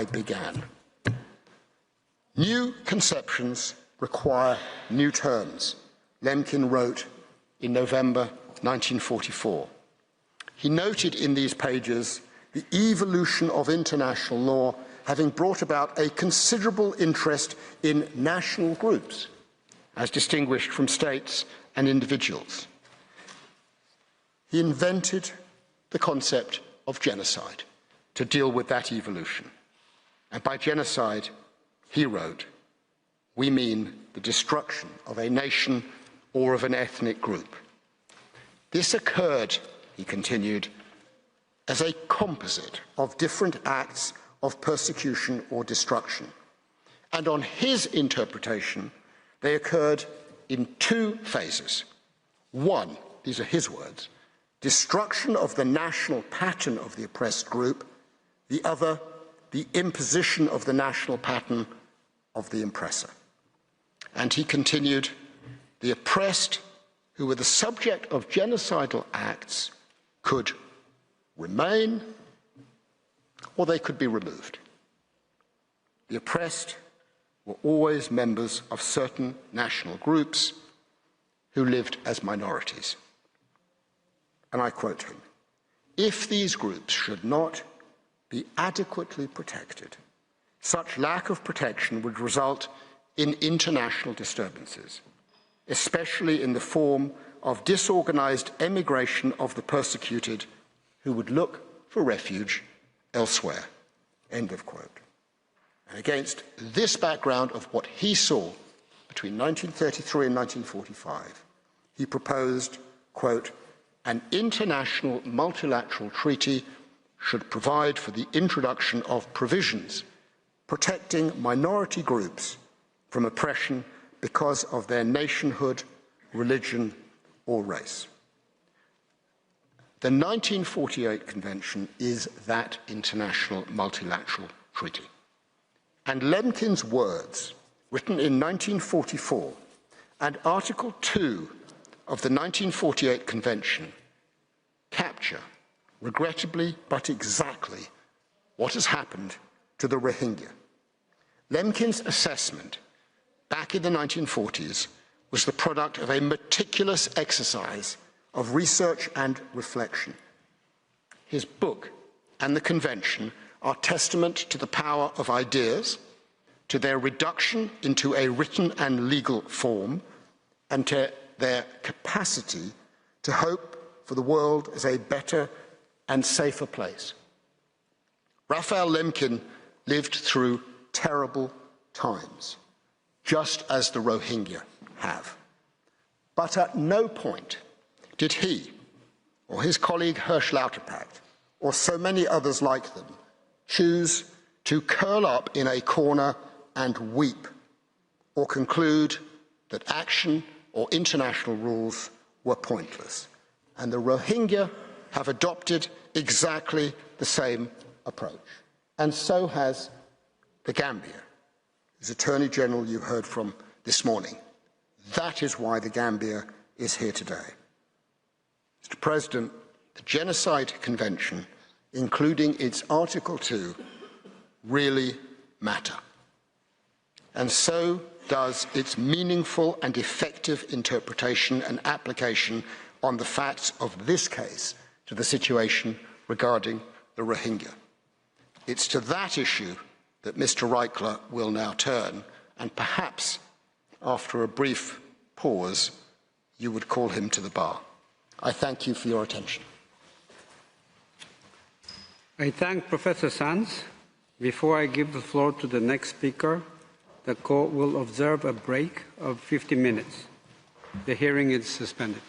began. New conceptions require new terms, Lemkin wrote in November 1944. He noted in these pages the evolution of international law having brought about a considerable interest in national groups, as distinguished from states and individuals. He invented the concept of genocide to deal with that evolution. And by genocide, he wrote, we mean the destruction of a nation or of an ethnic group. This occurred, he continued, as a composite of different acts of persecution or destruction. And on his interpretation, they occurred in two phases. One, these are his words, destruction of the national pattern of the oppressed group. The other, the imposition of the national pattern of the oppressor. And he continued, the oppressed who were the subject of genocidal acts could remain or they could be removed. The oppressed were always members of certain national groups who lived as minorities. And I quote him, if these groups should not be adequately protected, such lack of protection would result in international disturbances, especially in the form of disorganized emigration of the persecuted who would look for refuge elsewhere. End of quote. And against this background of what he saw between 1933 and 1945, he proposed, quote, an international multilateral treaty should provide for the introduction of provisions protecting minority groups from oppression because of their nationhood, religion, or race. The 1948 Convention is that international multilateral treaty. And Lemkin's words, written in 1944, and Article 2 of the 1948 Convention capture, regrettably but exactly, what has happened to the Rohingya. Lemkin's assessment back in the 1940s was the product of a meticulous exercise of research and reflection. His book and the Convention are testament to the power of ideas, to their reduction into a written and legal form, and to their capacity to hope for the world as a better and safer place. Raphael Lemkin lived through terrible times, just as the Rohingya have. But at no point did he, or his colleague Hirsch Lauterpacht, or so many others like them, choose to curl up in a corner and weep, or conclude that action or international rules were pointless. And the Rohingya have adopted exactly the same approach. And so has the Gambia, whose Attorney General you heard from this morning. That is why the Gambia is here today. Mr. President, the Genocide Convention, including its Article 2, really matter. And so does its meaningful and effective interpretation and application on the facts of this case to the situation regarding the Rohingya. It's to that issue that Mr. Reichler will now turn, and perhaps, after a brief pause, you would call him to the bar. I thank you for your attention. I thank Professor Sands. Before I give the floor to the next speaker, the court will observe a break of 50 minutes. The hearing is suspended.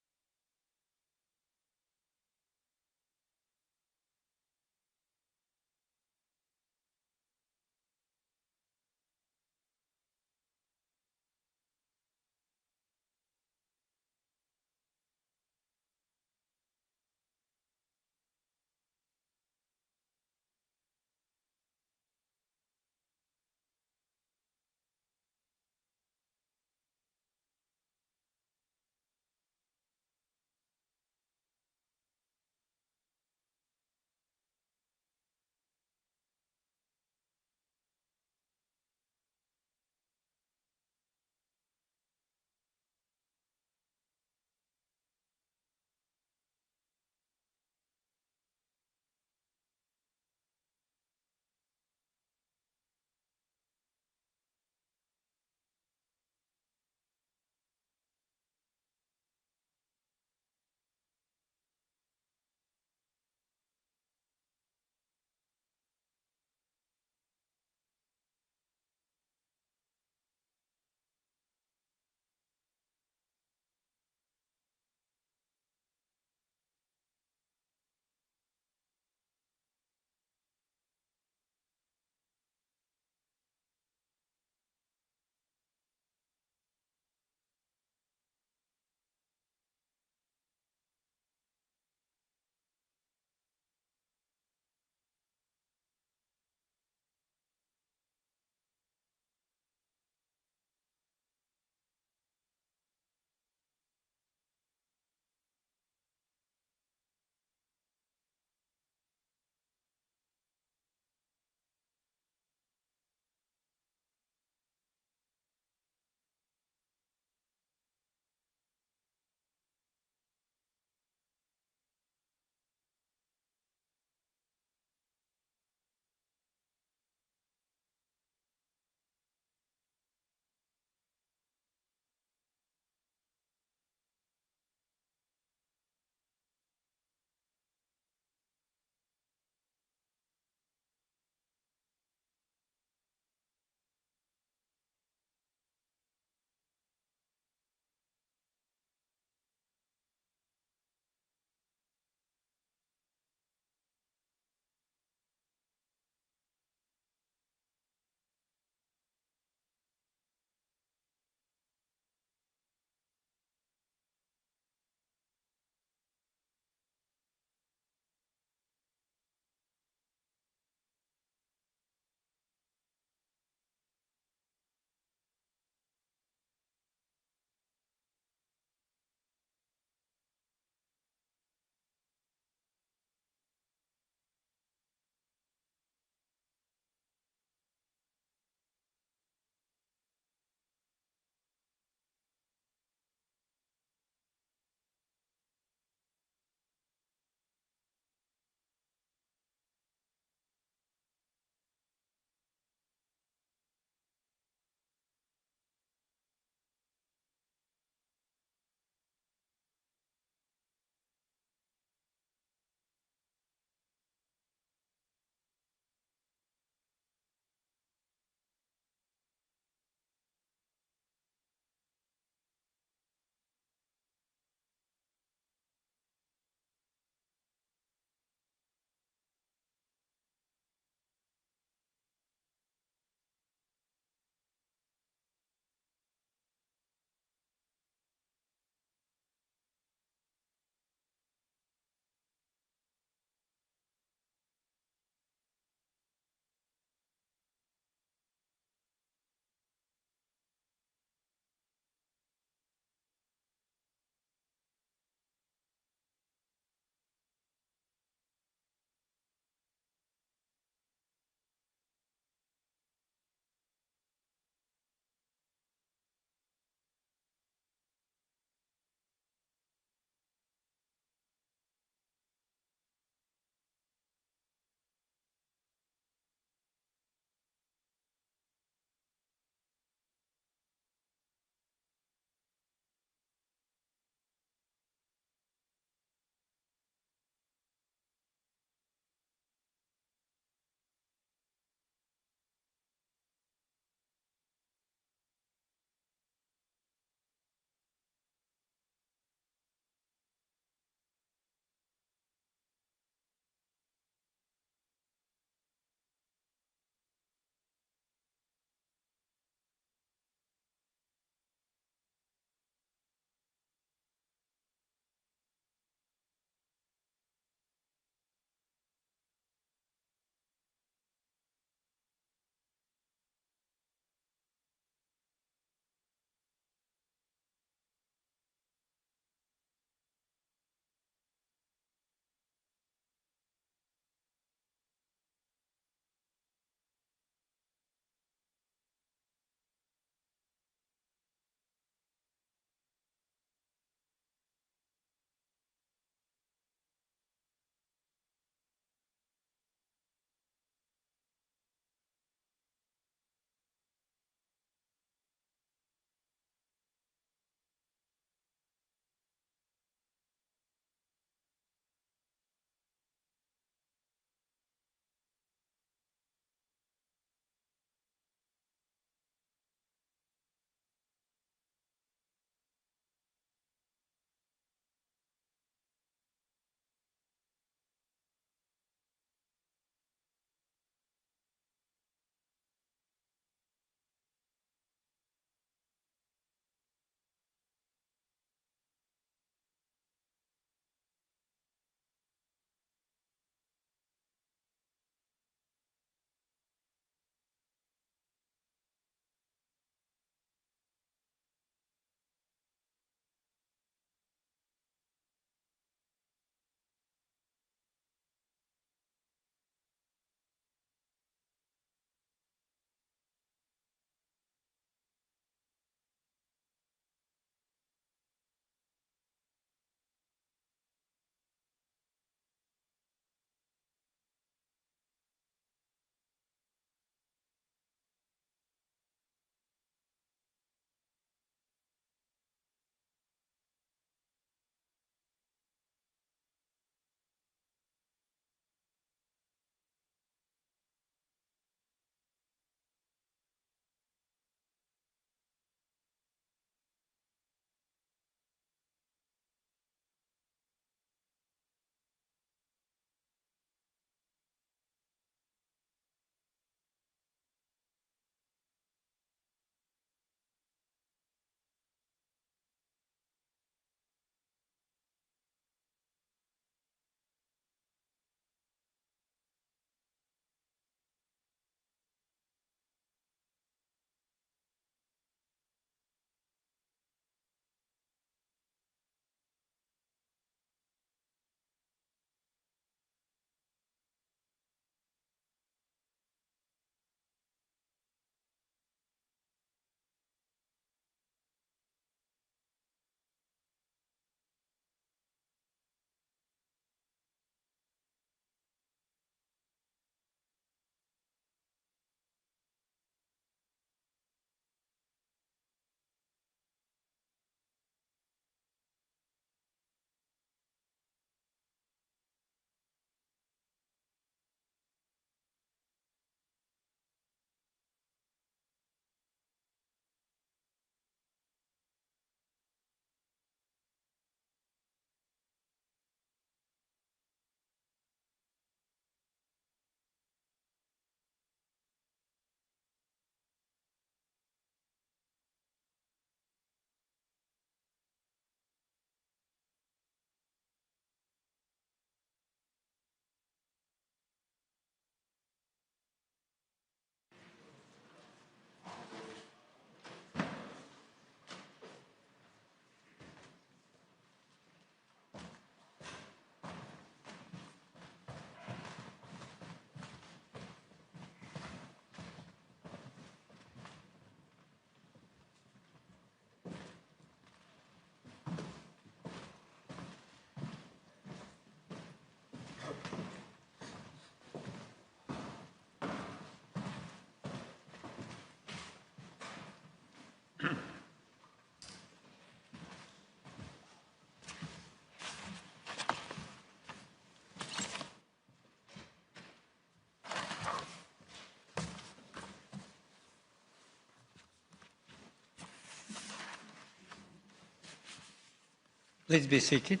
Please be seated.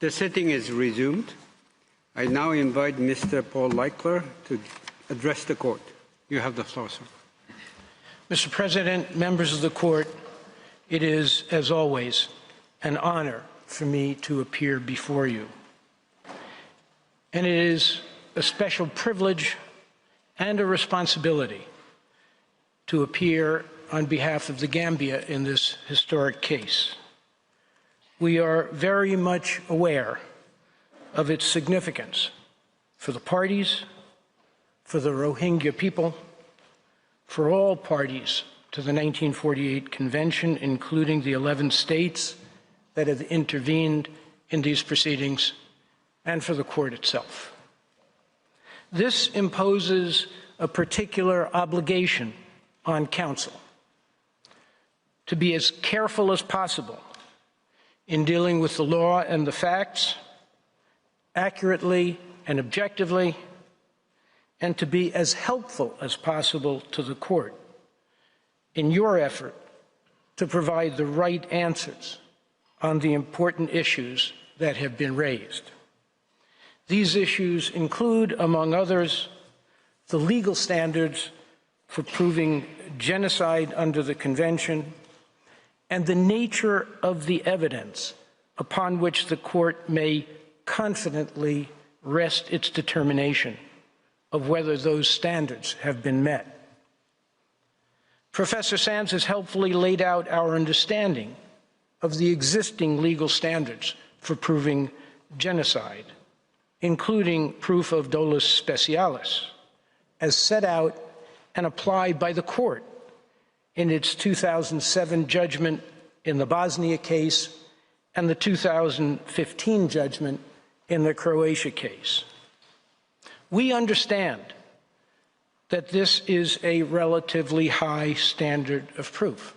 The sitting is resumed. I now invite Mr. Paul Leichler to address the court. You have the floor, sir. Mr. President, members of the court, it is, as always, an honor for me to appear before you. And it is a special privilege and a responsibility to appear on behalf of the Gambia in this historic case. We are very much aware of its significance for the parties, for the Rohingya people, for all parties to the 1948 Convention, including the 11 states that have intervened in these proceedings, and for the court itself. This imposes a particular obligation on counsel to be as careful as possible in dealing with the law and the facts, accurately and objectively, and to be as helpful as possible to the court in your effort to provide the right answers on the important issues that have been raised. These issues include, among others, the legal standards for proving genocide under the Convention, and the nature of the evidence upon which the court may confidently rest its determination of whether those standards have been met. Professor Sands has helpfully laid out our understanding of the existing legal standards for proving genocide, including proof of dolus specialis, as set out and applied by the court in its 2007 judgment in the Bosnia case and the 2015 judgment in the Croatia case. We understand that this is a relatively high standard of proof,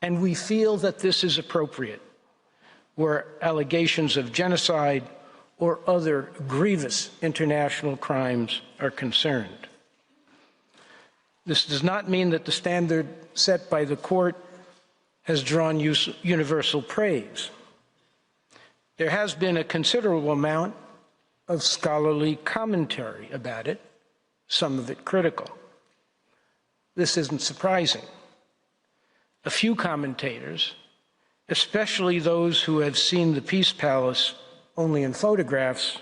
and we feel that this is appropriate where allegations of genocide or other grievous international crimes are concerned. This does not mean that the standard set by the court has drawn universal praise. There has been a considerable amount of scholarly commentary about it, some of it critical. This isn't surprising. A few commentators, especially those who have seen the Peace Palace only in photographs,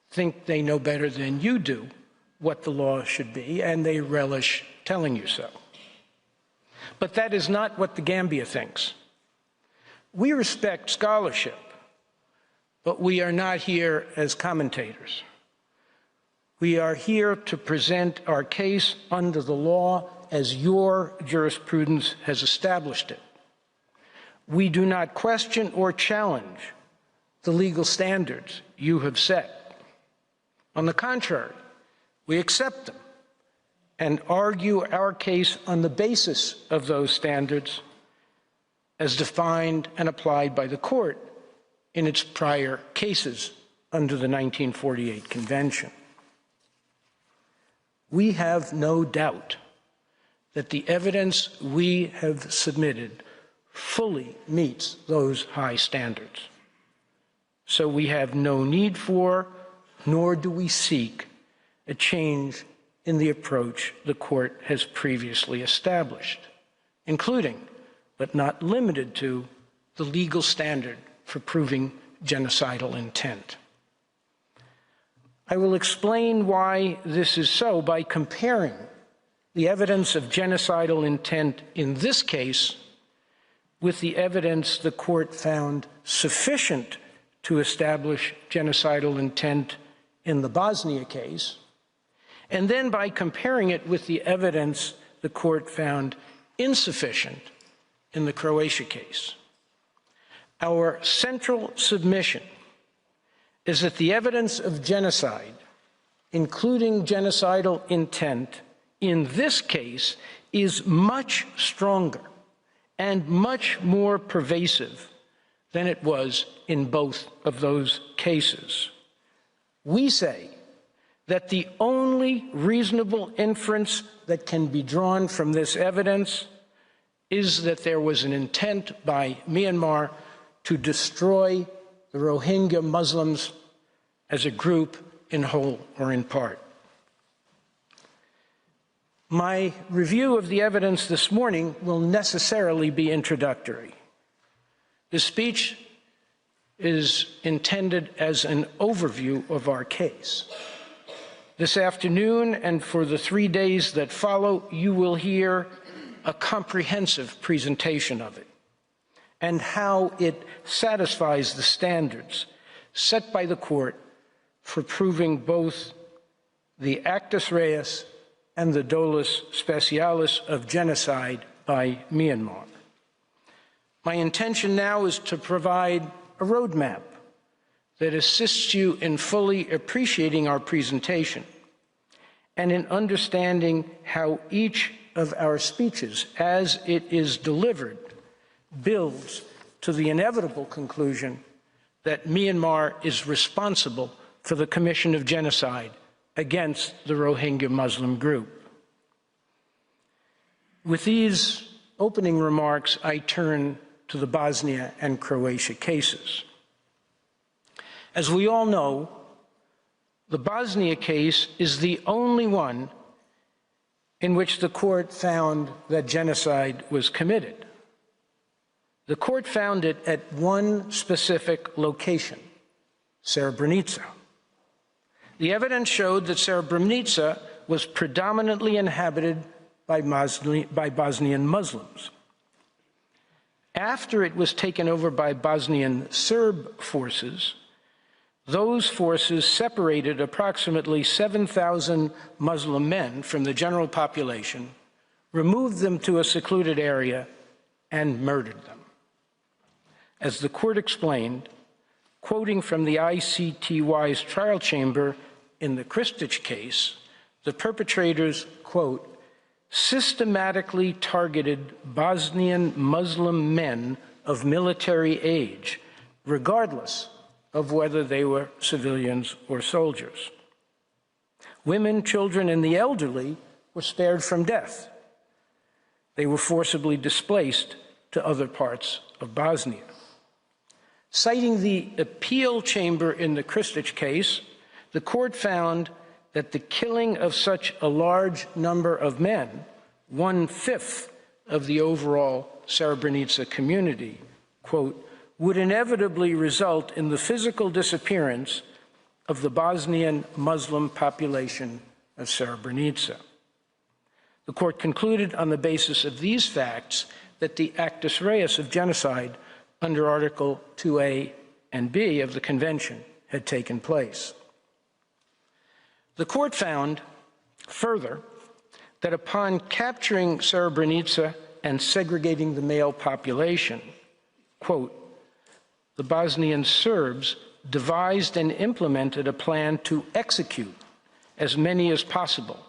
think they know better than you do what the law should be, and they relish telling you so. But that is not what the Gambia thinks. We respect scholarship, but we are not here as commentators. We are here to present our case under the law as your jurisprudence has established it. We do not question or challenge the legal standards you have set. On the contrary, we accept them and argue our case on the basis of those standards as defined and applied by the court in its prior cases under the 1948 Convention. We have no doubt that the evidence we have submitted fully meets those high standards. So we have no need for, nor do we seek, a change in the approach the court has previously established, including, but not limited to, the legal standard for proving genocidal intent. I will explain why this is so by comparing the evidence of genocidal intent in this case with the evidence the court found sufficient to establish genocidal intent in the Bosnia case, and then by comparing it with the evidence the court found insufficient in the Croatia case. Our central submission is that the evidence of genocide, including genocidal intent, in this case is much stronger and much more pervasive than it was in both of those cases. We say that the only reasonable inference that can be drawn from this evidence is that there was an intent by Myanmar to destroy the Rohingya Muslims as a group in whole or in part. My review of the evidence this morning will necessarily be introductory. The speech is intended as an overview of our case. This afternoon and for the 3 days that follow, you will hear a comprehensive presentation of it and how it satisfies the standards set by the court for proving both the actus reus and the dolus specialis of genocide by Myanmar. My intention now is to provide a roadmap that assists you in fully appreciating our presentation and in understanding how each of our speeches, as it is delivered, builds to the inevitable conclusion that Myanmar is responsible for the commission of genocide against the Rohingya Muslim group. With these opening remarks, I turn to the Bosnia and Croatia cases. As we all know, the Bosnia case is the only one in which the court found that genocide was committed. The court found it at one specific location, Srebrenica. The evidence showed that Srebrenica was predominantly inhabited by Bosnian Muslims. After it was taken over by Bosnian Serb forces, those forces separated approximately 7,000 Muslim men from the general population, removed them to a secluded area, and murdered them. As the court explained, quoting from the ICTY's trial chamber in the Krstić case, the perpetrators, quote, systematically targeted Bosnian Muslim men of military age, regardless of whether they were civilians or soldiers. Women, children, and the elderly were spared from death. They were forcibly displaced to other parts of Bosnia. Citing the appeal chamber in the Krstić case, the court found that the killing of such a large number of men, 1/5 of the overall Srebrenica community, quote, would inevitably result in the physical disappearance of the Bosnian Muslim population of Srebrenica. The court concluded on the basis of these facts that the actus reus of genocide under Article 2A and B of the Convention had taken place. The court found, further, that upon capturing Srebrenica and segregating the male population, quote, the Bosnian Serbs devised and implemented a plan to execute as many as possible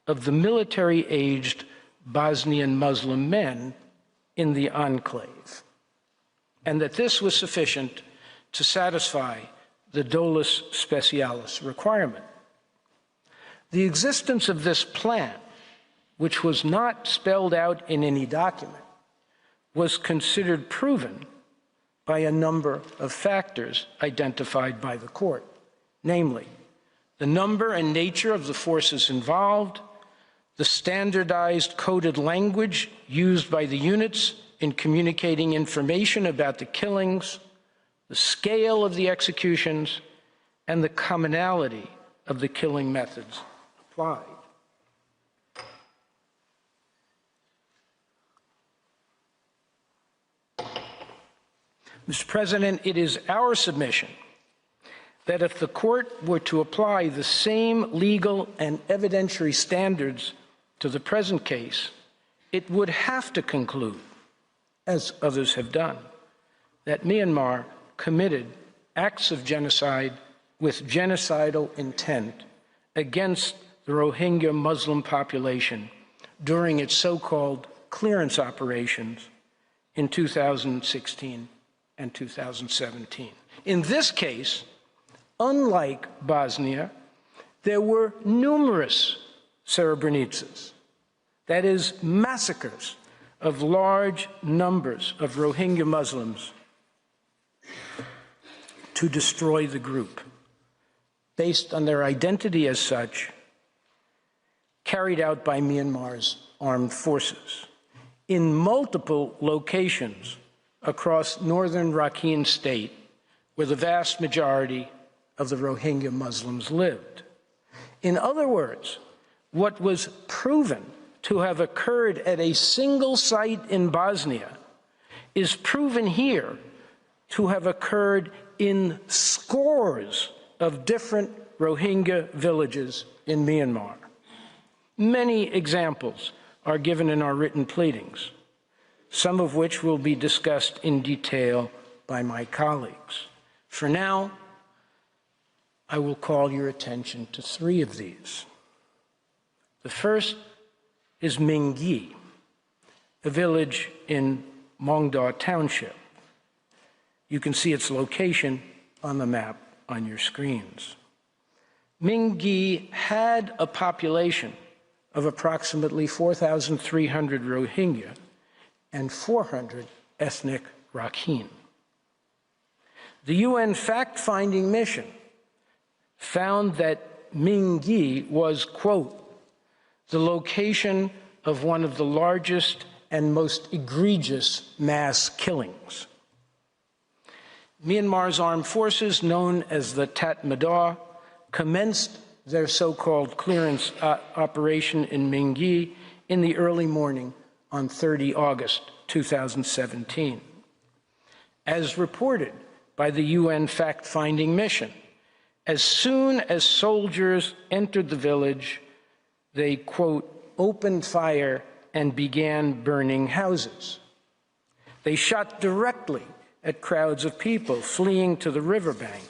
of the military-aged Bosnian Muslim men in the enclave, and that this was sufficient to satisfy the dolus specialis requirement. The existence of this plan, which was not spelled out in any document, was considered proven by a number of factors identified by the court, namely, the number and nature of the forces involved, the standardized coded language used by the units in communicating information about the killings, the scale of the executions, and the commonality of the killing methods applied. Mr. President, it is our submission that if the court were to apply the same legal and evidentiary standards to the present case, it would have to conclude, as others have done, that Myanmar committed acts of genocide with genocidal intent against the Rohingya Muslim population during its so-called clearance operations in 2016 and 2017. In this case, unlike Bosnia, there were numerous Srebrenicas, that is, massacres of large numbers of Rohingya Muslims to destroy the group, based on their identity as such, carried out by Myanmar's armed forces in multiple locations across northern Rakhine State, where the vast majority of the Rohingya Muslims lived. In other words, what was proven to have occurred at a single site in Bosnia is proven here to have occurred in scores of different Rohingya villages in Myanmar. Many examples are given in our written pleadings, some of which will be discussed in detail by my colleagues. For now, I will call your attention to three of these. The first is Mingi, a village in Mongnu Township. You can see its location on the map on your screens. Mingi had a population of approximately 4,300 Rohingya and 400 ethnic Rakhine. The UN fact-finding mission found that Mingi was, quote, the location of one of the largest and most egregious mass killings. Myanmar's armed forces, known as the Tatmadaw, commenced their so-called clearance operation in Mingi in the early morning on 30 August 2017. As reported by the UN fact-finding mission, as soon as soldiers entered the village, they, quote, opened fire and began burning houses. They shot directly at crowds of people fleeing to the riverbank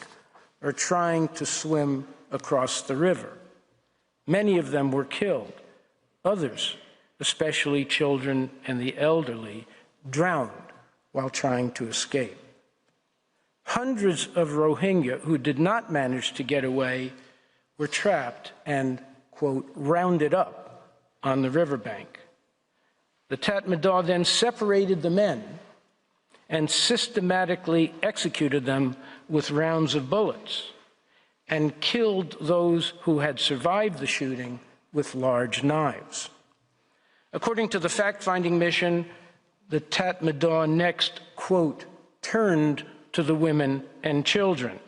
or trying to swim across the river. Many of them were killed. Others, especially children and the elderly, drowned while trying to escape. Hundreds of Rohingya who did not manage to get away were trapped and, quote, rounded up on the riverbank. The Tatmadaw then separated the men and systematically executed them with rounds of bullets and killed those who had survived the shooting with large knives. According to the fact-finding mission, the Tatmadaw next, quote, turned to the women and children.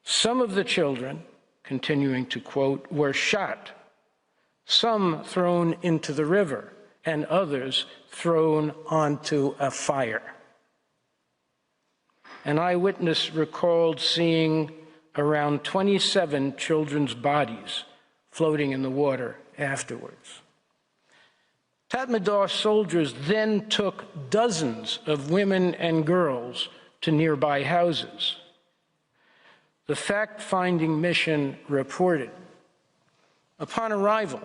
Some of the children, continuing to quote, were shot, some thrown into the river, and others thrown onto a fire. An eyewitness recalled seeing around 27 children's bodies floating in the water afterwards. Tatmadaw soldiers then took dozens of women and girls to nearby houses. The fact-finding mission reported, upon arrival,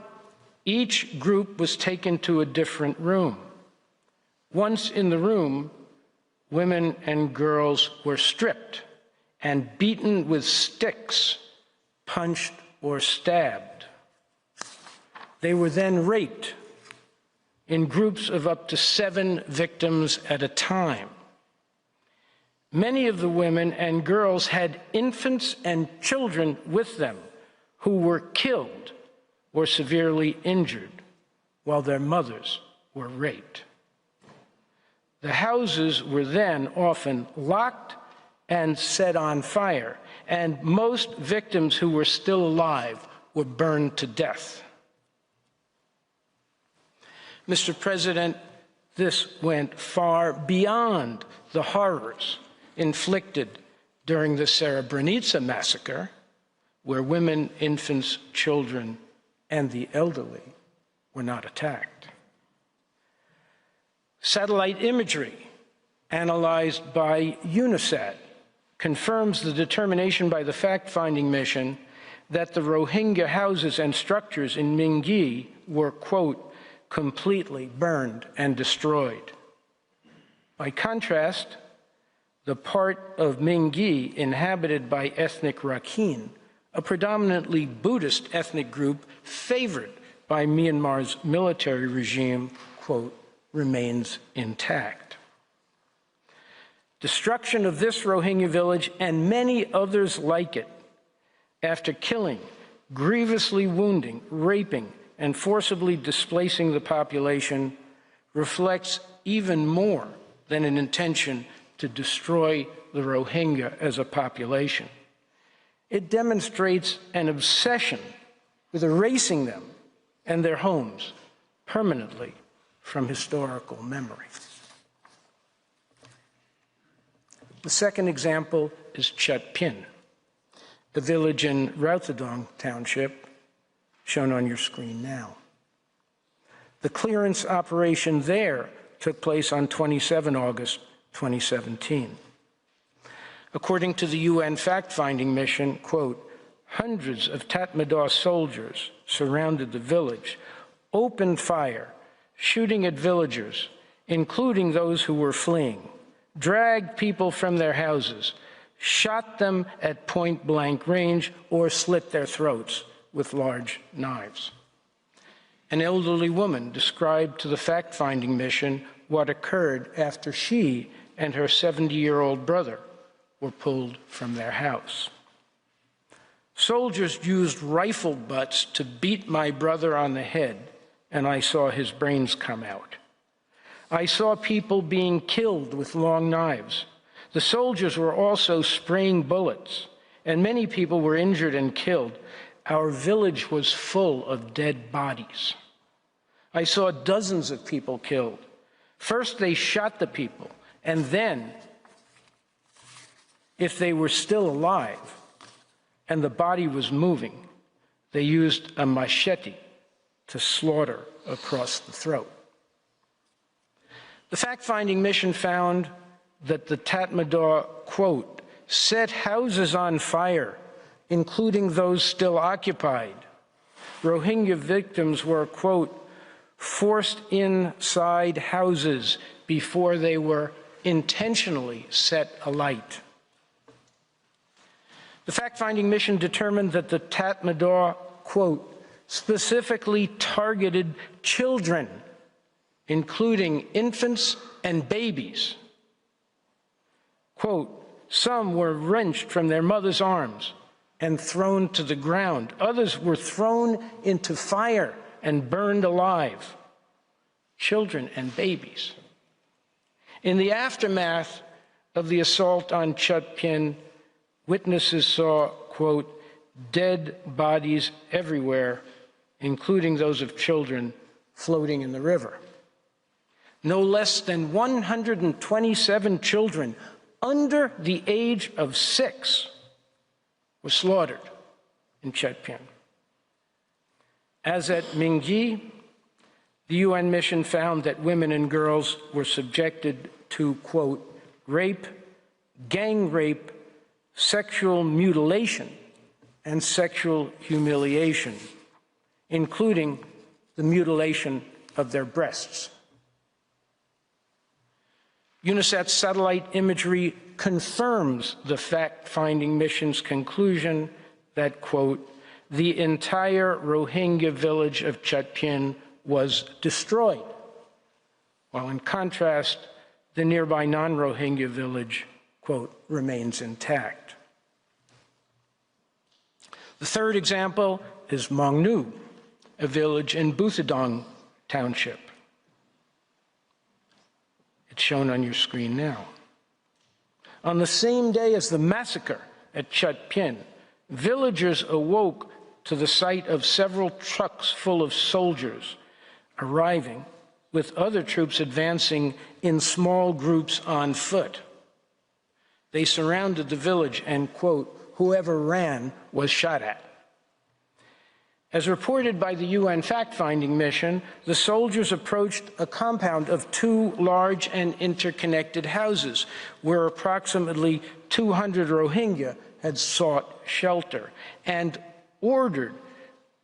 each group was taken to a different room. Once in the room, women and girls were stripped and beaten with sticks, punched or stabbed. They were then raped in groups of up to 7 victims at a time. Many of the women and girls had infants and children with them who were killed or severely injured, while their mothers were raped. The houses were then often locked and set on fire, and most victims who were still alive were burned to death. Mr. President, this went far beyond the horrors inflicted during the Srebrenica massacre, where women, infants, children, and the elderly were not attacked. Satellite imagery analyzed by UNICEF, confirms the determination by the fact-finding mission that the Rohingya houses and structures in Mingi were, quote, completely burned and destroyed. By contrast, the part of Mingi inhabited by ethnic Rakhine, a predominantly Buddhist ethnic group favored by Myanmar's military regime, quote, remains intact. Destruction of this Rohingya village and many others like it, after killing, grievously wounding, raping, and forcibly displacing the population, reflects even more than an intention to destroy the Rohingya as a population. It demonstrates an obsession with erasing them and their homes permanently from historical memory. The second example is Chadpin, the village in Refuting township, shown on your screen now. The clearance operation there took place on 27 August 2017. According to the UN fact-finding mission, quote, hundreds of Tatmadaw soldiers surrounded the village, opened fire, shooting at villagers, including those who were fleeing, dragged people from their houses, shot them at point-blank range, or slit their throats with large knives. An elderly woman described to the fact-finding mission what occurred after she and her 70-year-old brother were pulled from their house. Soldiers used rifle butts to beat my brother on the head, and I saw his brains come out. I saw people being killed with long knives. The soldiers were also spraying bullets, and many people were injured and killed. Our village was full of dead bodies. I saw dozens of people killed. First, they shot the people, and then, if they were still alive and the body was moving, they used a machete to slaughter across the throat. The fact-finding mission found that the Tatmadaw, quote, set houses on fire, including those still occupied. Rohingya victims were, quote, forced inside houses before they were intentionally set alight. The fact-finding mission determined that the Tatmadaw, quote, specifically targeted children, including infants and babies. Quote, some were wrenched from their mother's arms and thrown to the ground. Others were thrown into fire and burned alive. Children and babies. In the aftermath of the assault on Chadpin, witnesses saw, quote, dead bodies everywhere, including those of children floating in the river. No less than 127 children under the age of 6 were slaughtered in Chadpin. As at Mingi, the UN mission found that women and girls were subjected to, quote, rape, gang rape, sexual mutilation, and sexual humiliation, including the mutilation of their breasts. UNICEF satellite imagery confirms the fact-finding mission's conclusion that, quote, the entire Rohingya village of Chadpin was destroyed, while in contrast, the nearby non-Rohingya village, quote, remains intact. The third example is Mongnu, a village in Buthadong township. It's shown on your screen now. On the same day as the massacre at Chadpin, villagers awoke to the sight of several trucks full of soldiers arriving, with other troops advancing in small groups on foot. They surrounded the village and, quote, whoever ran was shot at. As reported by the UN fact-finding mission, the soldiers approached a compound of 2 large and interconnected houses where approximately 200 Rohingya had sought shelter and ordered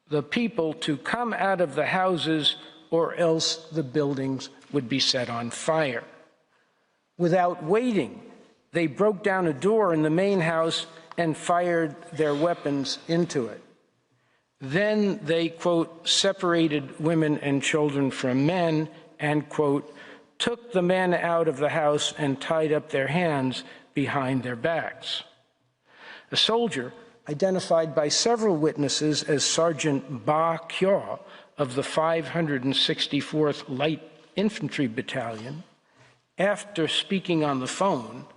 the people to come out of the houses or else the buildings would be set on fire. Without waiting, they broke down a door in the main house and fired their weapons into it. Then they, quote, separated women and children from men and, quote, took the men out of the house and tied up their hands behind their backs. A soldier, identified by several witnesses as Sergeant Ba Kyo of the 564th Light Infantry Battalion, after speaking on the phone,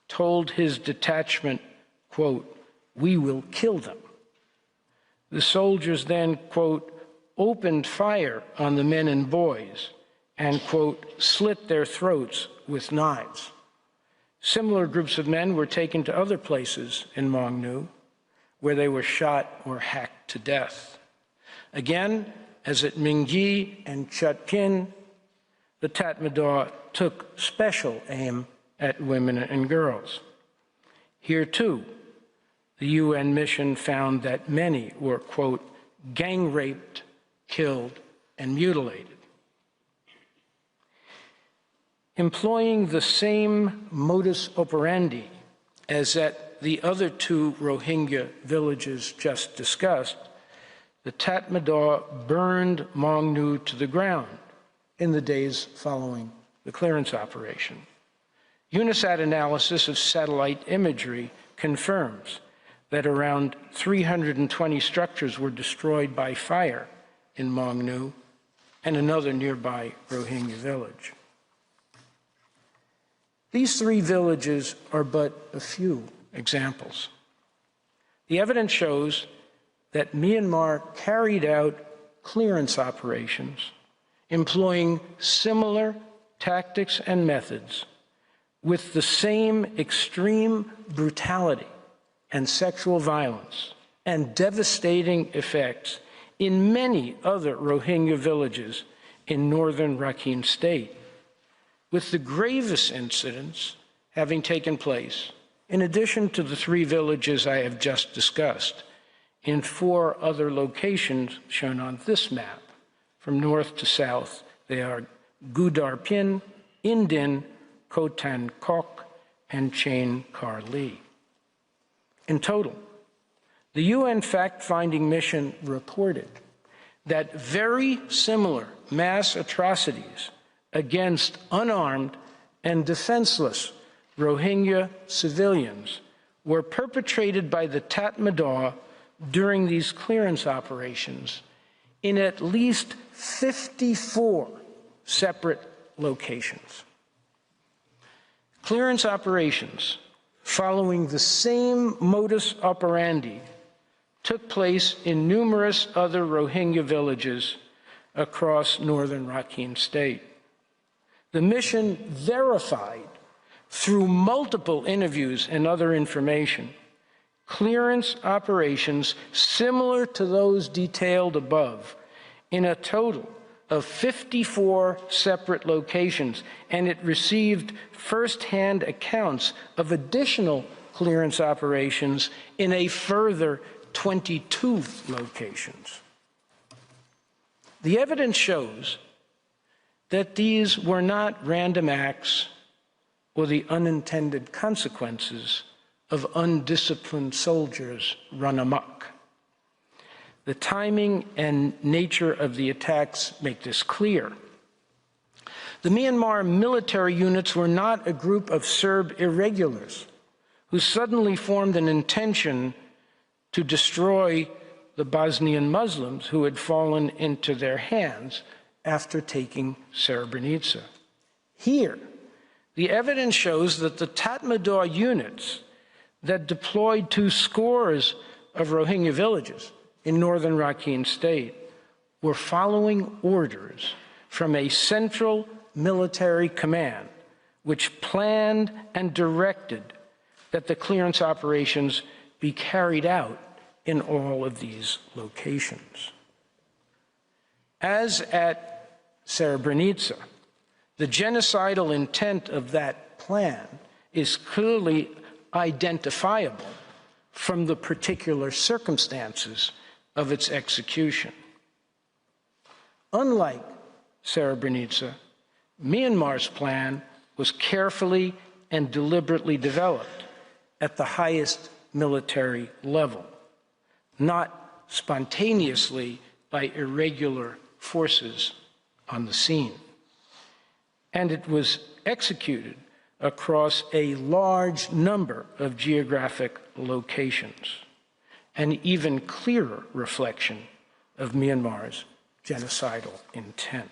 told his detachment, quote, "We will kill them." The soldiers then, quote, opened fire on the men and boys and, quote, slit their throats with knives. Similar groups of men were taken to other places in Mongnu where they were shot or hacked to death. Again, as at Mingi and Chadpin, the Tatmadaw took special aim at women and girls. Here, too, the UN mission found that many were, quote, gang raped, killed, and mutilated. Employing the same modus operandi as at the other 2 Rohingya villages just discussed, the Tatmadaw burned Mongnu to the ground in the days following the clearance operation. UNISAT analysis of satellite imagery confirms that around 320 structures were destroyed by fire in Mongnu and another nearby Rohingya village. These 3 villages are but a few examples. The evidence shows that Myanmar carried out clearance operations employing similar tactics and methods with the same extreme brutality and sexual violence and devastating effects in many other Rohingya villages in northern Rakhine State, with the gravest incidents having taken place, in addition to the 3 villages I have just discussed, in 4 other locations shown on this map. From north to south, they are Gudarpin, Indin, Khotan Kok, and Chain Kar Lee. In total, the UN fact-finding mission reported that very similar mass atrocities against unarmed and defenseless Rohingya civilians were perpetrated by the Tatmadaw during these clearance operations in at least 54 separate locations. Clearance operations following the same modus operandi took place in numerous other Rohingya villages across northern Rakhine State. The mission verified through multiple interviews and other information clearance operations similar to those detailed above in a total of 54 separate locations, and it received first-hand accounts of additional clearance operations in a further 22 locations. The evidence shows that these were not random acts or the unintended consequences of undisciplined soldiers run amok. The timing and nature of the attacks make this clear. The Myanmar military units were not a group of Serb irregulars who suddenly formed an intention to destroy the Bosnian Muslims who had fallen into their hands after taking Srebrenica. Here, the evidence shows that the Tatmadaw units that deployed to scores of Rohingya villages in northern Rakhine State were following orders from a central military command which planned and directed that the clearance operations be carried out in all of these locations. As at Srebrenica, the genocidal intent of that plan is clearly identifiable from the particular circumstances of its execution. Unlike Srebrenica, Myanmar's plan was carefully and deliberately developed at the highest military level, not spontaneously by irregular forces on the scene. And it was executed across a large number of geographic locations, an even clearer reflection of Myanmar's genocidal intent.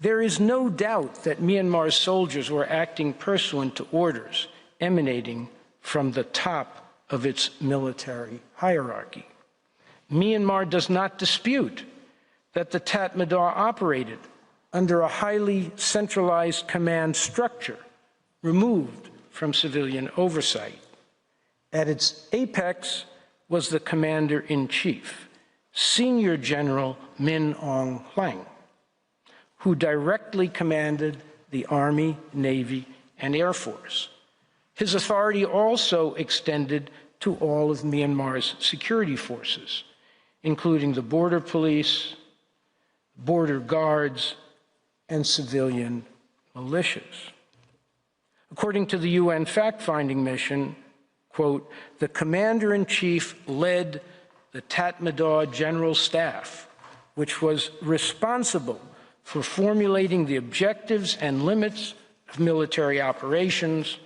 There is no doubt that Myanmar's soldiers were acting pursuant to orders emanating from the top of its military hierarchy. Myanmar does not dispute that the Tatmadaw operated under a highly centralized command structure removed from civilian oversight. At its apex was the commander-in-chief, Senior General Min Aung Hlaing, who directly commanded the Army, Navy, and Air Force. His authority also extended to all of Myanmar's security forces, including the border police, border guards, and civilian militias. According to the UN fact-finding mission, quote, the commander-in-chief led the Tatmadaw General Staff, which was responsible for formulating the objectives and limits of military operations,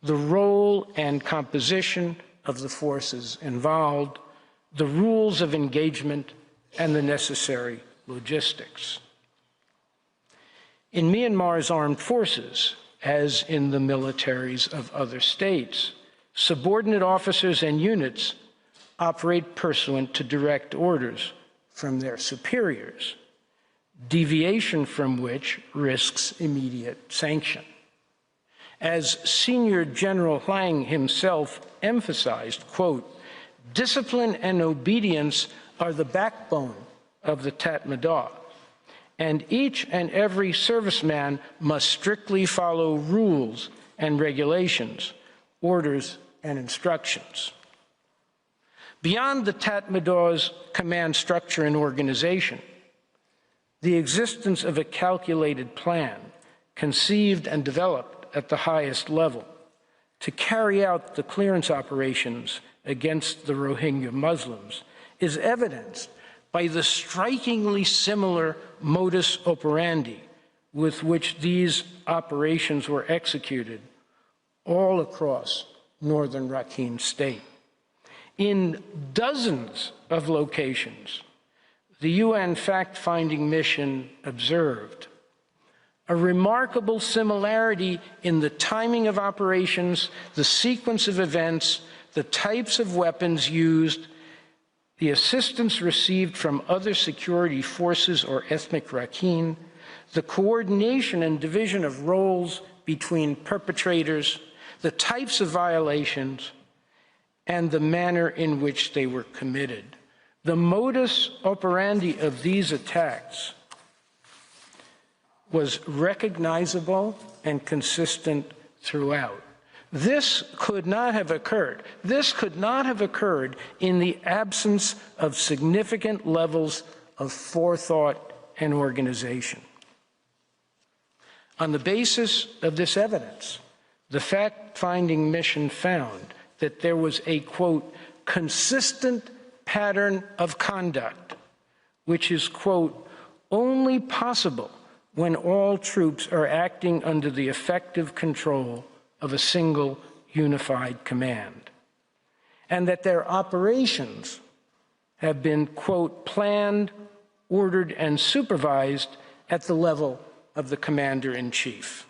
the role and composition of the forces involved, the rules of engagement, and the necessary logistics. In Myanmar's armed forces, as in the militaries of other states, subordinate officers and units operate pursuant to direct orders from their superiors, deviation from which risks immediate sanction. As Senior General Hlaing himself emphasized, quote, discipline and obedience are the backbone of the Tatmadaw, and each and every serviceman must strictly follow rules and regulations, orders and instructions. Beyond the Tatmadaw's command structure and organization, the existence of a calculated plan, conceived and developed at the highest level, to carry out the clearance operations against the Rohingya Muslims is evidenced by the strikingly similar modus operandi with which these operations were executed all across northern Rakhine State. In dozens of locations, the UN fact-finding mission observed a remarkable similarity in the timing of operations, the sequence of events, the types of weapons used, the assistance received from other security forces or ethnic Rakhine, the coordination and division of roles between perpetrators, the types of violations, and the manner in which they were committed. The modus operandi of these attacks was recognizable and consistent throughout. This could not have occurred. This could not have occurred in the absence of significant levels of forethought and organization. On the basis of this evidence, the fact-finding mission found that there was a, quote, consistent pattern of conduct, which is, quote, only possible when all troops are acting under the effective control of a single unified command, and that their operations have been, quote, planned, ordered, and supervised at the level of the commander-in-chief.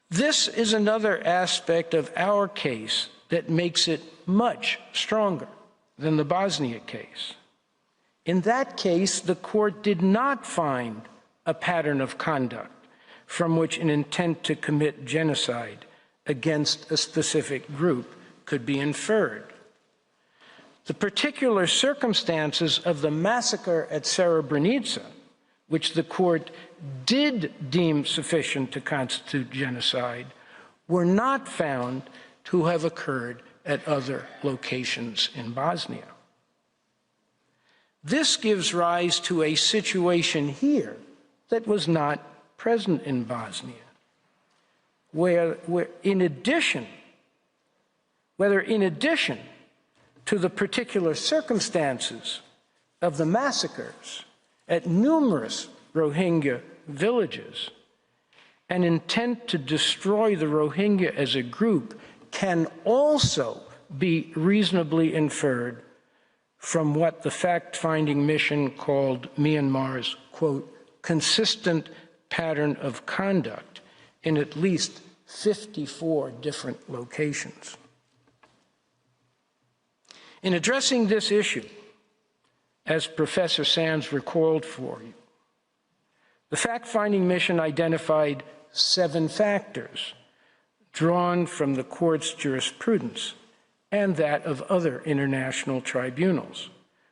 This is another aspect of our case that makes it much stronger than the Bosnia case. In that case, the court did not find a pattern of conduct from which an intent to commit genocide against a specific group could be inferred. The particular circumstances of the massacre at Srebrenica, which the court did deem sufficient to constitute genocide, were not found to have occurred at other locations in Bosnia. This gives rise to a situation here that was not present in Bosnia, whether in addition to the particular circumstances of the massacres at numerous Rohingya villages, an intent to destroy the Rohingya as a group can also be reasonably inferred from what the fact-finding mission called Myanmar's, quote, consistent pattern of conduct in at least 54 different locations. In addressing this issue, as Professor Sands recalled for you, the fact-finding mission identified 7 factors drawn from the court's jurisprudence and that of other international tribunals,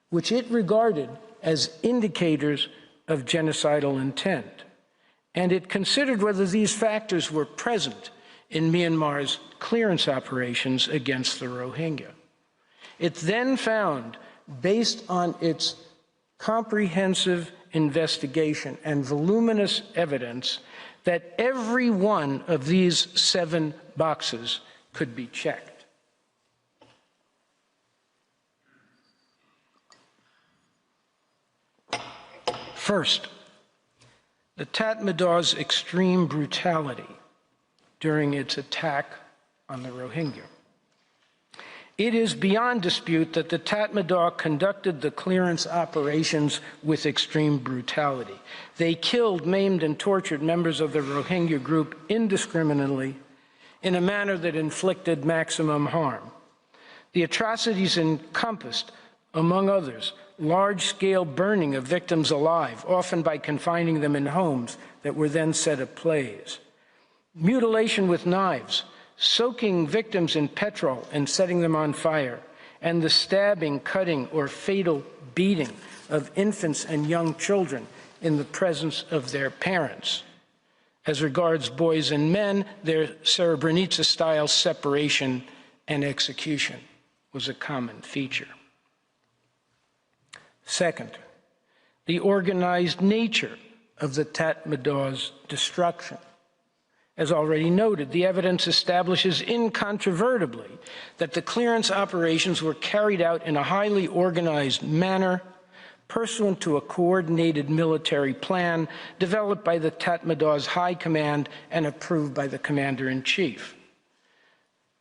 which it regarded as indicators of genocidal intent. And it considered whether these factors were present in Myanmar's clearance operations against the Rohingya. It then found, based on its comprehensive investigation and voluminous evidence, that every one of these 7 boxes could be checked. First, the Tatmadaws' extreme brutality during its attack on the Rohingya. It is beyond dispute that the Tatmadaw conducted the clearance operations with extreme brutality. They killed, maimed, and tortured members of the Rohingya group indiscriminately in a manner that inflicted maximum harm. The atrocities encompassed, among others, large-scale burning of victims alive, often by confining them in homes that were then set ablaze, mutilation with knives, soaking victims in petrol and setting them on fire, and the stabbing, cutting, or fatal beating of infants and young children in the presence of their parents. As regards boys and men, their Srebrenica-style separation and execution was a common feature. Second, the organized nature of the Tatmadaws' destruction. As already noted, the evidence establishes incontrovertibly that the clearance operations were carried out in a highly organized manner, pursuant to a coordinated military plan developed by the Tatmadaws' High Command and approved by the Commander-in-Chief.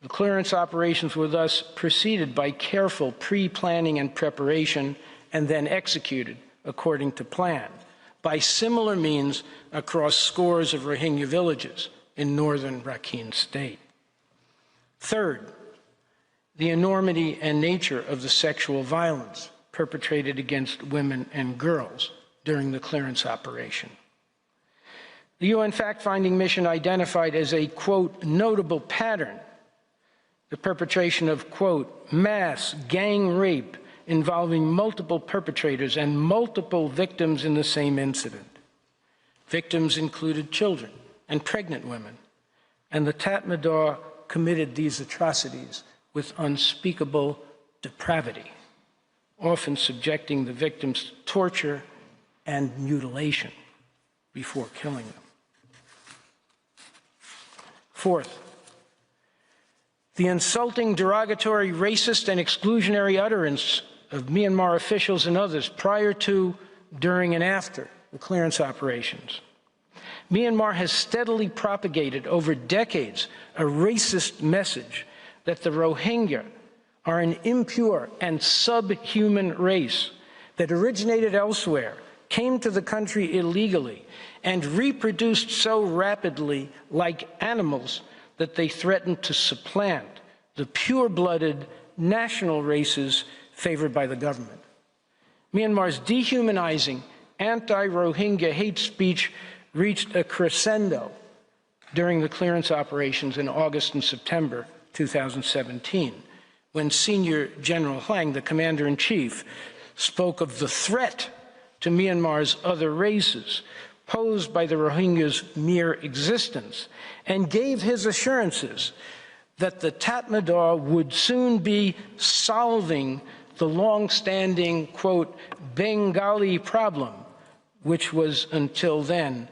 The clearance operations were thus preceded by careful pre-planning and preparation, and then executed according to plan by similar means across scores of Rohingya villages in northern Rakhine State. Third, the enormity and nature of the sexual violence perpetrated against women and girls during the clearance operation. The UN fact-finding mission identified as a, quote, notable pattern the perpetration of, quote, mass gang rape involving multiple perpetrators and multiple victims in the same incident. Victims included children and pregnant women, and the Tatmadaw committed these atrocities with unspeakable depravity, often subjecting the victims to torture and mutilation before killing them. Fourth, the insulting, derogatory, racist, and exclusionary utterance of Myanmar officials and others prior to, during, and after the clearance operations. Myanmar has steadily propagated over decades a racist message that the Rohingya are an impure and subhuman race that originated elsewhere, came to the country illegally, and reproduced so rapidly like animals that they threatened to supplant the pure-blooded national races favored by the government. Myanmar's dehumanizing anti-Rohingya hate speech reached a crescendo during the clearance operations in August and September 2017, when Senior General Hwang, the Commander-in-Chief, spoke of the threat to Myanmar's other races posed by the Rohingyas' mere existence, and gave his assurances that the Tatmadaw would soon be solving the long-standing, quote, Bengali problem, which was until then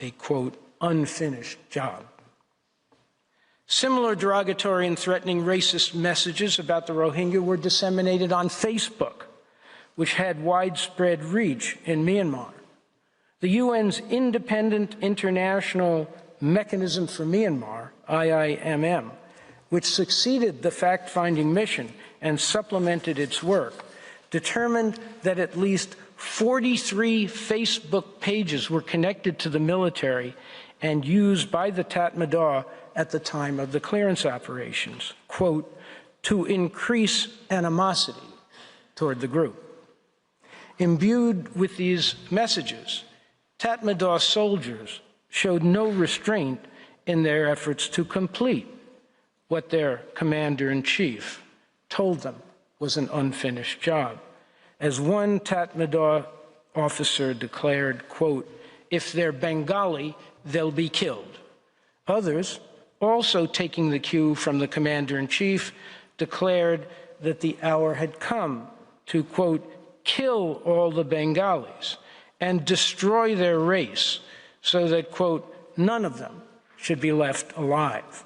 a, quote, unfinished job. Similar derogatory and threatening racist messages about the Rohingya were disseminated on Facebook, which had widespread reach in Myanmar. The UN's Independent International Mechanism for Myanmar, IIMM, which succeeded the fact-finding mission and supplemented its work, determined that at least 43 Facebook pages were connected to the military and used by the Tatmadaw at the time of the clearance operations, quote, to increase animosity toward the group. Imbued with these messages, Tatmadaw soldiers showed no restraint in their efforts to complete what their commander-in-chief told them was an unfinished job. As one Tatmadaw officer declared, quote, if they're Bengali, they'll be killed. Others, also taking the cue from the commander-in-chief, declared that the hour had come to, quote, kill all the Bengalis and destroy their race so that, quote, none of them should be left alive.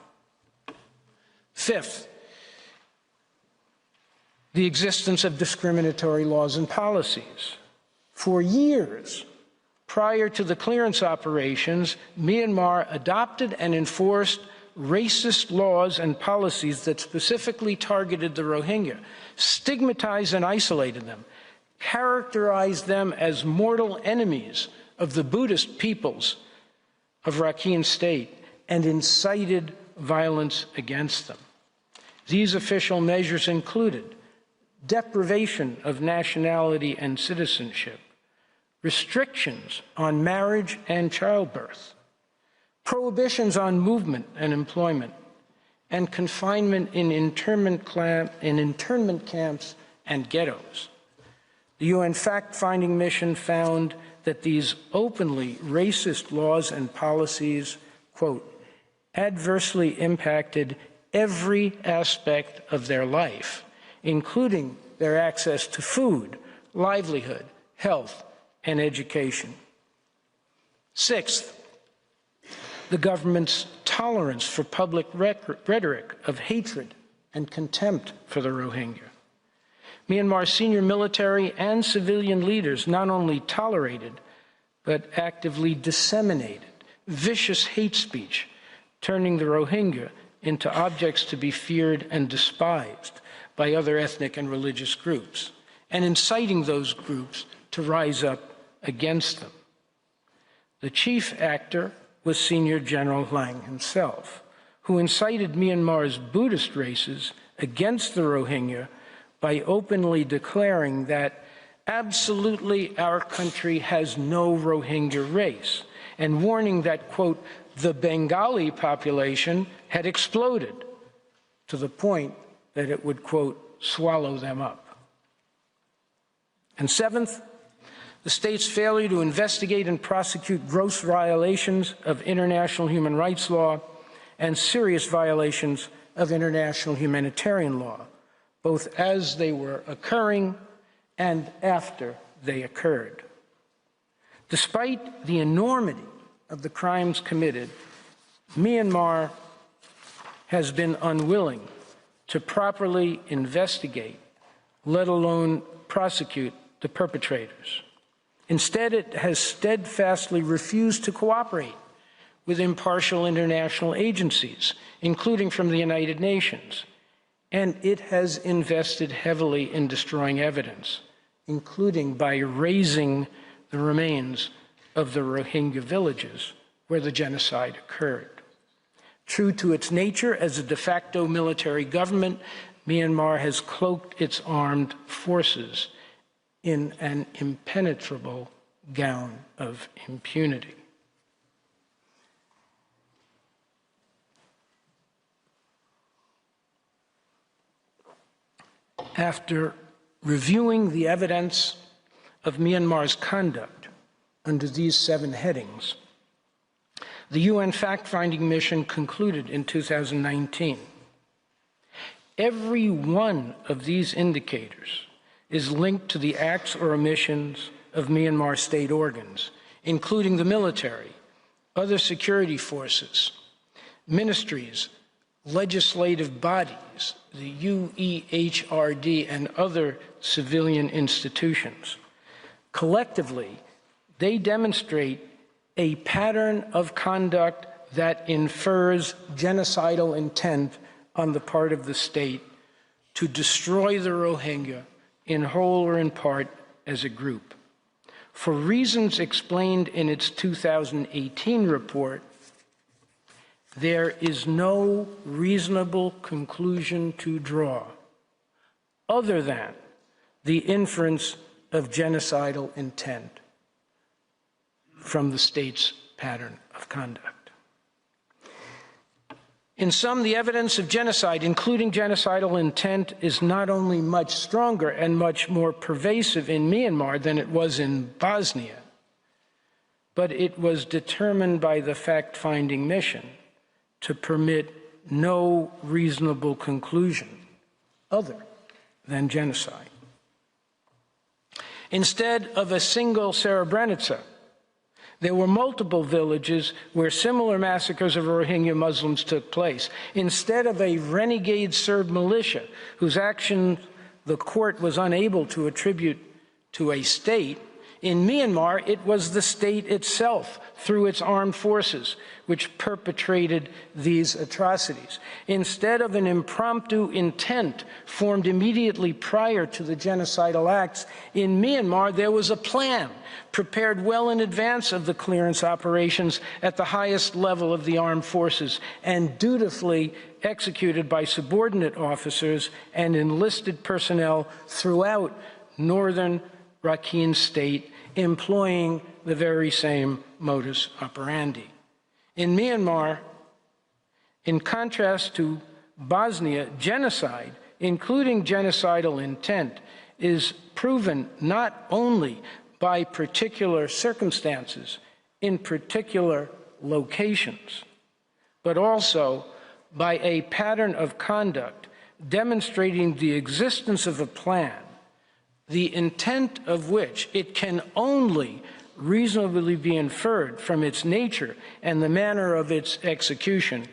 Fifth, the existence of discriminatory laws and policies. For years prior to the clearance operations, Myanmar adopted and enforced racist laws and policies that specifically targeted the Rohingya, stigmatized and isolated them, characterized them as mortal enemies of the Buddhist peoples of Rakhine State, and incited violence against them. These official measures included deprivation of nationality and citizenship, restrictions on marriage and childbirth, prohibitions on movement and employment, and confinement in internment camps and ghettos. The UN fact-finding mission found that these openly racist laws and policies, quote, adversely impacted every aspect of their life, including their access to food, livelihood, health, and education. Sixth, the government's tolerance for public rhetoric of hatred and contempt for the Rohingya. Myanmar's senior military and civilian leaders not only tolerated, but actively disseminated vicious hate speech, turning the Rohingya into objects to be feared and despised by other ethnic and religious groups, and inciting those groups to rise up against them. The chief actor was Senior General Hwang himself, who incited Myanmar's Buddhist races against the Rohingya by openly declaring that absolutely our country has no Rohingya race, and warning that, quote, the Bengali population had exploded to the point that it would, quote, swallow them up. And seventh, the state's failure to investigate and prosecute gross violations of international human rights law and serious violations of international humanitarian law, both as they were occurring and after they occurred. Despite the enormity of the crimes committed, Myanmar has been unwilling to properly investigate, let alone prosecute the perpetrators. Instead, it has steadfastly refused to cooperate with impartial international agencies, including from the United Nations, and it has invested heavily in destroying evidence, including by razing the remains of the Rohingya villages where the genocide occurred. True to its nature as a de facto military government, Myanmar has cloaked its armed forces in an impenetrable gown of impunity. After reviewing the evidence of Myanmar's conduct under these 7 headings, the UN fact-finding mission concluded in 2019, every one of these indicators is linked to the acts or omissions of Myanmar state organs, including the military, other security forces, ministries, legislative bodies, the UEHRD, and other civilian institutions. Collectively, they demonstrate a pattern of conduct that infers genocidal intent on the part of the state to destroy the Rohingya in whole or in part as a group. For reasons explained in its 2018 report, there is no reasonable conclusion to draw other than the inference of genocidal intent from the state's pattern of conduct. In sum, the evidence of genocide, including genocidal intent, is not only much stronger and much more pervasive in Myanmar than it was in Bosnia, but it was determined by the fact-finding mission to permit no reasonable conclusion other than genocide. Instead of a single Srebrenica, there were multiple villages where similar massacres of Rohingya Muslims took place. Instead of a renegade Serb militia whose action the court was unable to attribute to a state, in Myanmar it was the state itself, through its armed forces, which perpetrated these atrocities. Instead of an impromptu intent formed immediately prior to the genocidal acts, in Myanmar there was a plan prepared well in advance of the clearance operations at the highest level of the armed forces and dutifully executed by subordinate officers and enlisted personnel throughout northern Rakhine State, employing the very same modus operandi. In Myanmar, in contrast to Bosnia, genocide, including genocidal intent, is proven not only by particular circumstances in particular locations, but also by a pattern of conduct demonstrating the existence of a plan, the intent of which it can only reasonably be inferred from its nature and the manner of its execution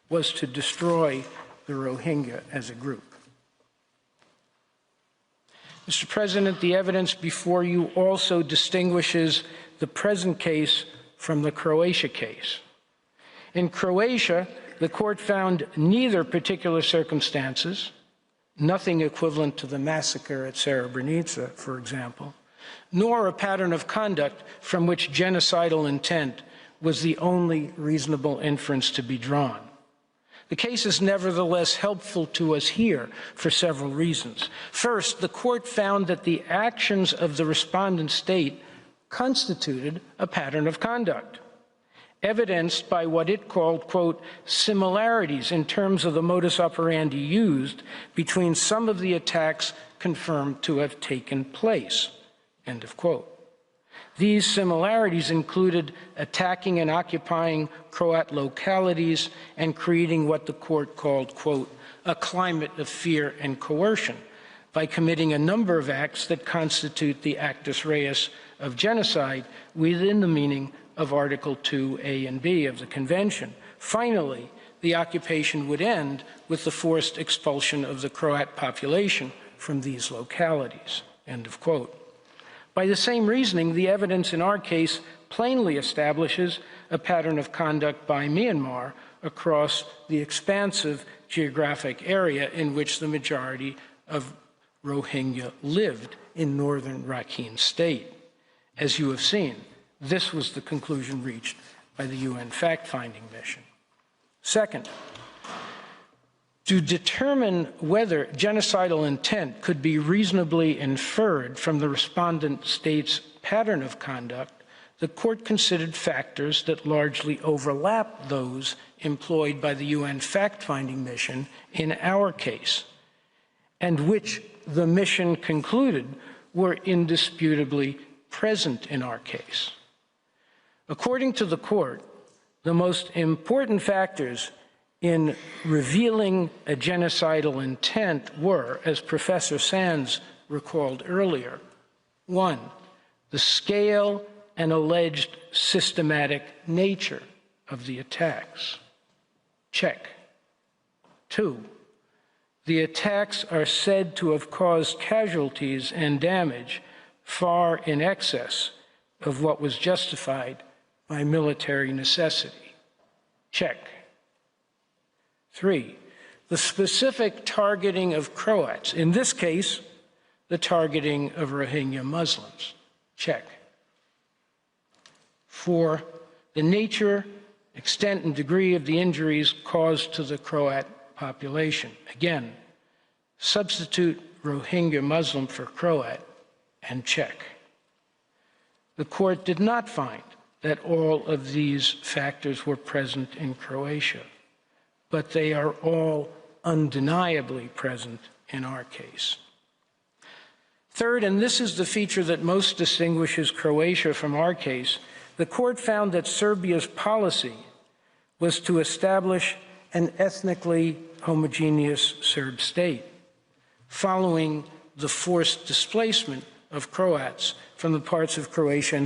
was to destroy the Rohingya as a group. Mr. President, the evidence before you also distinguishes the present case from the Croatia case. In Croatia, the court found neither particular circumstances, nothing equivalent to the massacre at Srebrenica, for example, nor a pattern of conduct from which genocidal intent was the only reasonable inference to be drawn. The case is nevertheless helpful to us here for several reasons. First, the court found that the actions of the respondent state constituted a pattern of conduct, evidenced by what it called, quote, similarities in terms of the modus operandi used between some of the attacks confirmed to have taken place, end of quote. These similarities included attacking and occupying Croat localities and creating what the court called, quote, a climate of fear and coercion by committing a number of acts that constitute the actus reus of genocide within the meaning of Article 2A and B of the Convention. Finally, the occupation would end with the forced expulsion of the Croat population from these localities, end of quote. By the same reasoning, the evidence in our case plainly establishes a pattern of conduct by Myanmar across the expansive geographic area in which the majority of Rohingya lived in northern Rakhine State. As you have seen, this was the conclusion reached by the UN fact-finding mission. Second, to determine whether genocidal intent could be reasonably inferred from the respondent state's pattern of conduct, the court considered factors that largely overlap those employed by the UN fact-finding mission in our case, and which the mission concluded were indisputably present in our case. According to the court, the most important factors in revealing a genocidal intent were, as Professor Sands recalled earlier, 1, the scale and alleged systematic nature of the attacks. Check. 2, the attacks are said to have caused casualties and damage far in excess of what was justified by military necessity. Check. 3, the specific targeting of Croats, in this case, the targeting of Rohingya Muslims. Check. 4, the nature, extent, and degree of the injuries caused to the Croat population. Again, substitute Rohingya Muslim for Croat and check. The court did not find that all of these factors were present in Croatia, but they are all undeniably present in our case. Third, and this is the feature that most distinguishes Croatia from our case, the court found that Serbia's policy was to establish an ethnically homogeneous Serb state, following the forced displacement of Croats from the parts of Croatia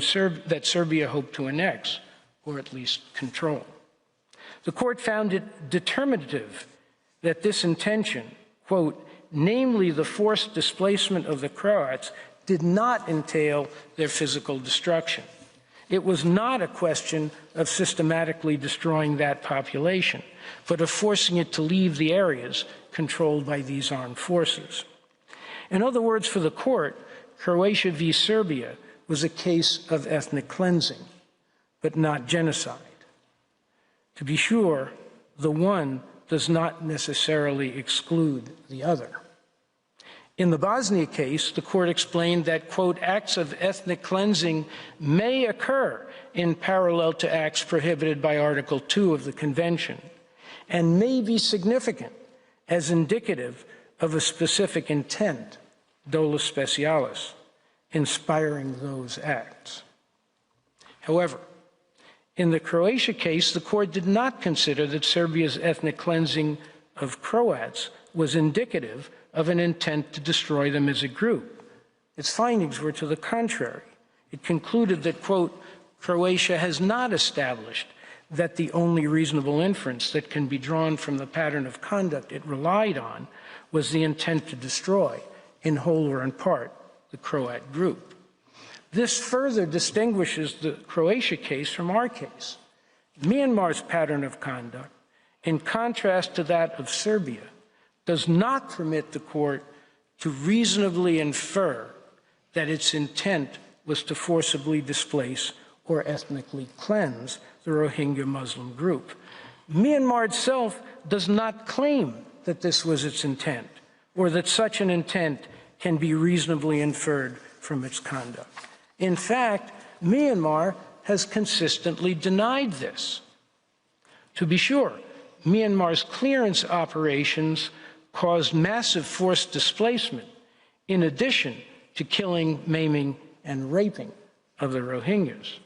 that Serbia hoped to annex, or at least control. The court found it determinative that this intention, quote, namely the forced displacement of the Croats, did not entail their physical destruction. It was not a question of systematically destroying that population, but of forcing it to leave the areas controlled by these armed forces. In other words, for the court, Croatia v. Serbia was a case of ethnic cleansing, but not genocide. To be sure, the one does not necessarily exclude the other. In the Bosnia case, the court explained that, quote, acts of ethnic cleansing may occur in parallel to acts prohibited by Article 2 of the Convention, and may be significant as indicative of a specific intent, dolus specialis, inspiring those acts. However, in the Croatia case, the court did not consider that Serbia's ethnic cleansing of Croats was indicative of an intent to destroy them as a group. Its findings were to the contrary. It concluded that, quote, Croatia has not established that the only reasonable inference that can be drawn from the pattern of conduct it relied on was the intent to destroy, in whole or in part, the Croat group. This further distinguishes the Croatia case from our case. Myanmar's pattern of conduct, in contrast to that of Serbia, does not permit the court to reasonably infer that its intent was to forcibly displace or ethnically cleanse the Rohingya Muslim group. Myanmar itself does not claim that this was its intent, or that such an intent can be reasonably inferred from its conduct. In fact, Myanmar has consistently denied this. To be sure, Myanmar's clearance operations caused massive forced displacement, in addition to killing, maiming, and raping of the Rohingyas.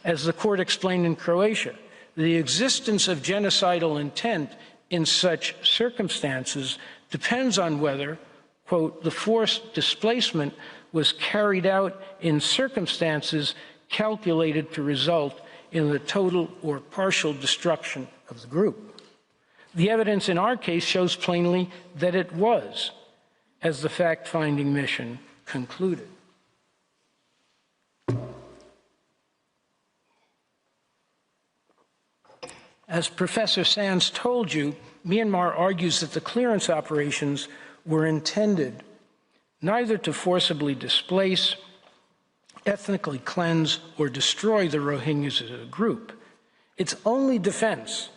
As the court explained in Croatia, the existence of genocidal intent in such circumstances depends on whether, quote, the forced displacement was carried out in circumstances calculated to result in the total or partial destruction of the group. The evidence in our case shows plainly that it was, as the fact-finding mission concluded. As Professor Sands told you, Myanmar argues that the clearance operations were intended neither to forcibly displace, ethnically cleanse, or destroy the Rohingyas as a group. Its only defense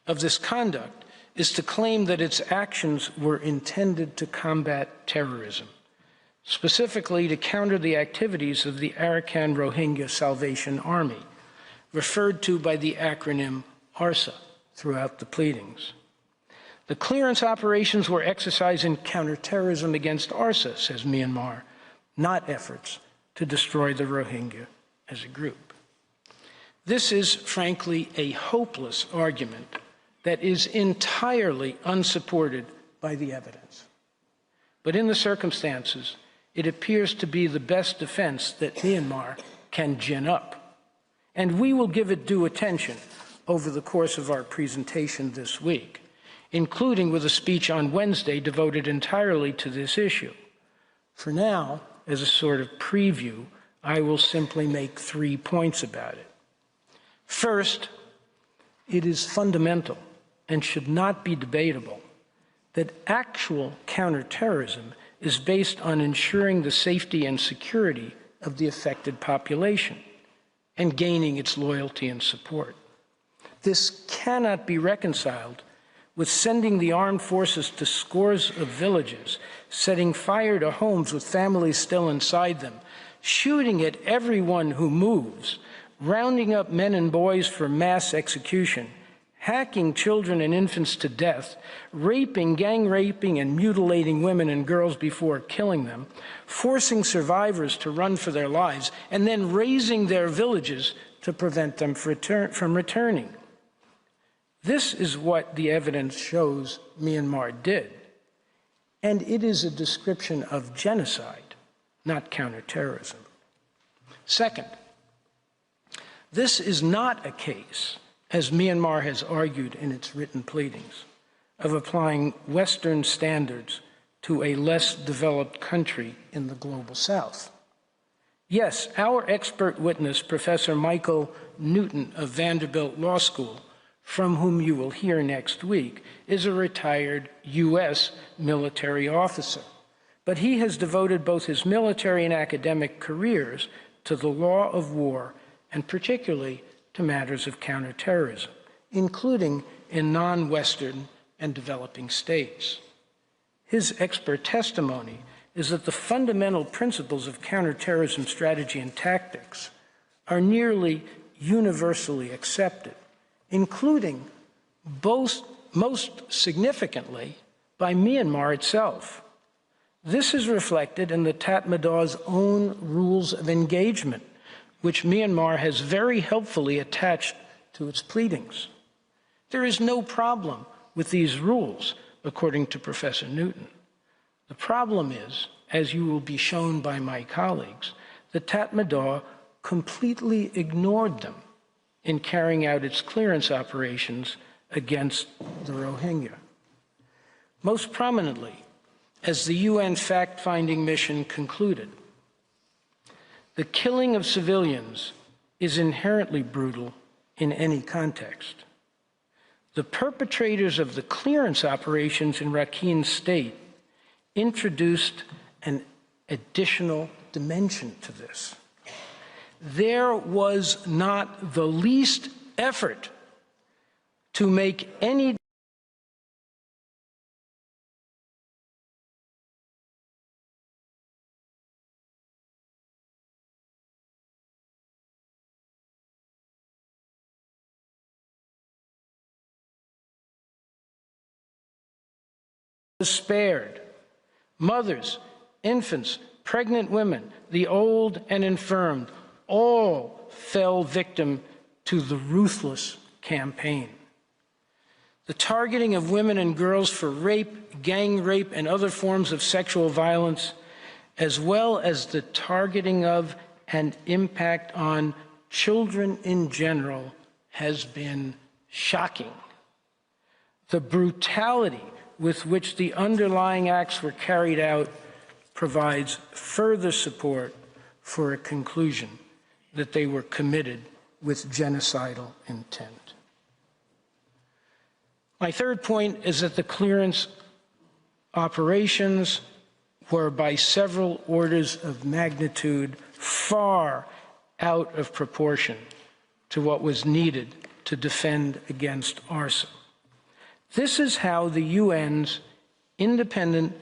of this conduct is to claim that its actions were intended to combat terrorism, specifically to counter the activities of the Arakan Rohingya Salvation Army, referred to by the acronym ARSA throughout the pleadings. The clearance operations were exercised in counterterrorism against ARSA, says Myanmar, not efforts to destroy the Rohingya as a group. This is, frankly, a hopeless argument that is entirely unsupported by the evidence. But in the circumstances, it appears to be the best defense that Myanmar can gin up. And we will give it due attention over the course of our presentation this week, including with a speech on Wednesday devoted entirely to this issue. For now, as a sort of preview, I will simply make 3 points about it. First, it is fundamental and should not be debatable that actual counterterrorism is based on ensuring the safety and security of the affected population and gaining its loyalty and support. This cannot be reconciled with sending the armed forces to scores of villages, setting fire to homes with families still inside them, shooting at everyone who moves, rounding up men and boys for mass execution, hacking children and infants to death, raping, gang raping, and mutilating women and girls before killing them, forcing survivors to run for their lives, and then razing their villages to prevent them from returning. This is what the evidence shows Myanmar did, and it is a description of genocide, not counterterrorism. Second, this is not a case, as Myanmar has argued in its written pleadings, of applying Western standards to a less developed country in the global South. Yes, our expert witness, Professor Michael Newton of Vanderbilt Law School, from whom you will hear next week, is a retired U.S. military officer. But he has devoted both his military and academic careers to the law of war and particularly to matters of counterterrorism, including in non-Western and developing states. His expert testimony is that the fundamental principles of counterterrorism strategy and tactics are nearly universally accepted, including most significantly by Myanmar itself. This is reflected in the Tatmadaws' own rules of engagement, which Myanmar has very helpfully attached to its pleadings. There is no problem with these rules, according to Professor Newton. The problem is, as you will be shown by my colleagues, that Tatmadaw completely ignored them in carrying out its clearance operations against the Rohingya. Most prominently, as the UN fact-finding mission concluded, the killing of civilians is inherently brutal in any context. The perpetrators of the clearance operations in Rakhine State introduced an additional dimension to this. There was not the least effort to make any spared. Mothers, infants, pregnant women, the old and infirm, all fell victim to the ruthless campaign. The targeting of women and girls for rape, gang rape, and other forms of sexual violence, as well as the targeting of and impact on children in general, has been shocking. The brutality with which the underlying acts were carried out provides further support for a conclusion that they were committed with genocidal intent. My third point is that the clearance operations were by several orders of magnitude far out of proportion to what was needed to defend against arson. This is how the UN's independent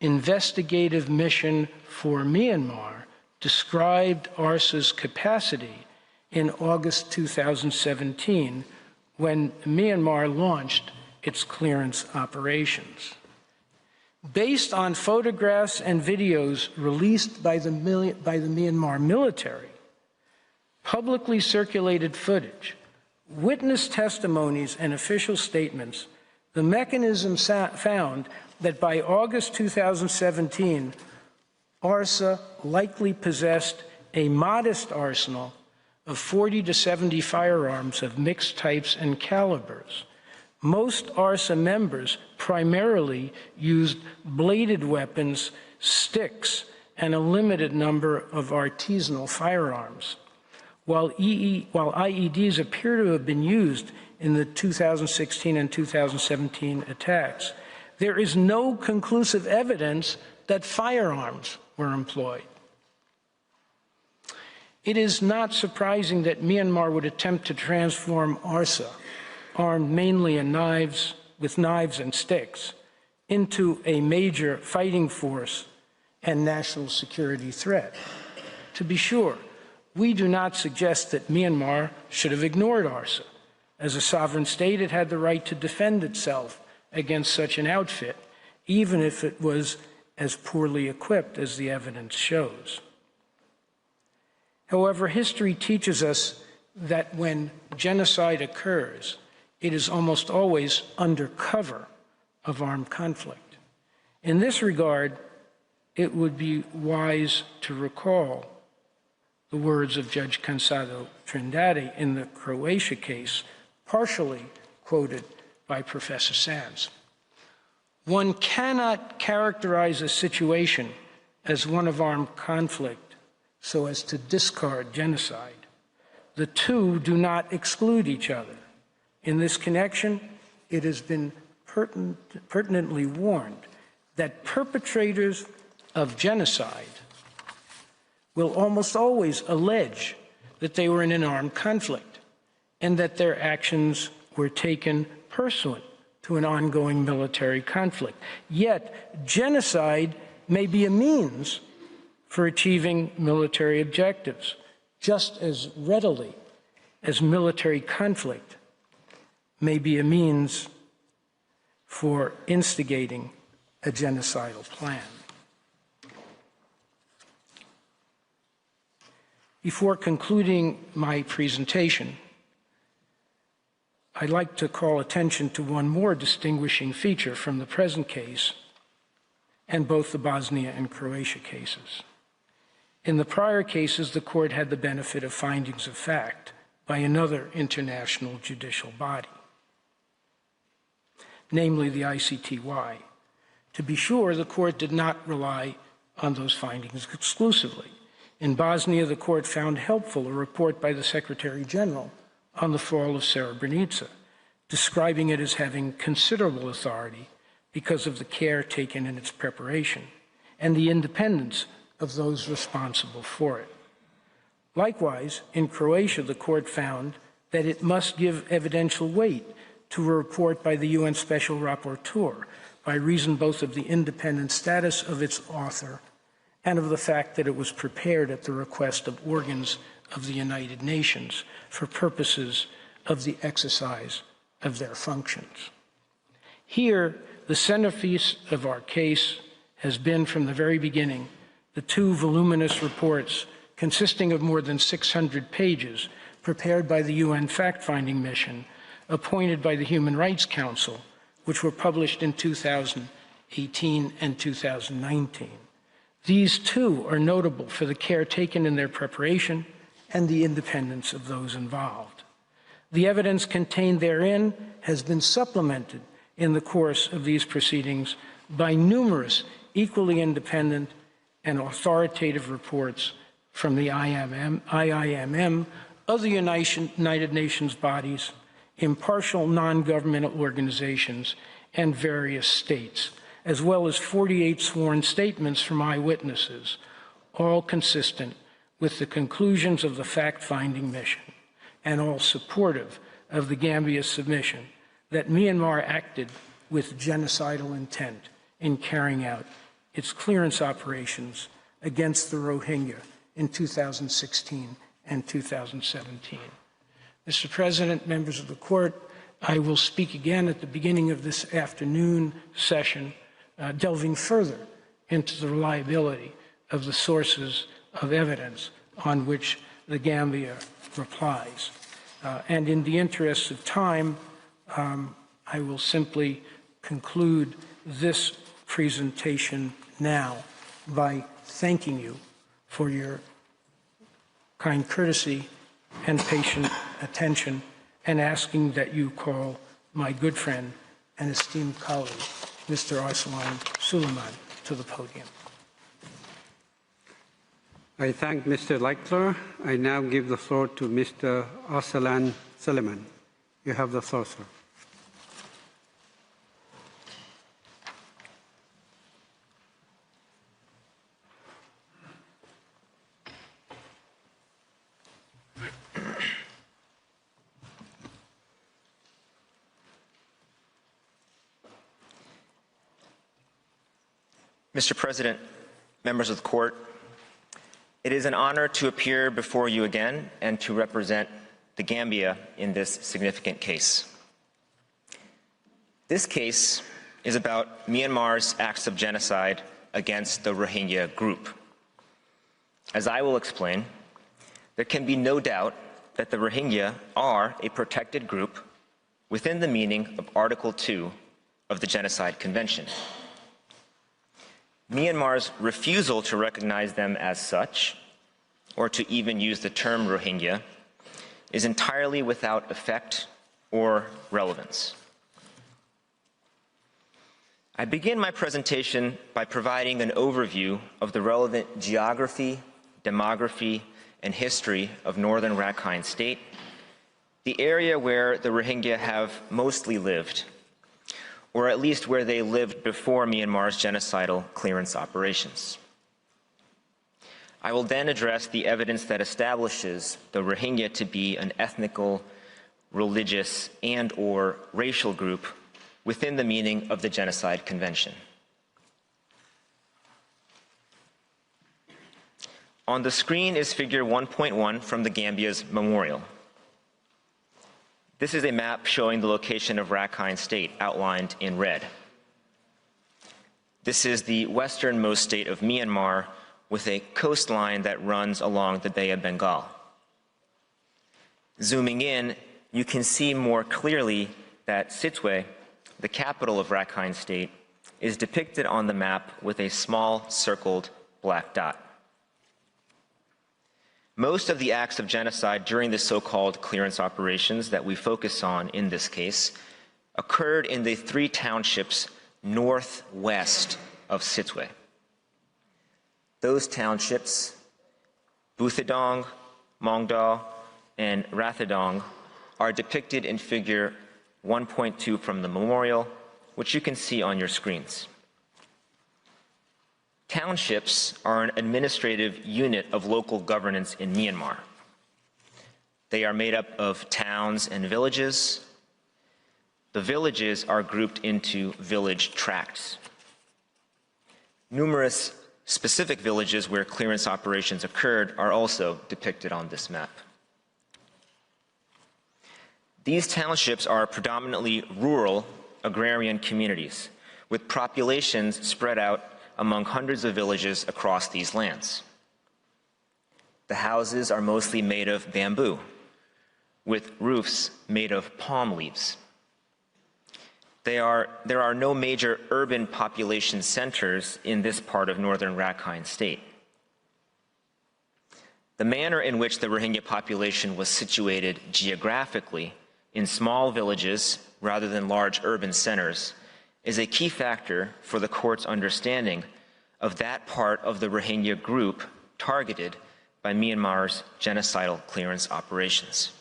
investigative mission for Myanmar described ARSA's capacity in August 2017, when Myanmar launched its clearance operations. Based on photographs and videos released by the Myanmar military, publicly circulated footage, witness testimonies, and official statements, the mechanism found that by August 2017, ARSA likely possessed a modest arsenal of 40 to 70 firearms of mixed types and calibers. Most ARSA members primarily used bladed weapons, sticks, and a limited number of artisanal firearms. While IEDs appear to have been used in the 2016 and 2017 attacks, there is no conclusive evidence that firearms were employed. It is not surprising that Myanmar would attempt to transform ARSA, armed mainly with knives and sticks, into a major fighting force and national security threat. To be sure, we do not suggest that Myanmar should have ignored ARSA. As a sovereign state, it had the right to defend itself against such an outfit, even if it was as poorly equipped as the evidence shows. However, history teaches us that when genocide occurs, it is almost always under cover of armed conflict. In this regard, it would be wise to recall the words of Judge Cansado Trindade in the Croatia case, partially quoted by Professor Sands. One cannot characterize a situation as one of armed conflict so as to discard genocide. The two do not exclude each other. In this connection, it has been pertinently warned that perpetrators of genocide will almost always allege that they were in an armed conflict and that their actions were taken pursuant to an ongoing military conflict. Yet, genocide may be a means for achieving military objectives just as readily as military conflict may be a means for instigating a genocidal plan. Before concluding my presentation, I'd like to call attention to one more distinguishing feature from the present case and both the Bosnia and Croatia cases. In the prior cases, the court had the benefit of findings of fact by another international judicial body, namely the ICTY. To be sure, the court did not rely on those findings exclusively. In Bosnia, the court found helpful a report by the Secretary General on the fall of Srebrenica, describing it as having considerable authority because of the care taken in its preparation and the independence of those responsible for it. Likewise, in Croatia, the court found that it must give evidential weight to a report by the UN Special Rapporteur by reason both of the independent status of its author and of the fact that it was prepared at the request of organs of the United Nations for purposes of the exercise of their functions. Here, the centerpiece of our case has been from the very beginning the two voluminous reports consisting of more than 600 pages prepared by the UN fact-finding mission appointed by the Human Rights Council, which were published in 2018 and 2019. These too are notable for the care taken in their preparation and the independence of those involved. The evidence contained therein has been supplemented in the course of these proceedings by numerous equally independent and authoritative reports from the IIMM, other United Nations bodies, impartial non-governmental organizations, and various states, as well as 48 sworn statements from eyewitnesses, all consistent with the conclusions of the fact-finding mission and all supportive of the Gambia's submission that Myanmar acted with genocidal intent in carrying out its clearance operations against the Rohingya in 2016 and 2017. Mr. President, members of the court, I will speak again at the beginning of this afternoon session, delving further into the reliability of the sources of evidence on which the Gambia replies. And in the interest of time, I will simply conclude this presentation now by thanking you for your kind courtesy and patient attention, and asking that you call my good friend and esteemed colleague, Mr. Arslan Suleiman, to the podium. I thank Mr. Leichtler. I now give the floor to Mr. Arslan Suleiman. You have the floor, sir. Mr. President, members of the court, it is an honor to appear before you again and to represent the Gambia in this significant case. This case is about Myanmar's acts of genocide against the Rohingya group. As I will explain, there can be no doubt that the Rohingya are a protected group within the meaning of Article 2 of the Genocide Convention. Myanmar's refusal to recognize them as such, or to even use the term Rohingya, is entirely without effect or relevance. I begin my presentation by providing an overview of the relevant geography, demography, and history of northern Rakhine State, the area where the Rohingya have mostly lived, or at least where they lived before Myanmar's genocidal clearance operations. I will then address the evidence that establishes the Rohingya to be an ethnical, religious, and/or racial group within the meaning of the Genocide Convention. On the screen is figure 1.1 from the Gambia's memorial. This is a map showing the location of Rakhine State outlined in red. This is the westernmost state of Myanmar with a coastline that runs along the Bay of Bengal. Zooming in, you can see more clearly that Sittwe, the capital of Rakhine State, is depicted on the map with a small circled black dot. Most of the acts of genocide during the so-called clearance operations that we focus on in this case occurred in the 3 townships northwest of Sittwe. Those townships, Buthidong, Mongnu, and Rathidong, are depicted in figure 1.2 from the memorial, which you can see on your screens. Townships are an administrative unit of local governance in Myanmar. They are made up of towns and villages. The villages are grouped into village tracts. Numerous specific villages where clearance operations occurred are also depicted on this map. These townships are predominantly rural agrarian communities with populations spread out among hundreds of villages across these lands. The houses are mostly made of bamboo, with roofs made of palm leaves. There are no major urban population centers in this part of northern Rakhine State. The manner in which the Rohingya population was situated geographically in small villages rather than large urban centers is a key factor for the court's understanding of that part of the Rohingya group targeted by Myanmar's genocidal clearance operations.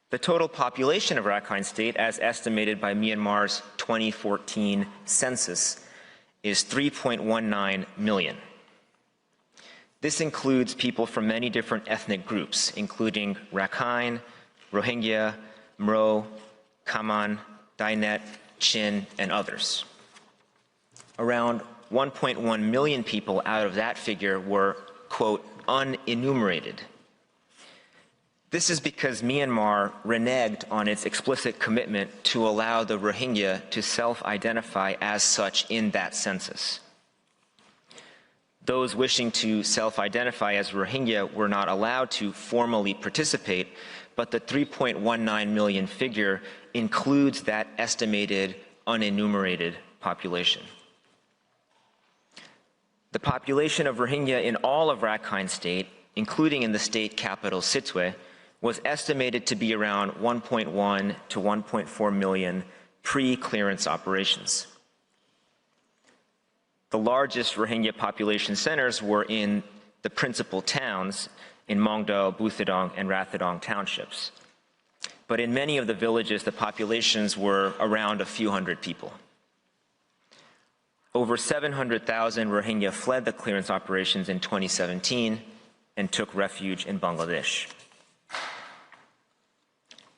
The total population of Rakhine State, as estimated by Myanmar's 2014 census, is 3.19 million. This includes people from many different ethnic groups, including Rakhine, Rohingya, Mro, Kaman, Dainet, Chin, and others. Around 1.1 million people out of that figure were, quote, unenumerated. This is because Myanmar reneged on its explicit commitment to allow the Rohingya to self-identify as such in that census. Those wishing to self-identify as Rohingya were not allowed to formally participate, but the 3.19 million figure includes that estimated unenumerated population. The population of Rohingya in all of Rakhine State, including in the state capital Sittwe, was estimated to be around 1.1 to 1.4 million pre-clearance operations. The largest Rohingya population centers were in the principal towns in Mongnu, Buthidong, and Rathidong townships. But in many of the villages, the populations were around a few hundred people. Over 700,000 Rohingya fled the clearance operations in 2017 and took refuge in Bangladesh.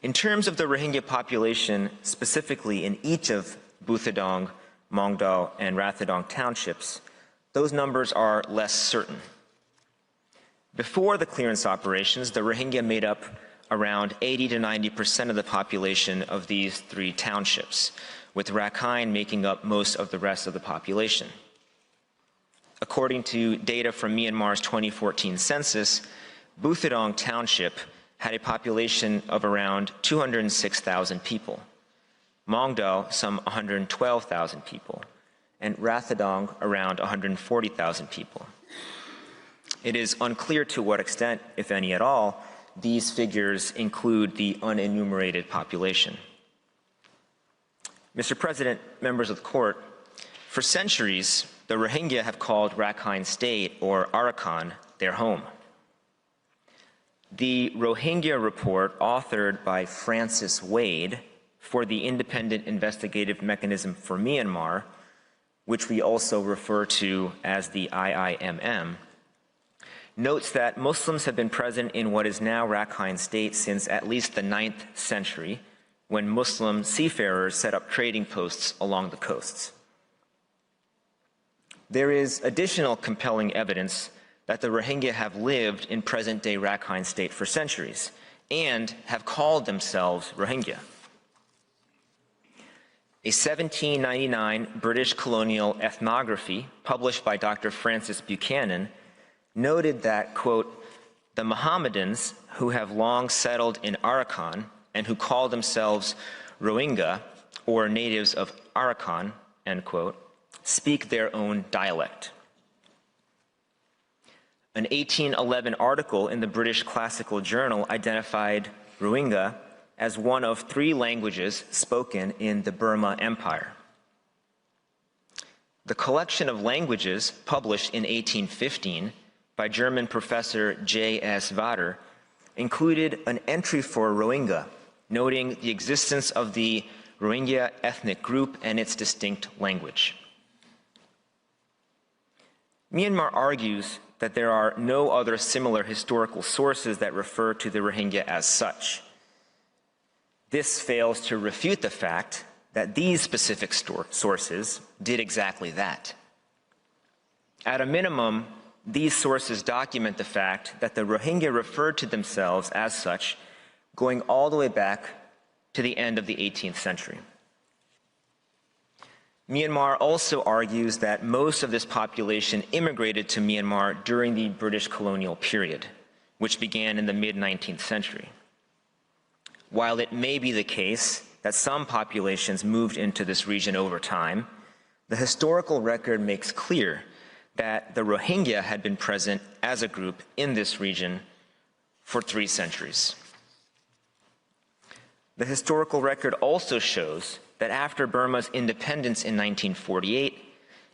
In terms of the Rohingya population, specifically in each of Buthidong, Mongnu, and Rathidong townships, those numbers are less certain. Before the clearance operations, the Rohingya made up around 80 to 90% of the population of these three townships, with Rakhine making up most of the rest of the population. According to data from Myanmar's 2014 census, Buthidong Township had a population of around 206,000 people, Mongnu some 112,000 people, and Rathidong around 140,000 people. It is unclear to what extent, if any at all, these figures include the unenumerated population. Mr. President, members of the court, for centuries, the Rohingya have called Rakhine State, or Arakan, their home. The Rohingya report, authored by Francis Wade for the Independent Investigative Mechanism for Myanmar, which we also refer to as the IIMM, notes that Muslims have been present in what is now Rakhine State since at least the 9th century, when Muslim seafarers set up trading posts along the coasts. There is additional compelling evidence that the Rohingya have lived in present-day Rakhine State for centuries and have called themselves Rohingya. A 1799 British colonial ethnography published by Dr. Francis Buchanan noted that, quote, the Mohammedans who have long settled in Arakan and who call themselves Rohingya, or natives of Arakan, end quote, speak their own dialect. An 1811 article in the British Classical Journal identified Rohingya as one of 3 languages spoken in the Burma Empire. The collection of languages published in 1815 by German professor J.S. Vader included an entry for Rohingya, noting the existence of the Rohingya ethnic group and its distinct language. Myanmar argues that there are no other similar historical sources that refer to the Rohingya as such. This fails to refute the fact that these specific sources did exactly that. At a minimum, these sources document the fact that the Rohingya referred to themselves as such going all the way back to the end of the 18th century. Myanmar also argues that most of this population immigrated to Myanmar during the British colonial period, which began in the mid-19th century. While it may be the case that some populations moved into this region over time, the historical record makes clear that the Rohingya had been present as a group in this region for 3 centuries. The historical record also shows that after Burma's independence in 1948,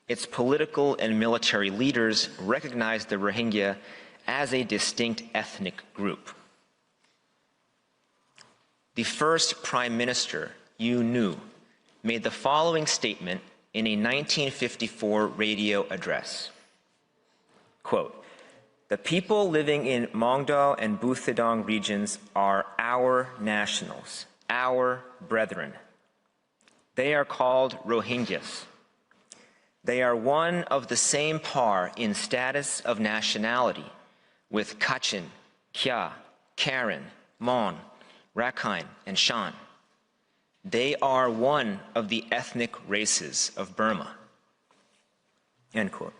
its political and military leaders recognized the Rohingya as a distinct ethnic group. The first Prime Minister, U Nu, made the following statement in a 1954 radio address. Quote, the people living in Mongnu and Buthidong regions are our nationals, our brethren. They are called Rohingyas. They are one of the same par in status of nationality with Kachin, Kya, Karen, Mon, Rakhine, and Shan. They are one of the ethnic races of Burma. End quote.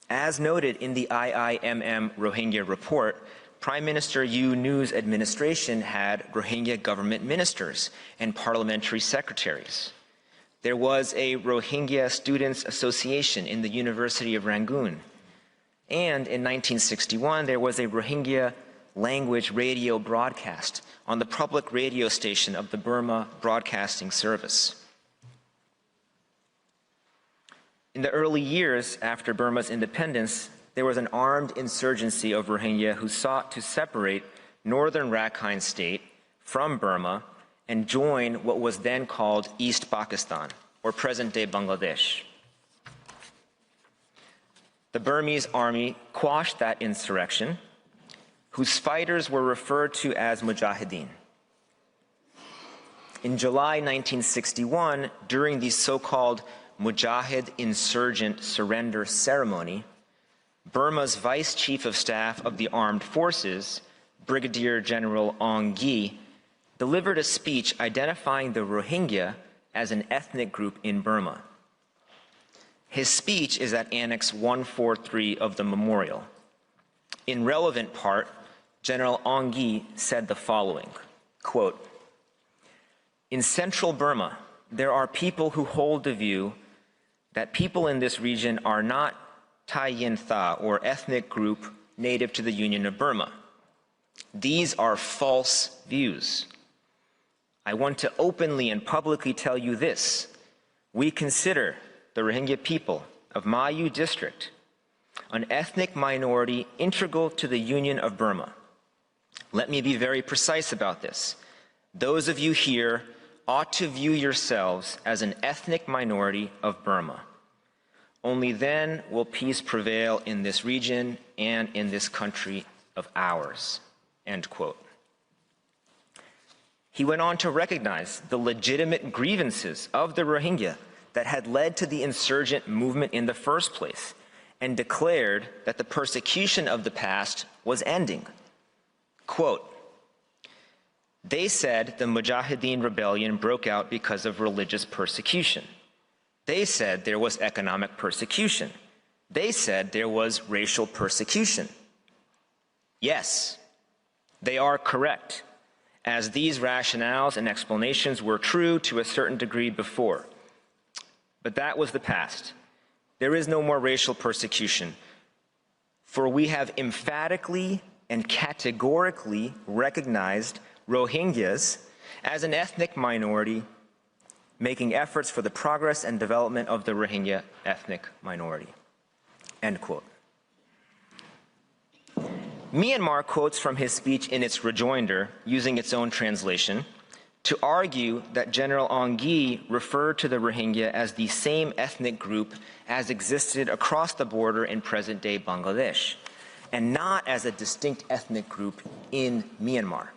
As noted in the IIMM Rohingya report, Prime Minister U Nu's administration had Rohingya government ministers and parliamentary secretaries. There was a Rohingya Students' Association in the University of Rangoon. And in 1961, there was a Rohingya language radio broadcast on the public radio station of the Burma Broadcasting Service. In the early years after Burma's independence, there was an armed insurgency of Rohingya who sought to separate northern Rakhine State from Burma and join what was then called East Pakistan, or present-day Bangladesh. The Burmese army quashed that insurrection, whose fighters were referred to as Mujahideen. In July 1961, during the so-called Mujahid Insurgent Surrender Ceremony, Burma's Vice Chief of Staff of the Armed Forces, Brigadier General Aung Gyi, delivered a speech identifying the Rohingya as an ethnic group in Burma. His speech is at Annex 143 of the memorial. In relevant part, General Aung Gyi said the following, quote, "In central Burma, there are people who hold the view that people in this region are not Tai Yin Tha, or ethnic group native to the Union of Burma. These are false views. I want to openly and publicly tell you this. We consider the Rohingya people of Mayu district an ethnic minority integral to the Union of Burma. Let me be very precise about this. Those of you here ought to view yourselves as an ethnic minority of Burma. Only then will peace prevail in this region and in this country of ours." End quote. He went on to recognize the legitimate grievances of the Rohingya that had led to the insurgent movement in the first place, and declared that the persecution of the past was ending. Quote, "They said the Mujahideen rebellion broke out because of religious persecution. They said there was economic persecution. They said there was racial persecution. Yes, they are correct, as these rationales and explanations were true to a certain degree before. But that was the past. There is no more racial persecution, for we have emphatically and categorically recognized Rohingyas as an ethnic minority, making efforts for the progress and development of the Rohingya ethnic minority." End quote. Myanmar quotes from his speech in its rejoinder, using its own translation, to argue that General Aung Gyi referred to the Rohingya as the same ethnic group as existed across the border in present-day Bangladesh, and not as a distinct ethnic group in Myanmar.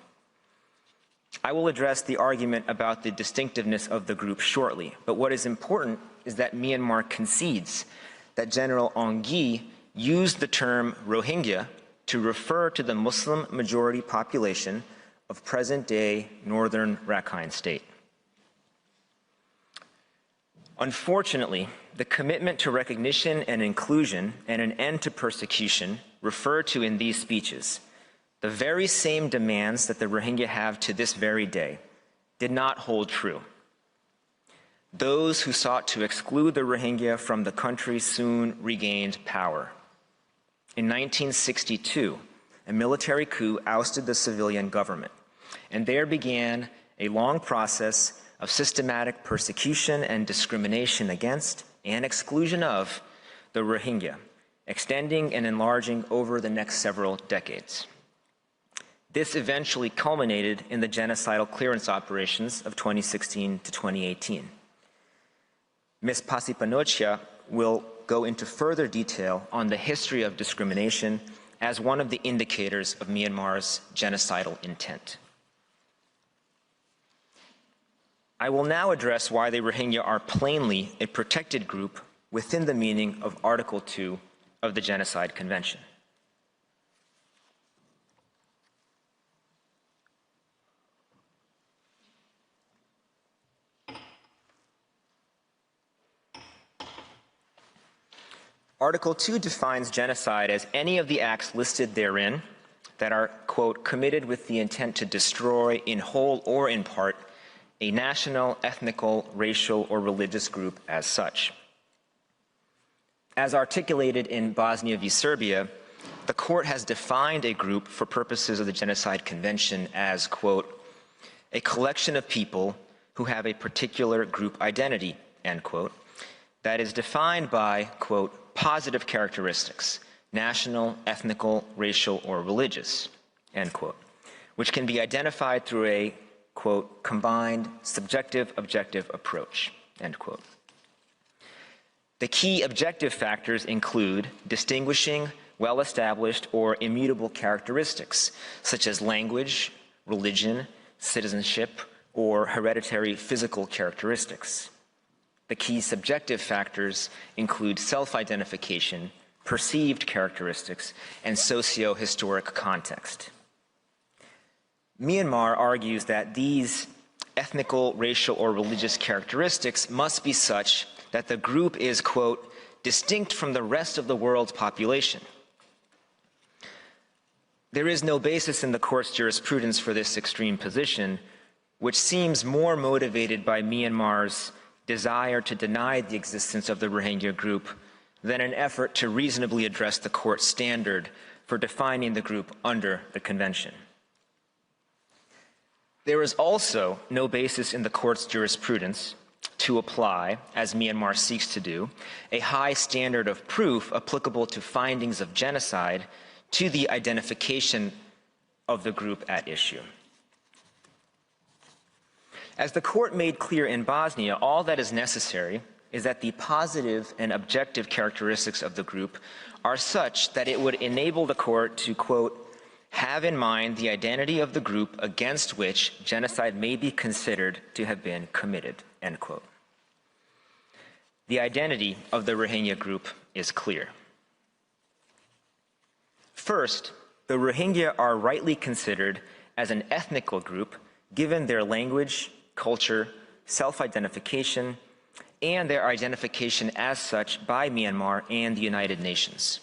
I will address the argument about the distinctiveness of the group shortly, but what is important is that Myanmar concedes that General Aung Gyi used the term Rohingya to refer to the Muslim majority population of present-day northern Rakhine State. Unfortunately, the commitment to recognition and inclusion and an end to persecution referred to in these speeches, the very same demands that the Rohingya have to this very day, did not hold true. Those who sought to exclude the Rohingya from the country soon regained power. In 1962, a military coup ousted the civilian government, and there began a long process of systematic persecution and discrimination against and exclusion of the Rohingya, extending and enlarging over the next several decades. This eventually culminated in the genocidal clearance operations of 2016 to 2018. Ms. Pasipanocha will go into further detail on the history of discrimination as one of the indicators of Myanmar's genocidal intent. I will now address why the Rohingya are plainly a protected group within the meaning of Article 2 of the Genocide Convention. Article 2 defines genocide as any of the acts listed therein that are, quote, committed with the intent to destroy in whole or in part a national, ethnical, racial, or religious group as such. As articulated in Bosnia v. Serbia, the court has defined a group for purposes of the Genocide Convention as, quote, a collection of people who have a particular group identity, end quote, that is defined by, quote, positive characteristics, national, ethnical, racial, or religious, end quote, which can be identified through a, quote, combined subjective-objective approach, end quote. The key objective factors include distinguishing well-established or immutable characteristics, such as language, religion, citizenship, or hereditary physical characteristics. The key subjective factors include self-identification, perceived characteristics, and socio-historic context. Myanmar argues that these ethnical, racial, or religious characteristics must be such that the group is, quote, distinct from the rest of the world's population. There is no basis in the court's jurisprudence for this extreme position, which seems more motivated by Myanmar's desire to deny the existence of the Rohingya group than an effort to reasonably address the court's standard for defining the group under the convention. There is also no basis in the court's jurisprudence to apply, as Myanmar seeks to do, a high standard of proof applicable to findings of genocide to the identification of the group at issue. As the court made clear in Bosnia, all that is necessary is that the positive and objective characteristics of the group are such that it would enable the court to, quote, have in mind the identity of the group against which genocide may be considered to have been committed, end quote. The identity of the Rohingya group is clear. First, the Rohingya are rightly considered as an ethnical group given their language, culture, self-identification, and their identification as such by Myanmar and the United Nations.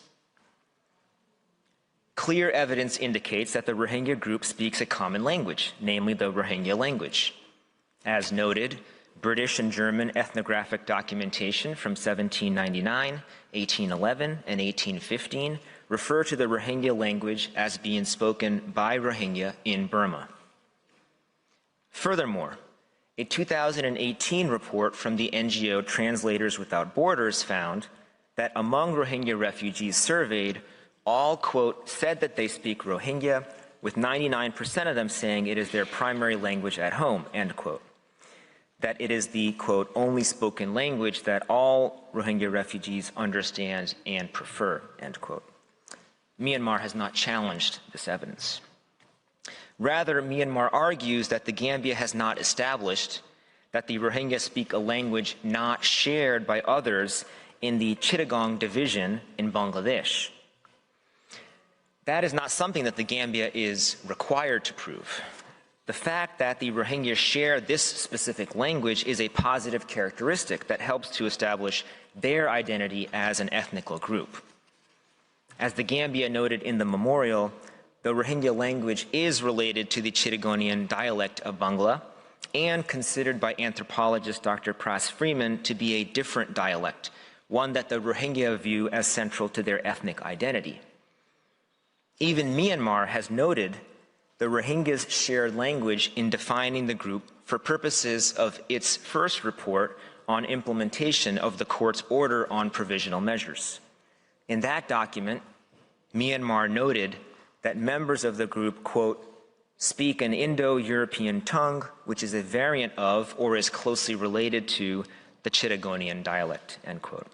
Clear evidence indicates that the Rohingya group speaks a common language, namely the Rohingya language. As noted, British and German ethnographic documentation from 1799, 1811, and 1815 refer to the Rohingya language as being spoken by Rohingya in Burma. Furthermore, a 2018 report from the NGO Translators Without Borders found that among Rohingya refugees surveyed, all, quote, said that they speak Rohingya, with 99% of them saying it is their primary language at home, end quote. That it is the, quote, only spoken language that all Rohingya refugees understand and prefer, end quote. Myanmar has not challenged this evidence. Rather, Myanmar argues that the Gambia has not established that the Rohingya speak a language not shared by others in the Chittagong division in Bangladesh. That is not something that the Gambia is required to prove. The fact that the Rohingya share this specific language is a positive characteristic that helps to establish their identity as an ethnical group. As the Gambia noted in the memorial, the Rohingya language is related to the Chittagonian dialect of Bangla and considered by anthropologist Dr. Pras Freeman to be a different dialect, one that the Rohingya view as central to their ethnic identity. Even Myanmar has noted the Rohingya's shared language in defining the group for purposes of its first report on implementation of the court's order on provisional measures. In that document, Myanmar noted that members of the group, quote, speak an Indo-European tongue, which is a variant of or is closely related to the Chittagonian dialect, end quote.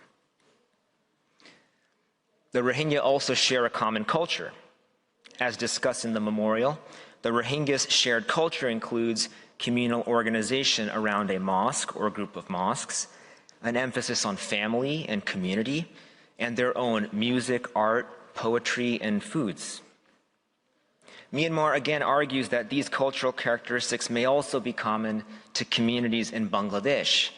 The Rohingya also share a common culture. As discussed in the memorial, the Rohingya's shared culture includes communal organization around a mosque or group of mosques, an emphasis on family and community, and their own music, art, poetry, and foods. Myanmar again argues that these cultural characteristics may also be common to communities in Bangladesh,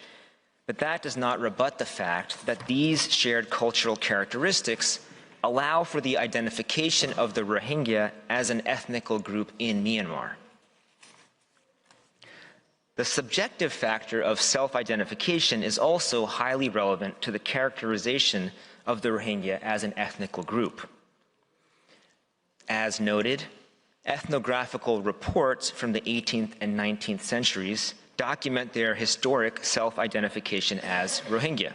but that does not rebut the fact that these shared cultural characteristics allow for the identification of the Rohingya as an ethnical group in Myanmar. The subjective factor of self-identification is also highly relevant to the characterization of the Rohingya as an ethnical group. As noted, ethnographical reports from the 18th and 19th centuries document their historic self-identification as Rohingya.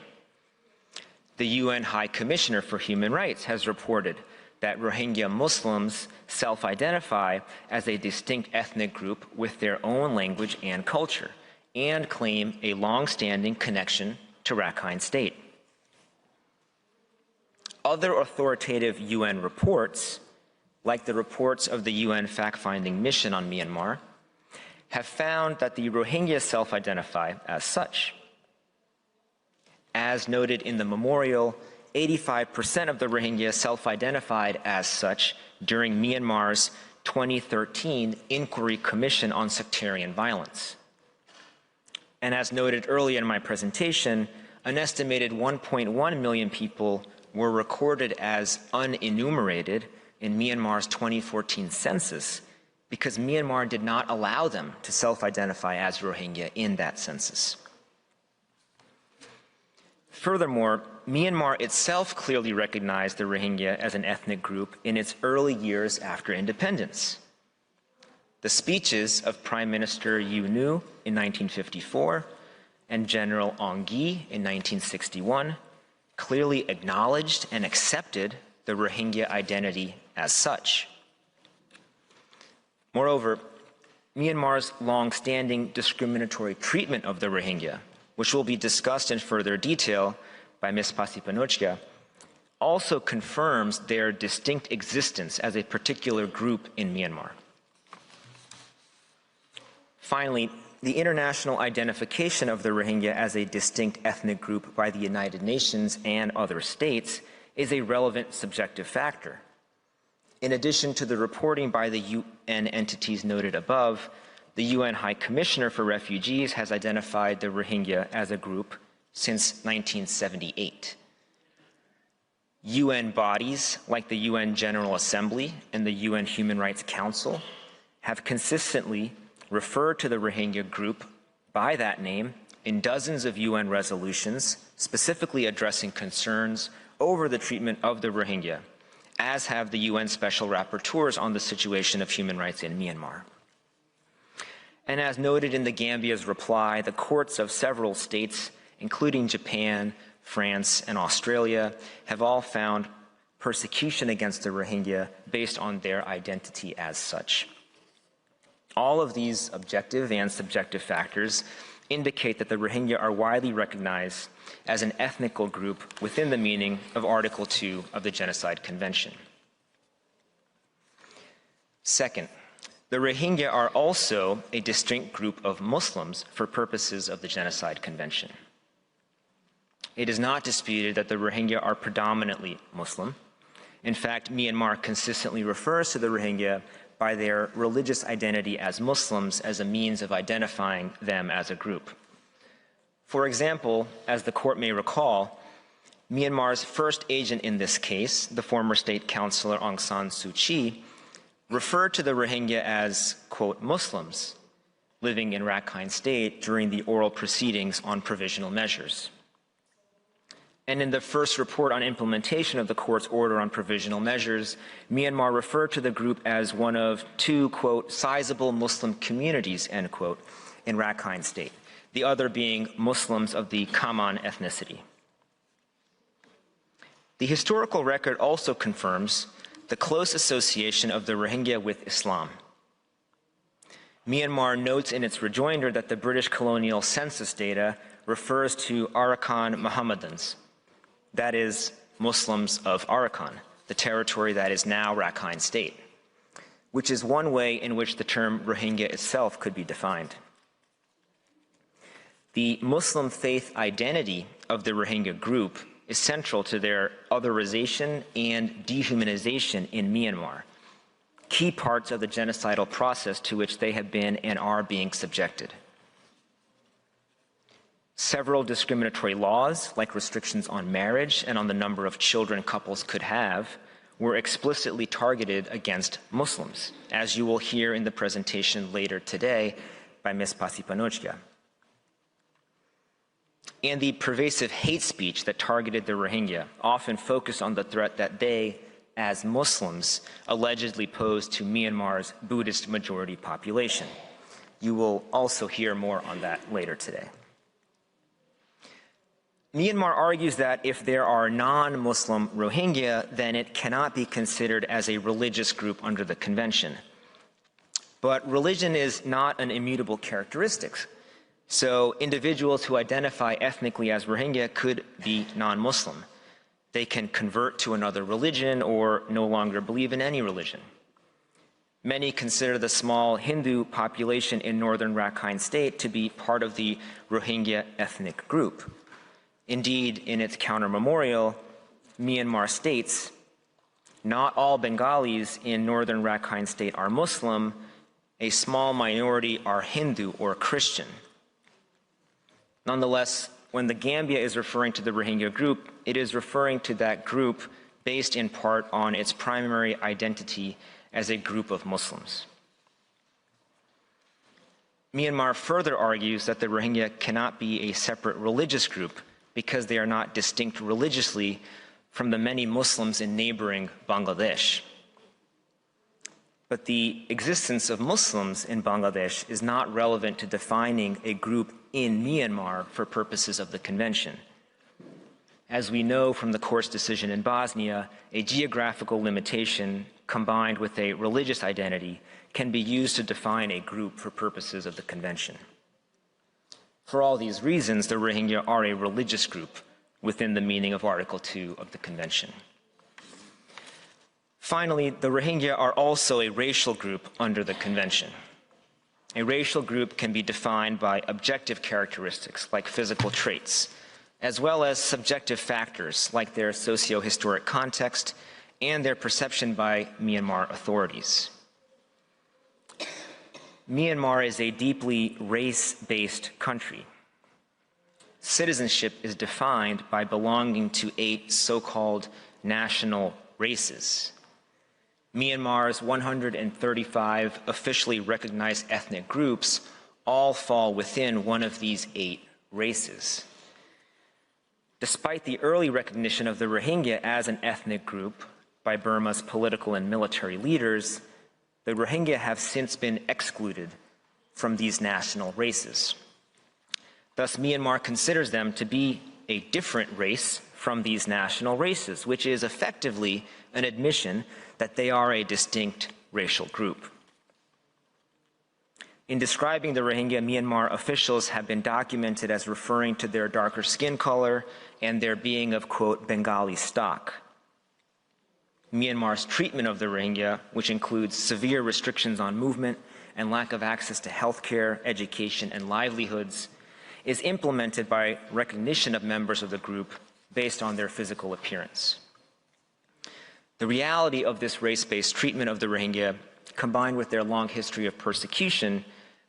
The UN High Commissioner for Human Rights has reported that Rohingya Muslims self-identify as a distinct ethnic group with their own language and culture, and claim a long-standing connection to Rakhine State. Other authoritative UN reports, like the reports of the UN Fact-Finding Mission on Myanmar, have found that the Rohingya self-identify as such. As noted in the memorial, 85% of the Rohingya self-identified as such during Myanmar's 2013 Inquiry Commission on Sectarian Violence. And as noted earlier in my presentation, an estimated 1.1 million people were recorded as unenumerated in Myanmar's 2014 census because Myanmar did not allow them to self-identify as Rohingya in that census. Furthermore, Myanmar itself clearly recognized the Rohingya as an ethnic group in its early years after independence. The speeches of Prime Minister U Nu in 1954 and General Aung Gyi in 1961 clearly acknowledged and accepted the Rohingya identity as such. Moreover, Myanmar's long-standing discriminatory treatment of the Rohingya, which will be discussed in further detail by Ms. Pasipanochka, also confirms their distinct existence as a particular group in Myanmar. Finally, the international identification of the Rohingya as a distinct ethnic group by the United Nations and other states is a relevant subjective factor. In addition to the reporting by the UN entities noted above, the UN High Commissioner for Refugees has identified the Rohingya as a group since 1978. UN bodies like the UN General Assembly and the UN Human Rights Council have consistently referred to the Rohingya group by that name in dozens of UN resolutions, specifically addressing concerns over the treatment of the Rohingya, as have the UN Special Rapporteurs on the situation of human rights in Myanmar. And as noted in the Gambia's reply, the courts of several states, including Japan, France, and Australia, have all found persecution against the Rohingya based on their identity as such. All of these objective and subjective factors indicate that the Rohingya are widely recognized as an ethnical group within the meaning of Article 2 of the Genocide Convention. Second, the Rohingya are also a distinct group of Muslims for purposes of the Genocide Convention. It is not disputed that the Rohingya are predominantly Muslim. In fact, Myanmar consistently refers to the Rohingya by their religious identity as Muslims as a means of identifying them as a group. For example, as the court may recall, Myanmar's first agent in this case, the former state councilor Aung San Suu Kyi, referred to the Rohingya as, quote, Muslims living in Rakhine State during the oral proceedings on provisional measures. And in the first report on implementation of the court's order on provisional measures, Myanmar referred to the group as one of two, quote, sizable Muslim communities, end quote, in Rakhine State, the other being Muslims of the Kaman ethnicity. The historical record also confirms the close association of the Rohingya with Islam. Myanmar notes in its rejoinder that the British colonial census data refers to Arakan Mohammedans, that is, Muslims of Arakan, the territory that is now Rakhine State, which is one way in which the term Rohingya itself could be defined. The Muslim faith identity of the Rohingya group is central to their otherization and dehumanization in Myanmar, key parts of the genocidal process to which they have been and are being subjected. Several discriminatory laws, like restrictions on marriage and on the number of children couples could have, were explicitly targeted against Muslims, as you will hear in the presentation later today by Ms. Pasipanochia. And the pervasive hate speech that targeted the Rohingya often focused on the threat that they, as Muslims, allegedly posed to Myanmar's Buddhist majority population. You will also hear more on that later today. Myanmar argues that if there are non-Muslim Rohingya, then it cannot be considered as a religious group under the convention. But religion is not an immutable characteristic. So individuals who identify ethnically as Rohingya could be non-Muslim. They can convert to another religion or no longer believe in any religion. Many consider the small Hindu population in northern Rakhine State to be part of the Rohingya ethnic group. Indeed, in its counter-memorial, Myanmar states, "Not all Bengalis in northern Rakhine State are Muslim. A small minority are Hindu or Christian." Nonetheless, when the Gambia is referring to the Rohingya group, it is referring to that group based in part on its primary identity as a group of Muslims. Myanmar further argues that the Rohingya cannot be a separate religious group because they are not distinct religiously from the many Muslims in neighboring Bangladesh. But the existence of Muslims in Bangladesh is not relevant to defining a group in Myanmar for purposes of the convention. As we know from the court's decision in Bosnia, a geographical limitation combined with a religious identity can be used to define a group for purposes of the convention. For all these reasons, the Rohingya are a religious group within the meaning of Article 2 of the convention. Finally, the Rohingya are also a racial group under the convention. A racial group can be defined by objective characteristics like physical traits, as well as subjective factors like their socio-historic context and their perception by Myanmar authorities. Myanmar is a deeply race-based country. Citizenship is defined by belonging to 8 so-called national races. Myanmar's 135 officially recognized ethnic groups all fall within one of these 8 races. Despite the early recognition of the Rohingya as an ethnic group by Burma's political and military leaders, the Rohingya have since been excluded from these national races. Thus, Myanmar considers them to be a different race from these national races, which is effectively an admission that they are a distinct racial group. In describing the Rohingya, Myanmar officials have been documented as referring to their darker skin color and their being of, quote, Bengali stock. Myanmar's treatment of the Rohingya, which includes severe restrictions on movement and lack of access to healthcare, education, and livelihoods, is implemented by recognition of members of the group based on their physical appearance. The reality of this race-based treatment of the Rohingya, combined with their long history of persecution,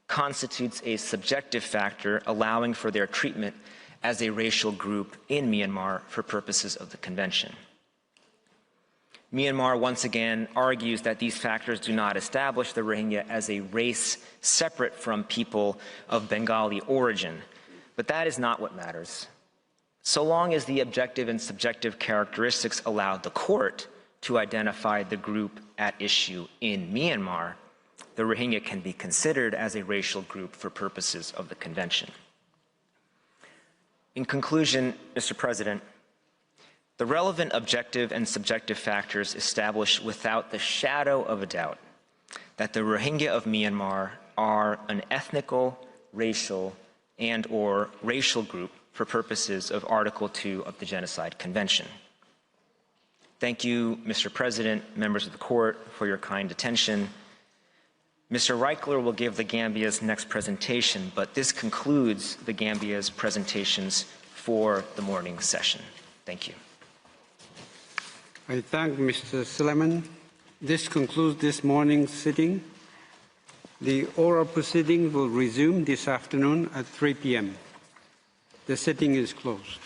constitutes a subjective factor allowing for their treatment as a racial group in Myanmar for purposes of the convention. Myanmar once again argues that these factors do not establish the Rohingya as a race separate from people of Bengali origin, but that is not what matters. So long as the objective and subjective characteristics allow the court to identify the group at issue in Myanmar, the Rohingya can be considered as a racial group for purposes of the convention. In conclusion, Mr. President, the relevant objective and subjective factors establish without the shadow of a doubt that the Rohingya of Myanmar are an ethnical, racial, and/or racial group for purposes of Article 2 of the Genocide Convention. Thank you, Mr. President, members of the court, for your kind attention. Mr. Reichler will give the Gambia's next presentation, but this concludes the Gambia's presentations for the morning session. Thank you. I thank Mr. Suleiman. This concludes this morning's sitting. The oral proceeding will resume this afternoon at 3 p.m. The sitting is closed.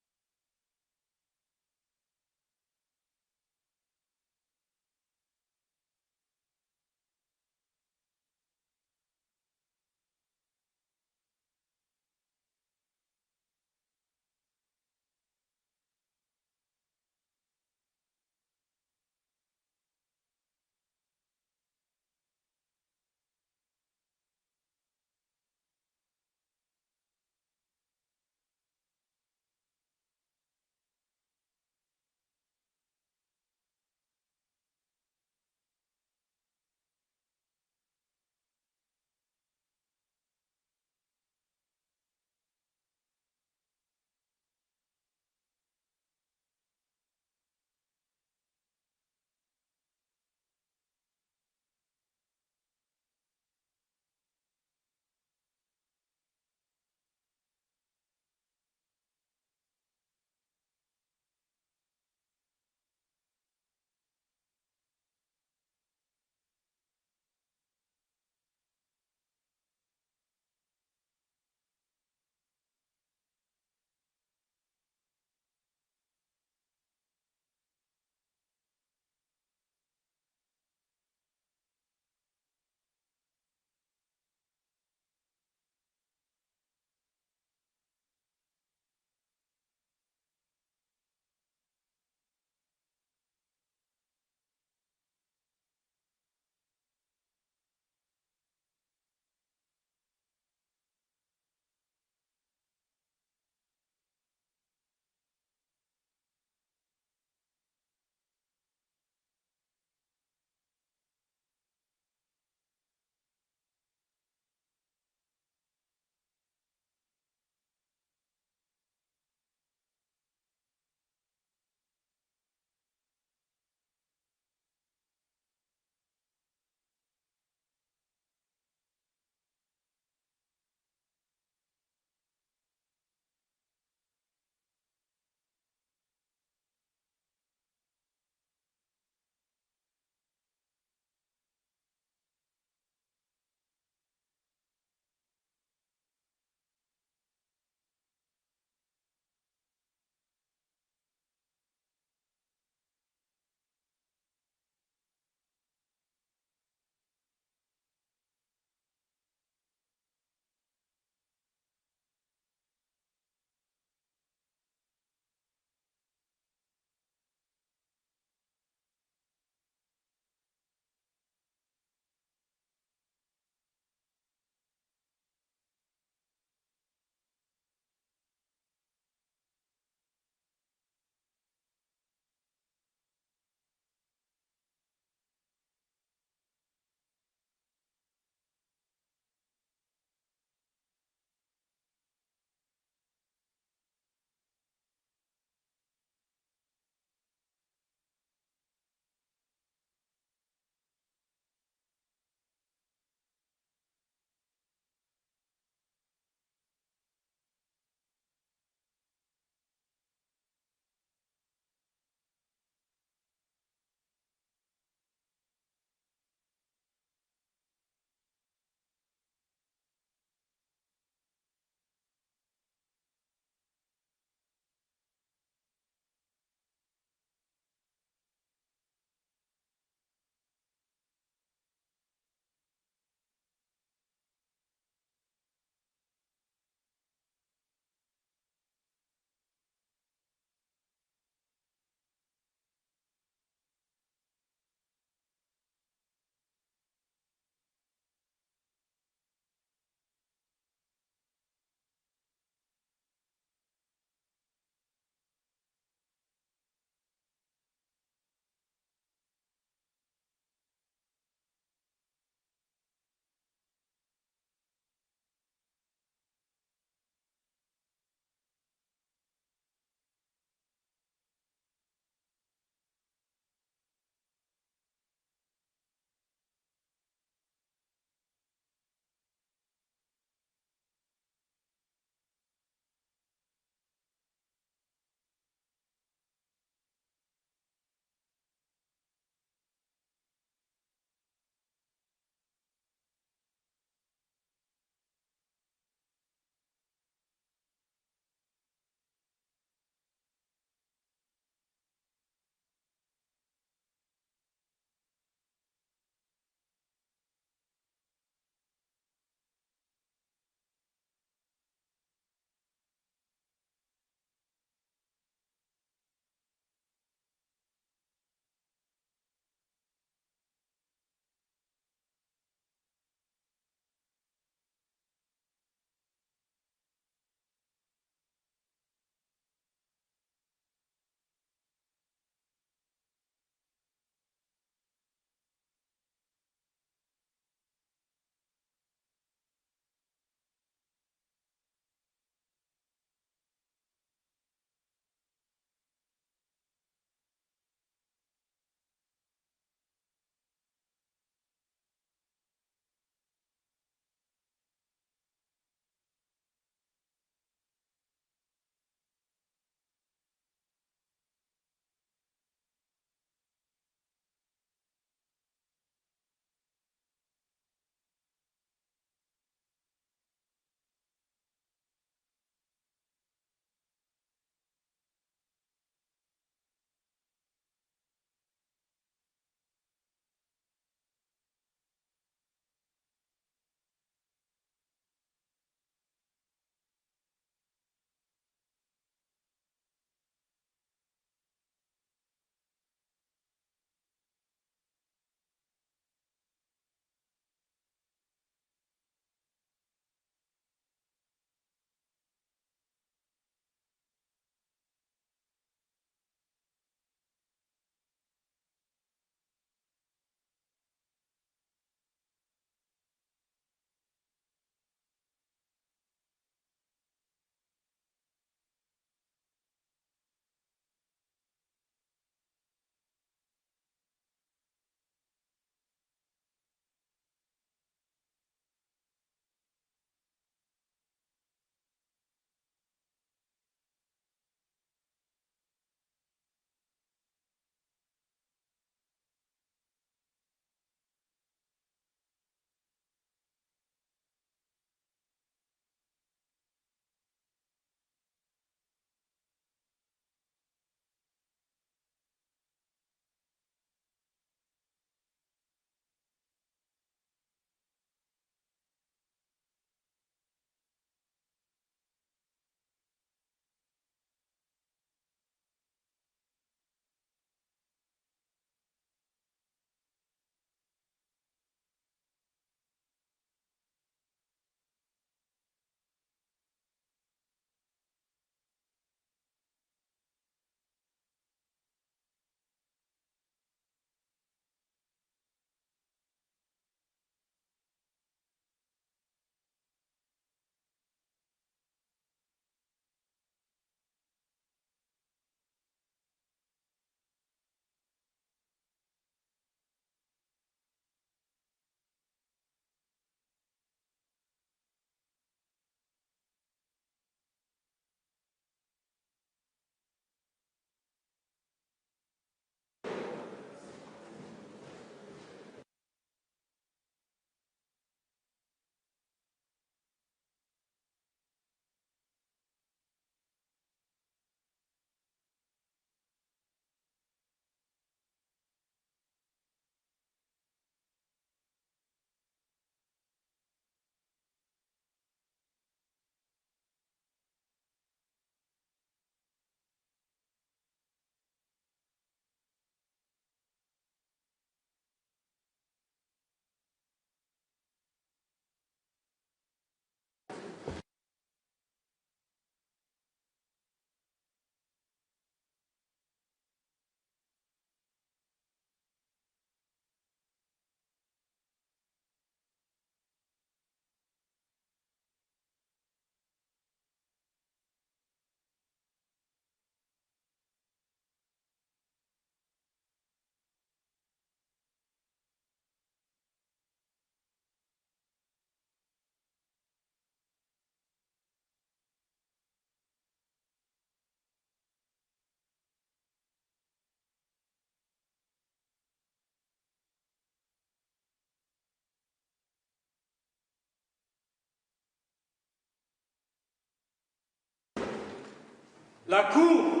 La Cour.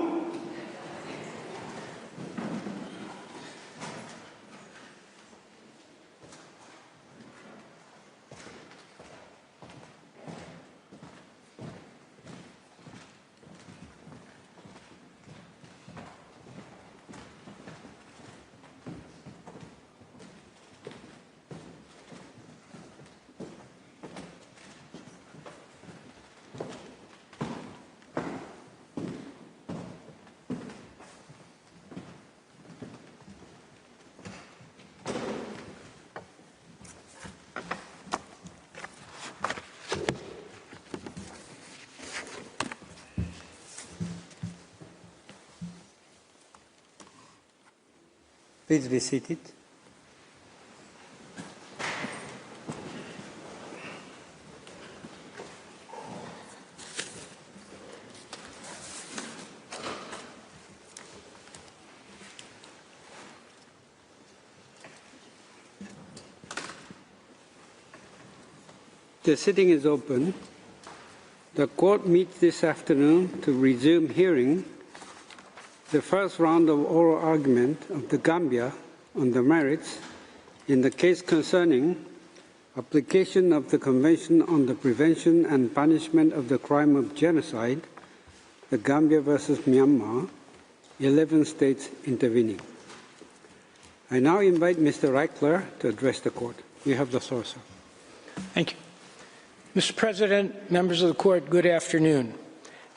Please be seated. The sitting is open. The court meets this afternoon to resume hearing the first round of oral argument of the Gambia on the merits in the case concerning application of the Convention on the Prevention and Punishment of the Crime of Genocide, the Gambia versus Myanmar, 11 states intervening. I now invite Mr. Reichler to address the court. You have the floor, sir. Thank you. Mr. President, members of the court, good afternoon.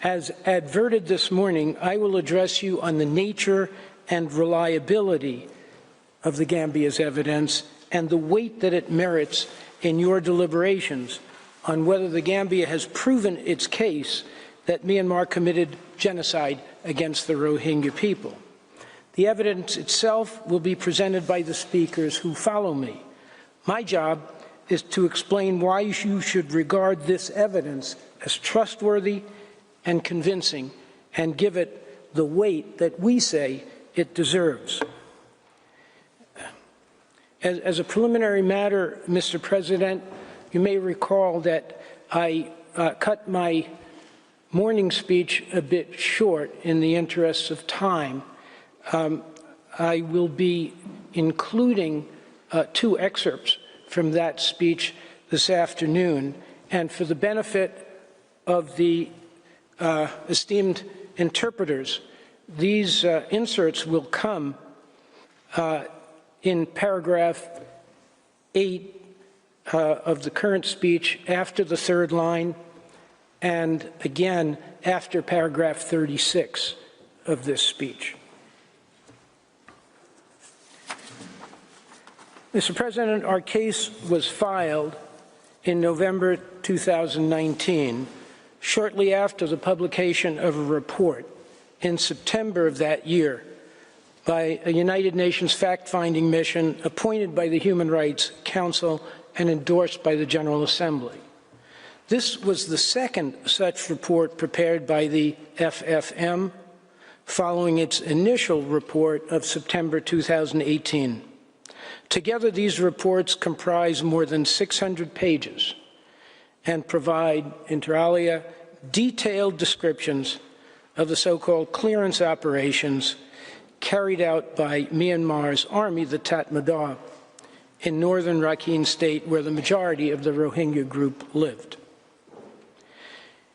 As adverted this morning, I will address you on the nature and reliability of the Gambia's evidence and the weight that it merits in your deliberations on whether the Gambia has proven its case that Myanmar committed genocide against the Rohingya people. The evidence itself will be presented by the speakers who follow me. My job is to explain why you should regard this evidence as trustworthy and convincing, and give it the weight that we say it deserves. As a preliminary matter, Mr. President, you may recall that I cut my morning speech a bit short in the interests of time. I will be including 2 excerpts from that speech this afternoon, and for the benefit of the esteemed interpreters, these inserts will come in paragraph 8 of the current speech after the 3rd line, and again after paragraph 36 of this speech. Mr. President, our case was filed in November 2019, shortly after the publication of a report in September of that year by a United Nations fact-finding mission appointed by the Human Rights Council and endorsed by the General Assembly. This was the second such report prepared by the FFM following its initial report of September 2018. Together, these reports comprise more than 600 pages and provide, inter alia, detailed descriptions of the so-called clearance operations carried out by Myanmar's army, the Tatmadaw, in northern Rakhine State, where the majority of the Rohingya group lived.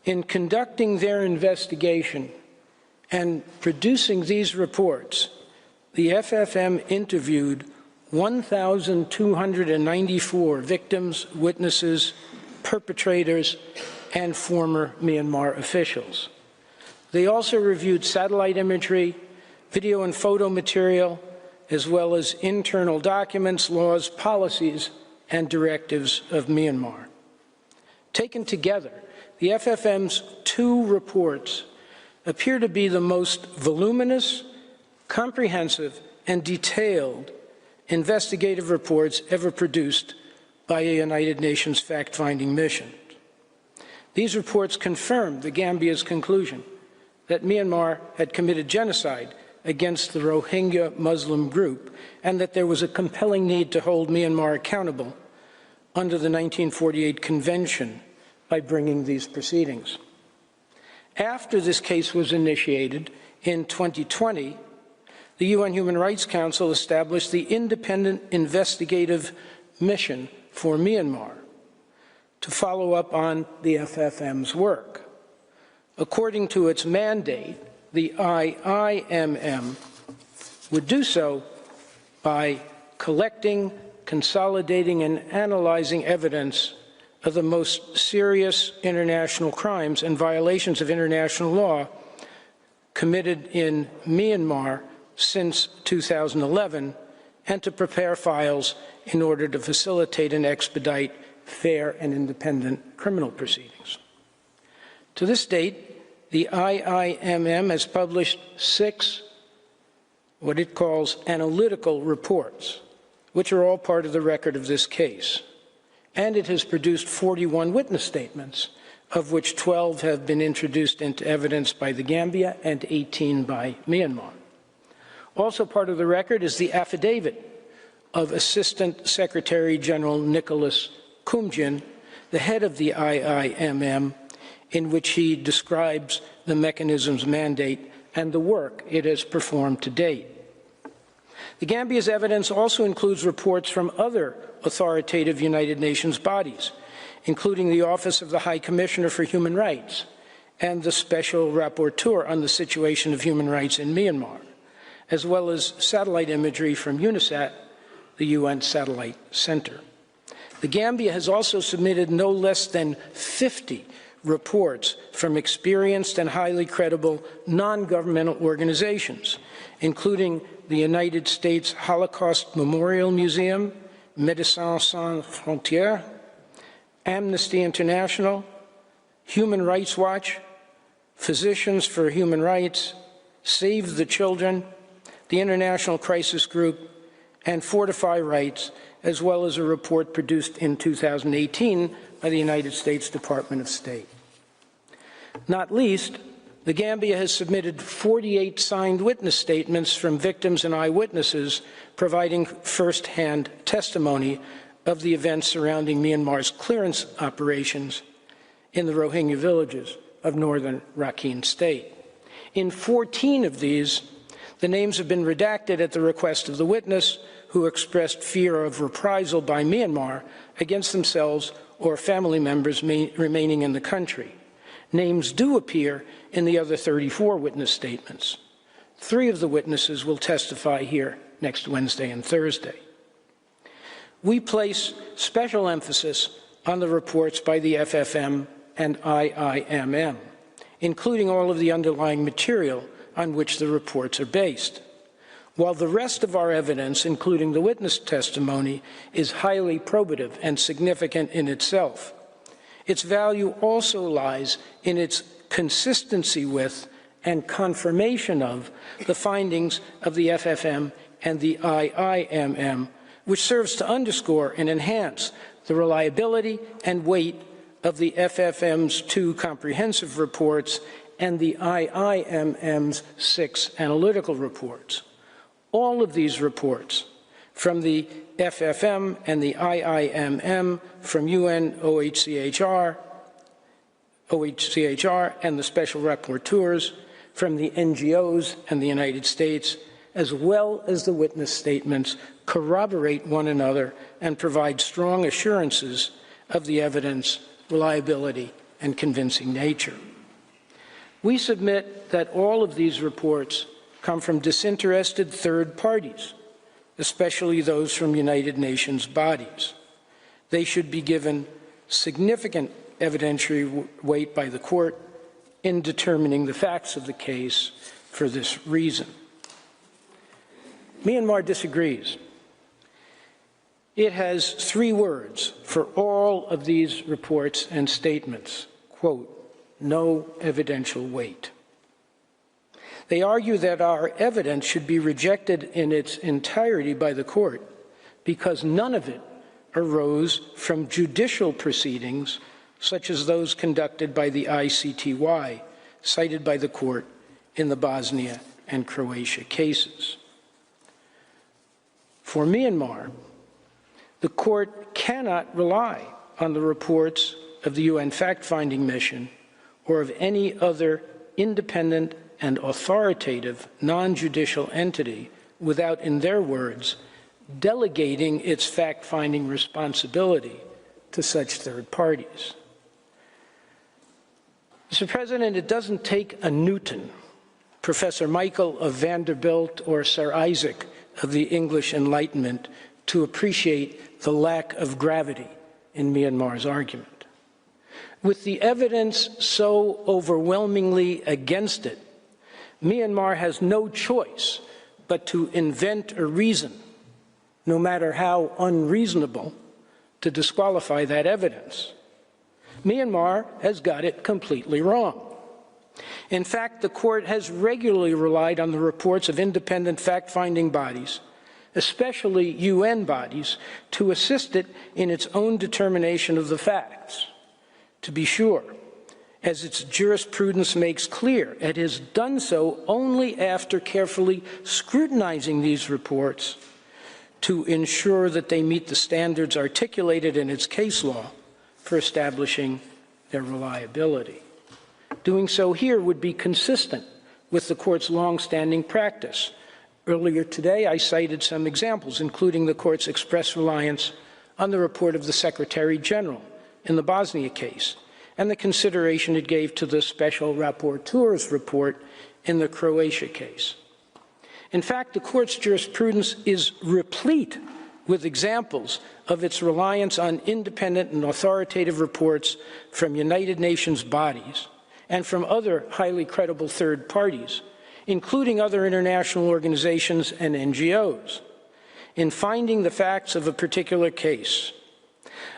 In conducting their investigation and producing these reports, the FFM interviewed 1,294 victims, witnesses, perpetrators, and former Myanmar officials. They also reviewed satellite imagery, video and photo material, as well as internal documents, laws, policies, and directives of Myanmar. Taken together, the FFM's 2 reports appear to be the most voluminous, comprehensive, and detailed investigative reports ever produced by a United Nations fact-finding mission. These reports confirmed the Gambia's conclusion that Myanmar had committed genocide against the Rohingya Muslim group and that there was a compelling need to hold Myanmar accountable under the 1948 Convention by bringing these proceedings. After this case was initiated in 2020, the UN Human Rights Council established the Independent Investigative Mission for Myanmar to follow up on the FFM's work. According to its mandate, the IIMM would do so by collecting, consolidating, and analyzing evidence of the most serious international crimes and violations of international law committed in Myanmar since 2011, and to prepare files in order to facilitate and expedite fair and independent criminal proceedings. To this date, the IIMM has published 6 what it calls analytical reports, which are all part of the record of this case. And it has produced 41 witness statements, of which 12 have been introduced into evidence by the Gambia and 18 by Myanmar. Also part of the record is the affidavit of Assistant Secretary General Nicholas Koumjian, the head of the IIMM, in which he describes the mechanism's mandate and the work it has performed to date. The Gambia's evidence also includes reports from other authoritative United Nations bodies, including the Office of the High Commissioner for Human Rights and the Special Rapporteur on the Situation of Human Rights in Myanmar, as well as satellite imagery from UNISAT, the UN Satellite Center. The Gambia has also submitted no less than 50 reports from experienced and highly credible non-governmental organizations, including the United States Holocaust Memorial Museum, Médecins Sans Frontières, Amnesty International, Human Rights Watch, Physicians for Human Rights, Save the Children, the International Crisis Group, and Fortify Rights, as well as a report produced in 2018 by the United States Department of State. Not least, the Gambia has submitted 48 signed witness statements from victims and eyewitnesses providing first-hand testimony of the events surrounding Myanmar's clearance operations in the Rohingya villages of northern Rakhine State. In 14 of these, the names have been redacted at the request of the witness, who expressed fear of reprisal by Myanmar against themselves or family members remaining in the country. Names do appear in the other 34 witness statements. 3 of the witnesses will testify here next Wednesday and Thursday. We place special emphasis on the reports by the FFM and IIMM, including all of the underlying material on which the reports are based. While the rest of our evidence, including the witness testimony, is highly probative and significant in itself, its value also lies in its consistency with and confirmation of the findings of the FFM and the IIMM, which serves to underscore and enhance the reliability and weight of the FFM's 2 comprehensive reports and the IIMM's 6 analytical reports. All of these reports, from the FFM and the IIMM, from UN OHCHR and the Special Rapporteurs, from the NGOs and the United States, as well as the witness statements, corroborate one another and provide strong assurances of the evidence, reliability, and convincing nature. We submit that all of these reports come from disinterested third parties, especially those from United Nations bodies. They should be given significant evidentiary weight by the court in determining the facts of the case for this reason. Myanmar disagrees. It has 3 words for all of these reports and statements, quote, no evidential weight. They argue that our evidence should be rejected in its entirety by the court because none of it arose from judicial proceedings such as those conducted by the ICTY, cited by the court in the Bosnia and Croatia cases. For Myanmar, the court cannot rely on the reports of the UN fact-finding mission or of any other independent and authoritative non-judicial entity without, in their words, delegating its fact-finding responsibility to such third parties. Mr. President, it doesn't take a Newton, Professor Michael of Vanderbilt, or Sir Isaac of the English Enlightenment to appreciate the lack of gravity in Myanmar's argument. With the evidence so overwhelmingly against it, Myanmar has no choice but to invent a reason, no matter how unreasonable, to disqualify that evidence. Myanmar has got it completely wrong. In fact, the court has regularly relied on the reports of independent fact-finding bodies, especially UN bodies, to assist it in its own determination of the facts. To be sure, as its jurisprudence makes clear, it has done so only after carefully scrutinizing these reports to ensure that they meet the standards articulated in its case law for establishing their reliability. Doing so here would be consistent with the court's long-standing practice. Earlier today, I cited some examples, including the court's express reliance on the report of the Secretary General in the Bosnia case, and the consideration it gave to the special rapporteur's report in the Croatia case. In fact, the court's jurisprudence is replete with examples of its reliance on independent and authoritative reports from United Nations bodies and from other highly credible third parties, including other international organizations and NGOs, in finding the facts of a particular case.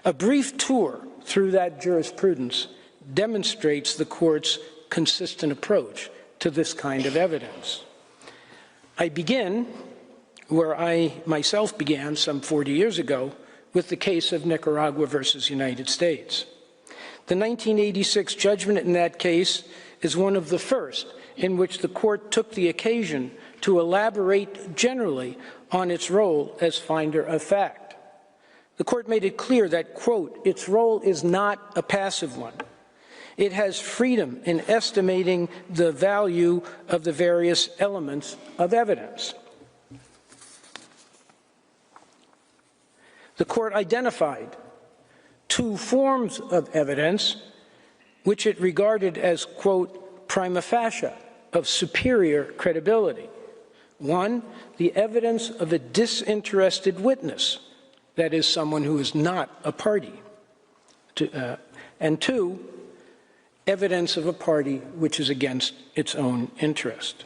A brief tour through that jurisprudence demonstrates the court's consistent approach to this kind of evidence. I begin where I myself began some 40 years ago with the case of Nicaragua versus United States. The 1986 judgment in that case is one of the first in which the court took the occasion to elaborate generally on its role as finder of fact. The court made it clear that, quote, its role is not a passive one. It has freedom in estimating the value of the various elements of evidence. The court identified two forms of evidence which it regarded as, quote, prima facie, of superior credibility. One, the evidence of a disinterested witness, that is, someone who is not a party. And two, evidence of a party which is against its own interest.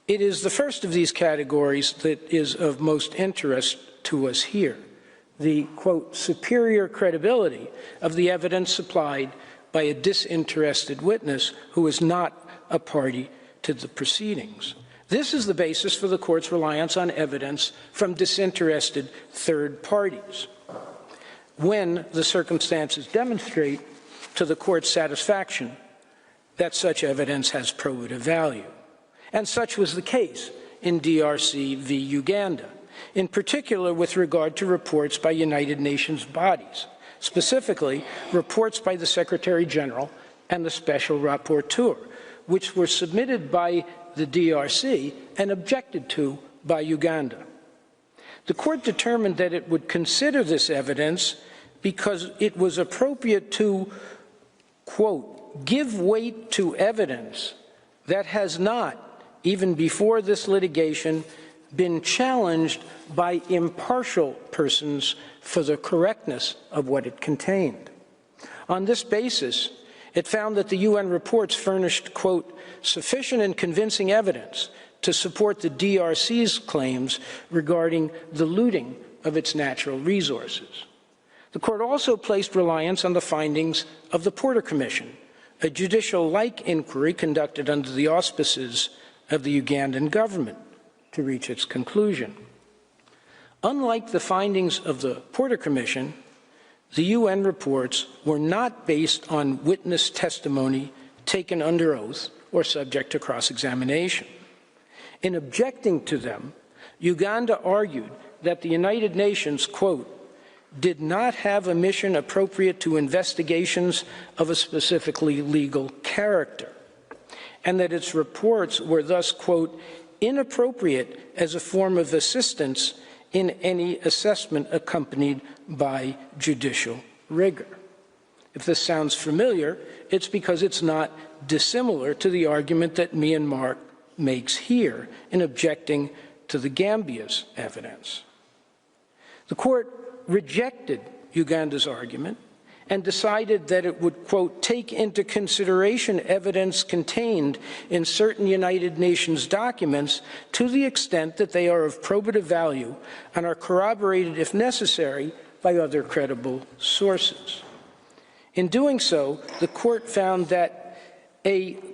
It is the first of these categories that is of most interest to us here, the, quote, superior credibility of the evidence supplied by a disinterested witness who is not a party to the proceedings. This is the basis for the court's reliance on evidence from disinterested third parties, when the circumstances demonstrate to the court's satisfaction that such evidence has probative value. And such was the case in DRC v. Uganda, in particular with regard to reports by United Nations bodies, specifically reports by the Secretary General and the Special Rapporteur, which were submitted by the DRC and objected to by Uganda. The court determined that it would consider this evidence because it was appropriate to, quote, give weight to evidence that has not, even before this litigation, been challenged by impartial persons for the correctness of what it contained. On this basis, it found that the UN reports furnished, quote, sufficient and convincing evidence to support the DRC's claims regarding the looting of its natural resources. The court also placed reliance on the findings of the Porter Commission, a judicial-like inquiry conducted under the auspices of the Ugandan government, to reach its conclusion. Unlike the findings of the Porter Commission, the UN reports were not based on witness testimony taken under oath or subject to cross-examination. In objecting to them, Uganda argued that the United Nations, quote, did not have a mission appropriate to investigations of a specifically legal character, and that its reports were thus, quote, inappropriate as a form of assistance in any assessment accompanied by judicial rigor. If this sounds familiar, it's because it's not dissimilar to the argument that Myanmar makes here in objecting to the Gambia's evidence. The court rejected Uganda's argument and decided that it would, quote, take into consideration evidence contained in certain United Nations documents to the extent that they are of probative value and are corroborated, if necessary, by other credible sources. In doing so, the court found that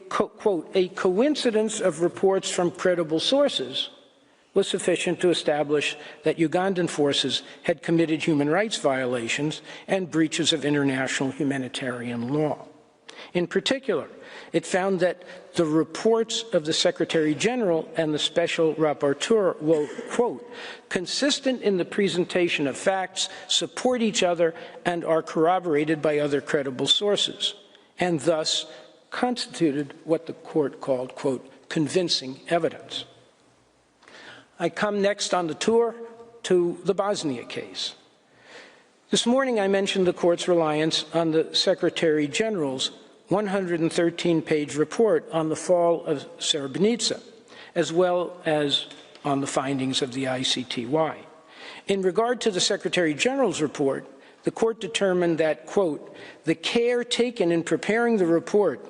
quote, a coincidence of reports from credible sources was sufficient to establish that Ugandan forces had committed human rights violations and breaches of international humanitarian law. In particular, it found that the reports of the Secretary General and the Special Rapporteur were, quote, consistent in the presentation of facts, support each other, and are corroborated by other credible sources, and thus constituted what the court called, quote, convincing evidence. I come next on the tour to the Bosnia case. This morning I mentioned the court's reliance on the Secretary General's 113-page report on the fall of Srebrenica, as well as on the findings of the ICTY. In regard to the Secretary General's report, the court determined that, quote, the care taken in preparing the report,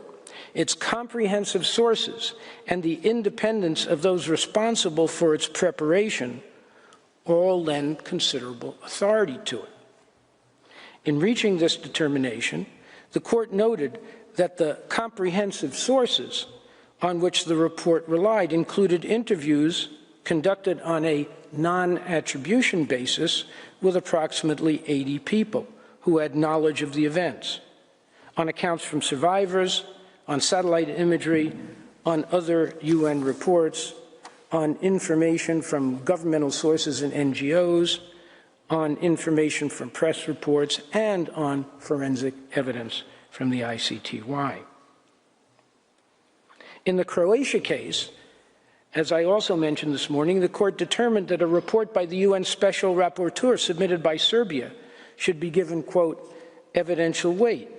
its comprehensive sources, and the independence of those responsible for its preparation all lend considerable authority to it. In reaching this determination, the court noted that the comprehensive sources on which the report relied included interviews conducted on a non-attribution basis with approximately 80 people who had knowledge of the events, on accounts from survivors, on satellite imagery, on other UN reports, on information from governmental sources and NGOs, on information from press reports, and on forensic evidence from the ICTY. In the Croatia case, as I also mentioned this morning, the court determined that a report by the UN Special Rapporteur submitted by Serbia should be given, quote, evidential weight,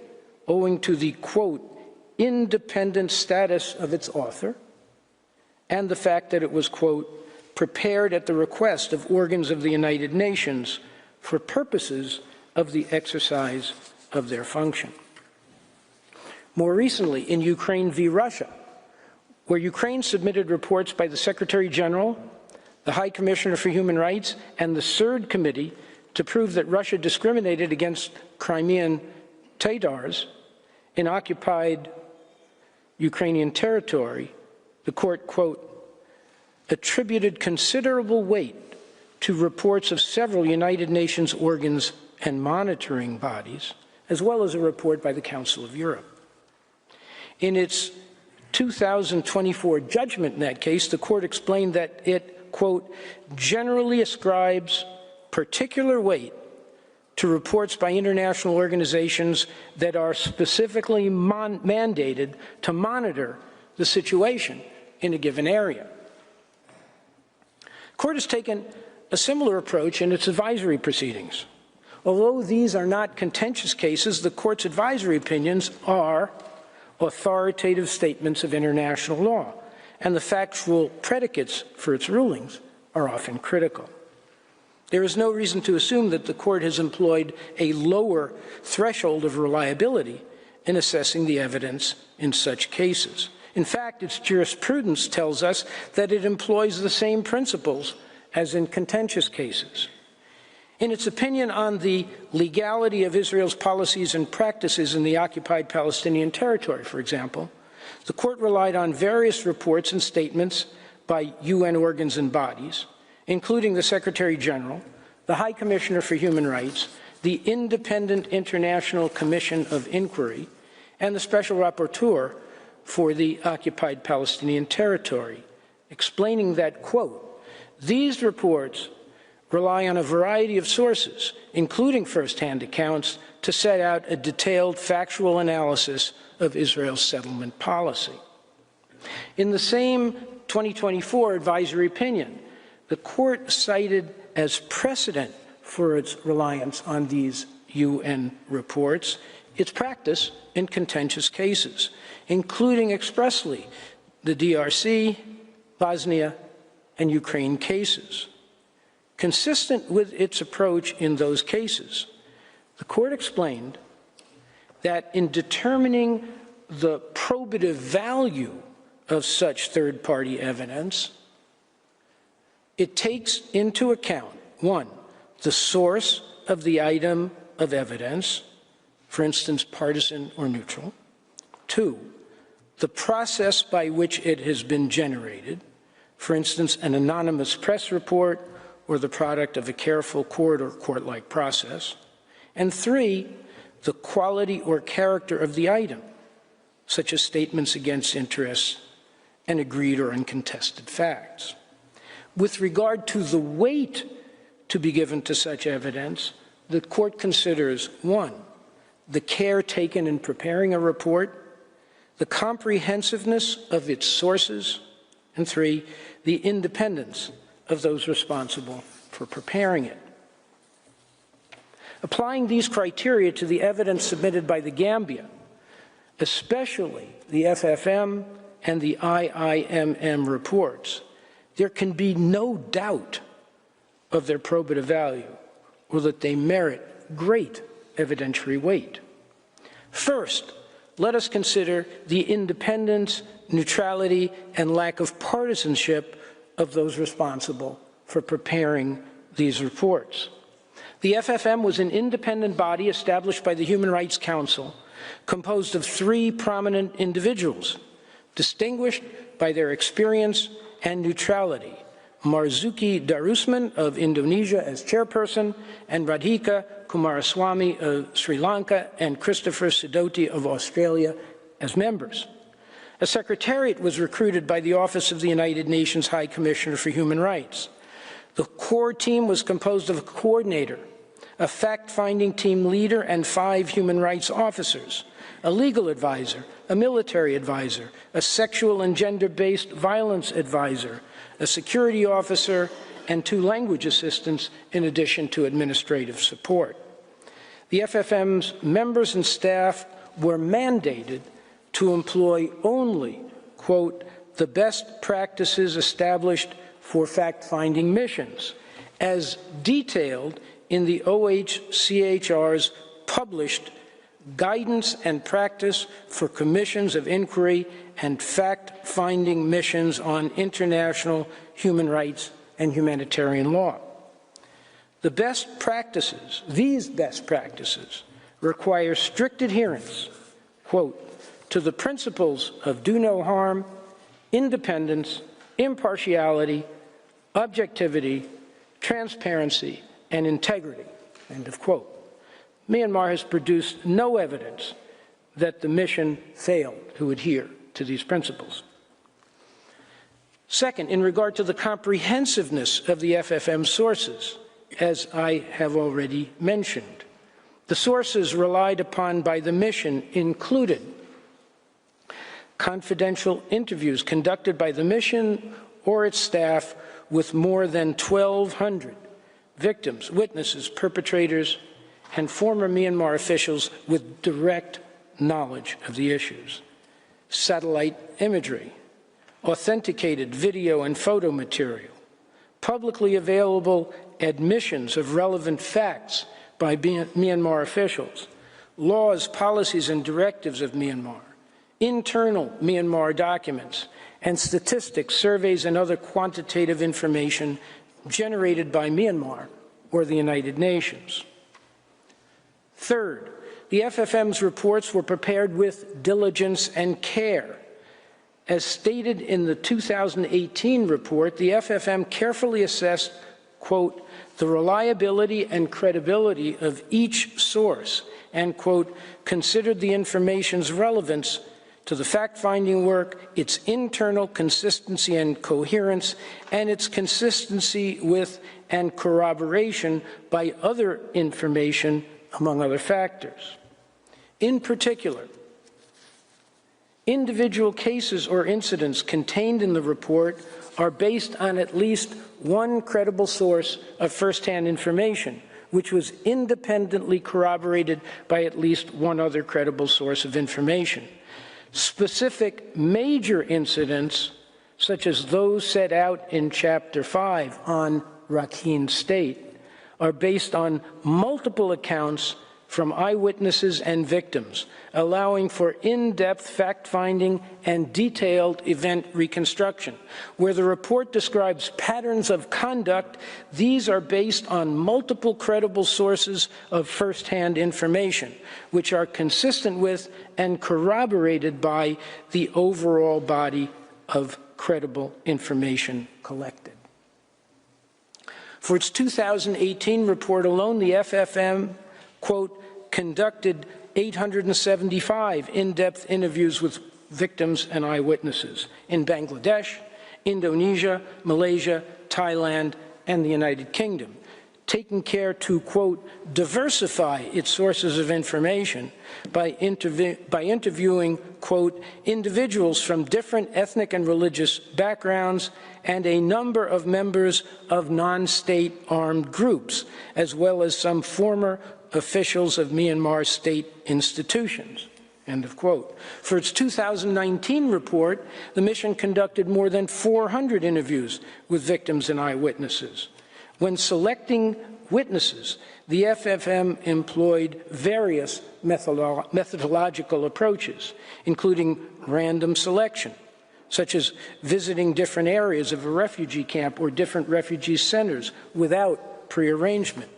owing to the, quote, independent status of its author, and the fact that it was, quote, prepared at the request of organs of the United Nations for purposes of the exercise of their function. More recently, in Ukraine v. Russia, where Ukraine submitted reports by the Secretary General, the High Commissioner for Human Rights, and the CERD Committee to prove that Russia discriminated against Crimean Tatars in occupied Ukrainian territory, the court, quote, attributed considerable weight to reports of several United Nations organs and monitoring bodies, as well as a report by the Council of Europe. In its 2024 judgment in that case, the court explained that it, quote, generally ascribes particular weight to reports by international organizations that are specifically mandated to monitor the situation in a given area. The court has taken a similar approach in its advisory proceedings. Although these are not contentious cases, the court's advisory opinions are authoritative statements of international law, and the factual predicates for its rulings are often critical. There is no reason to assume that the court has employed a lower threshold of reliability in assessing the evidence in such cases. In fact, its jurisprudence tells us that it employs the same principles as in contentious cases. In its opinion on the legality of Israel's policies and practices in the occupied Palestinian territory, for example, the court relied on various reports and statements by UN organs and bodies, including the Secretary General, the High Commissioner for Human Rights, the Independent International Commission of Inquiry, and the Special Rapporteur for the occupied Palestinian territory, explaining that, quote, these reports rely on a variety of sources, including first-hand accounts, to set out a detailed factual analysis of Israel's settlement policy. In the same 2024 advisory opinion, the court cited as precedent for its reliance on these UN reports its practice in contentious cases, including expressly the DRC, Bosnia, and Ukraine cases. Consistent with its approach in those cases, the court explained that in determining the probative value of such third-party evidence, it takes into account, one, the source of the item of evidence, for instance, partisan or neutral; two, the process by which it has been generated, for instance, an anonymous press report or the product of a careful court or court-like process; and three, the quality or character of the item, such as statements against interests and agreed or uncontested facts. With regard to the weight to be given to such evidence, the court considers, one, the care taken in preparing a report, the comprehensiveness of its sources, and three, the independence of those responsible for preparing it. Applying these criteria to the evidence submitted by the Gambia, especially the FFM and the IIMM reports, there can be no doubt of their probative value or that they merit great evidentiary weight. First, let us consider the independence, neutrality, and lack of partisanship of those responsible for preparing these reports. The FFM was an independent body established by the Human Rights Council, composed of three prominent individuals, distinguished by their experience and neutrality: Marzuki Darusman of Indonesia as chairperson, and Radhika Kumaraswamy of Sri Lanka, and Christopher Sidoti of Australia as members. A secretariat was recruited by the Office of the United Nations High Commissioner for Human Rights. The core team was composed of a coordinator, a fact-finding team leader, and 5 human rights officers, a legal advisor, a military advisor, a sexual and gender-based violence advisor, a security officer, and 2 language assistants in addition to administrative support. The FFM's members and staff were mandated to employ only, quote, the best practices established for fact-finding missions, as detailed in the OHCHR's published Guidance and Practice for Commissions of Inquiry and Fact-Finding Missions on International Human Rights and Humanitarian Law. The best practices, these best practices, require strict adherence, quote, to the principles of do no harm, independence, impartiality, objectivity, transparency, and integrity, end of quote. Myanmar has produced no evidence that the mission failed to adhere to these principles. Second, in regard to the comprehensiveness of the FFM sources, as I have already mentioned, the sources relied upon by the mission included confidential interviews conducted by the mission or its staff with more than 1,200 victims, witnesses, perpetrators, and former Myanmar officials with direct knowledge of the issues. Satellite imagery, authenticated video and photo material, publicly available admissions of relevant facts by Myanmar officials, laws, policies, and directives of Myanmar, internal Myanmar documents, and statistics, surveys, and other quantitative information generated by Myanmar or the United Nations. Third, the FFM's reports were prepared with diligence and care. As stated in the 2018 report, the FFM carefully assessed, quote, the reliability and credibility of each source and, quote, considered the information's relevance to the fact-finding work, its internal consistency and coherence, and its consistency with and corroboration by other information, among other factors. In particular, individual cases or incidents contained in the report are based on at least one credible source of first-hand information, which was independently corroborated by at least one other credible source of information. Specific major incidents, such as those set out in Chapter 5 on Rakhine State, are based on multiple accounts from eyewitnesses and victims, allowing for in-depth fact-finding and detailed event reconstruction. Where the report describes patterns of conduct, these are based on multiple credible sources of first-hand information, which are consistent with and corroborated by the overall body of credible information collected. For its 2018 report alone, the FFM, quote, conducted 875 in-depth interviews with victims and eyewitnesses in Bangladesh, Indonesia, Malaysia, Thailand, and the United Kingdom, taking care to, quote, diversify its sources of information by interviewing, quote, individuals from different ethnic and religious backgrounds and a number of members of non-state armed groups, as well as some former officials of Myanmar state institutions, end of quote. For its 2019 report, the mission conducted more than 400 interviews with victims and eyewitnesses. When selecting witnesses, the FFM employed various methodological approaches, including random selection, such as visiting different areas of a refugee camp or different refugee centers without prearrangement,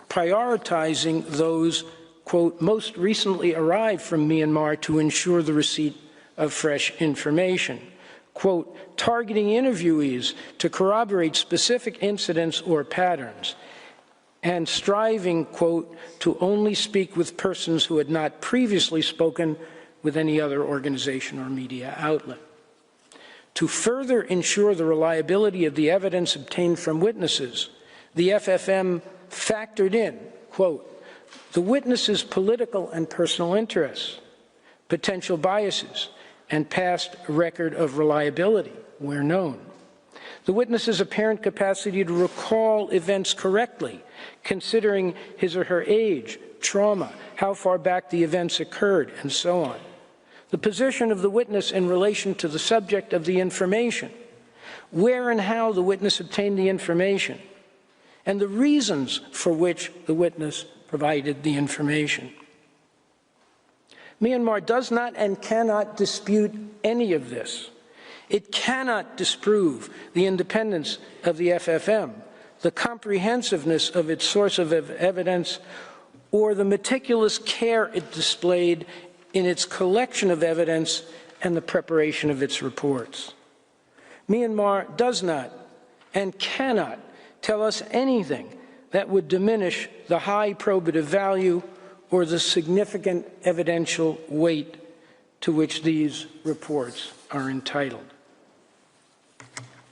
prioritizing those, quote, most recently arrived from Myanmar to ensure the receipt of fresh information, quote, targeting interviewees to corroborate specific incidents or patterns, and striving, quote, to only speak with persons who had not previously spoken with any other organization or media outlet. To further ensure the reliability of the evidence obtained from witnesses, the FFM factored in, quote, the witness's political and personal interests, potential biases, and past record of reliability, where known. The witness's apparent capacity to recall events correctly, considering his or her age, trauma, how far back the events occurred, and so on. The position of the witness in relation to the subject of the information, where and how the witness obtained the information, and the reasons for which the witness provided the information. Myanmar does not and cannot dispute any of this. It cannot disprove the independence of the FFM, the comprehensiveness of its source of evidence, or the meticulous care it displayed in its collection of evidence and the preparation of its reports. Myanmar does not and cannot tell us anything that would diminish the high probative value or the significant evidential weight to which these reports are entitled.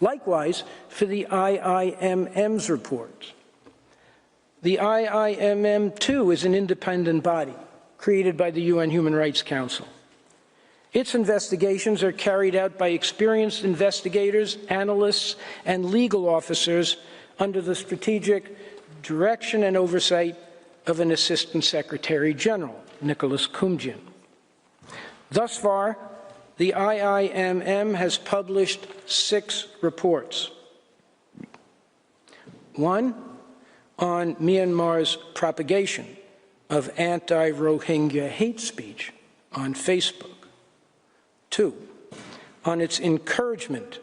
Likewise, for the IIMM's reports. The IIMM, too, is an independent body created by the UN Human Rights Council. Its investigations are carried out by experienced investigators, analysts, and legal officers under the strategic direction and oversight of an Assistant Secretary General, Nicholas Koumjian. Thus far, the IIMM has published 6 reports. 1 on Myanmar's propagation of anti-Rohingya hate speech on Facebook. 2 on its encouragement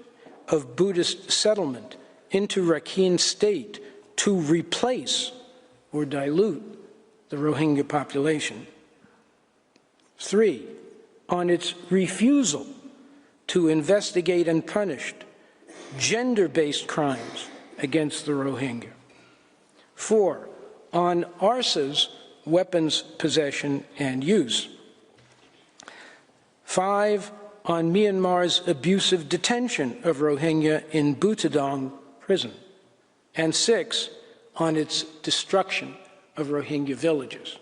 of Buddhist settlement into Rakhine State to replace or dilute the Rohingya population. 3 on its refusal to investigate and punish gender-based crimes against the Rohingya. 4 on ARSA's weapons possession and use. 5, on Myanmar's abusive detention of Rohingya in Butadong prison, and 6, on its destruction of Rohingya villages.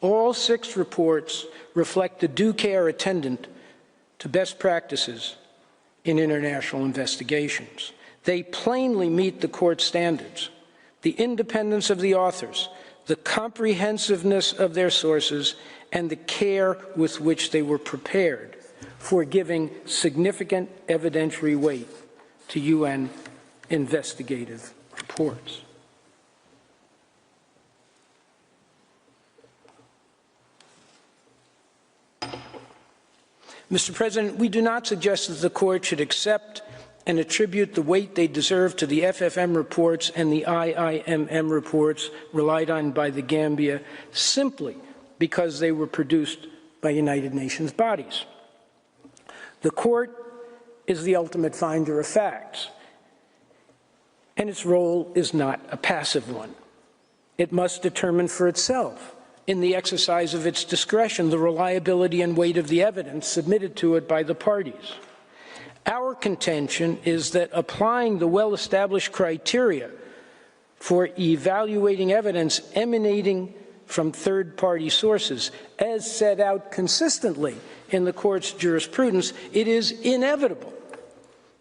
All 6 reports reflect the due care attendant to best practices in international investigations. They plainly meet the court standards, the independence of the authors, the comprehensiveness of their sources, and the care with which they were prepared for giving significant evidentiary weight to UN investigative reports. Mr. President, we do not suggest that the court should accept and attribute the weight they deserve to the FFM reports and the IIMM reports relied on by the Gambia simply because they were produced by United Nations bodies. The court is the ultimate finder of facts, and its role is not a passive one. It must determine for itself, in the exercise of its discretion, the reliability and weight of the evidence submitted to it by the parties. Our contention is that applying the well-established criteria for evaluating evidence emanating from third-party sources, as set out consistently in the court's jurisprudence, it is inevitable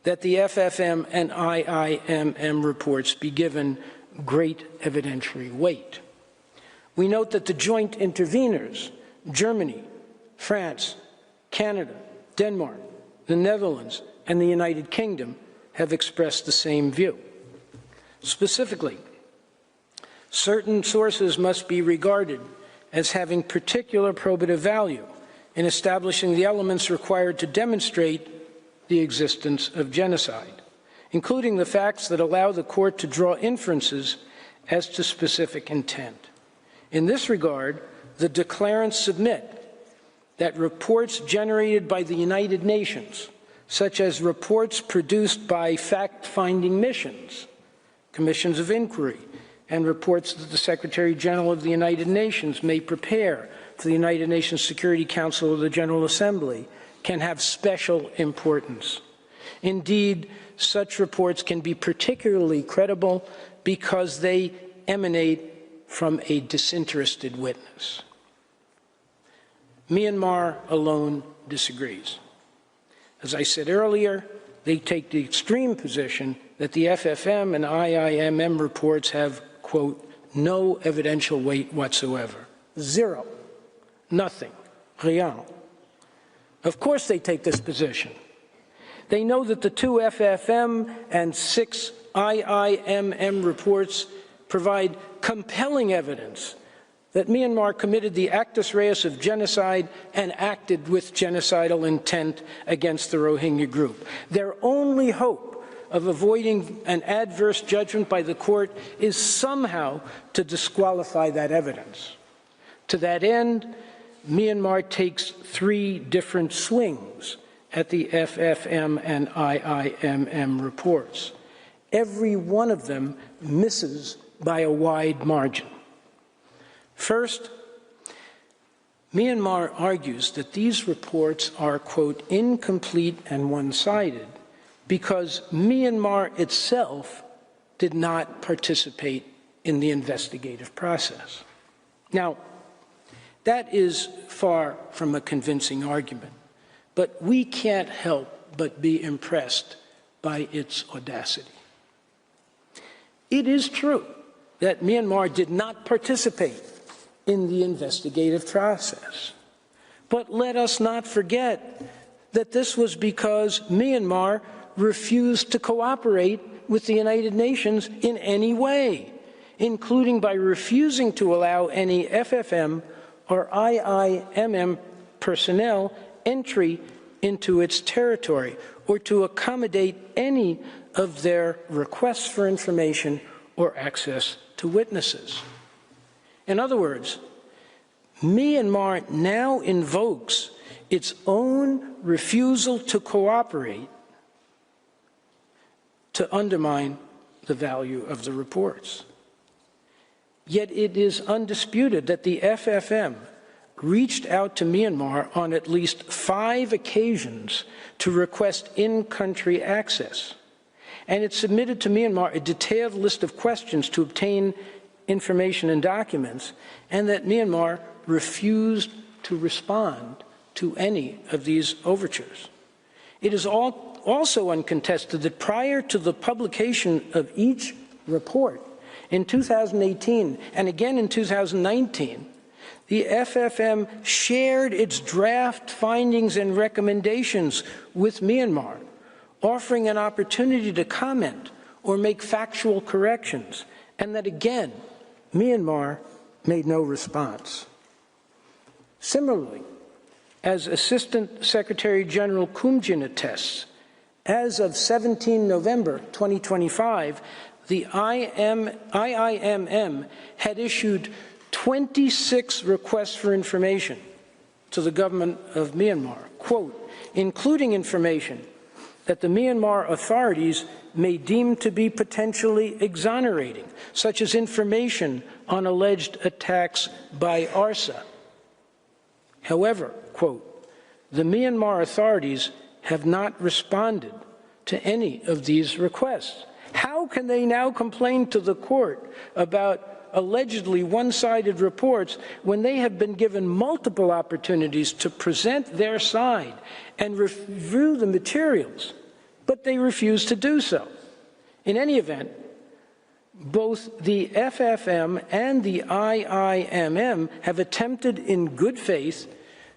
that the FFM and IIMM reports be given great evidentiary weight. We note that the joint interveners, Germany, France, Canada, Denmark, the Netherlands, and the United Kingdom, have expressed the same view. Specifically, certain sources must be regarded as having particular probative value in establishing the elements required to demonstrate the existence of genocide, including the facts that allow the court to draw inferences as to specific intent. In this regard, the declarants submit that reports generated by the United Nations, such as reports produced by fact-finding missions, commissions of inquiry, and reports that the Secretary General of the United Nations may prepare for the United Nations Security Council or the General Assembly, can have special importance. Indeed, such reports can be particularly credible because they emanate from a disinterested witness. Myanmar alone disagrees. As I said earlier, they take the extreme position that the FFM and IIMM reports have, quote, no evidential weight whatsoever. Zero. Nothing. Rien. Of course they take this position. They know that the 2 FFM and 6 IIMM reports provide compelling evidence that Myanmar committed the actus reus of genocide and acted with genocidal intent against the Rohingya group. Their only hope of avoiding an adverse judgment by the court is somehow to disqualify that evidence. To that end, Myanmar takes 3 different swings at the FFM and IIMM reports. Every one of them misses by a wide margin. First, Myanmar argues that these reports are, quote, incomplete and one-sided because Myanmar itself did not participate in the investigative process. Now, that is far from a convincing argument, but we can't help but be impressed by its audacity. It is true that Myanmar did not participate in the investigative process. But let us not forget that this was because Myanmar refused to cooperate with the United Nations in any way, including by refusing to allow any FFM or IIMM personnel entry into its territory or to accommodate any of their requests for information or access to witnesses. In other words, Myanmar now invokes its own refusal to cooperate to undermine the value of the reports. Yet it is undisputed that the FFM, reached out to Myanmar on at least 5 occasions to request in-country access, and it submitted to Myanmar a detailed list of questions to obtain information and documents, and that Myanmar refused to respond to any of these overtures. It is also uncontested that prior to the publication of each report in 2018 and again in 2019, the FFM shared its draft findings and recommendations with Myanmar, offering an opportunity to comment or make factual corrections, and that again, Myanmar made no response. Similarly, as Assistant Secretary General Kumjin attests, as of 17 November 2025, the IIMM had issued 26 requests for information to the government of Myanmar, quote, including information that the Myanmar authorities may deem to be potentially exonerating, such as information on alleged attacks by ARSA. However, quote, the Myanmar authorities have not responded to any of these requests. How can they now complain to the court about allegedly one-sided reports when they have been given multiple opportunities to present their side and review the materials, but they refuse to do so? In any event, both the FFM and the IIMM have attempted in good faith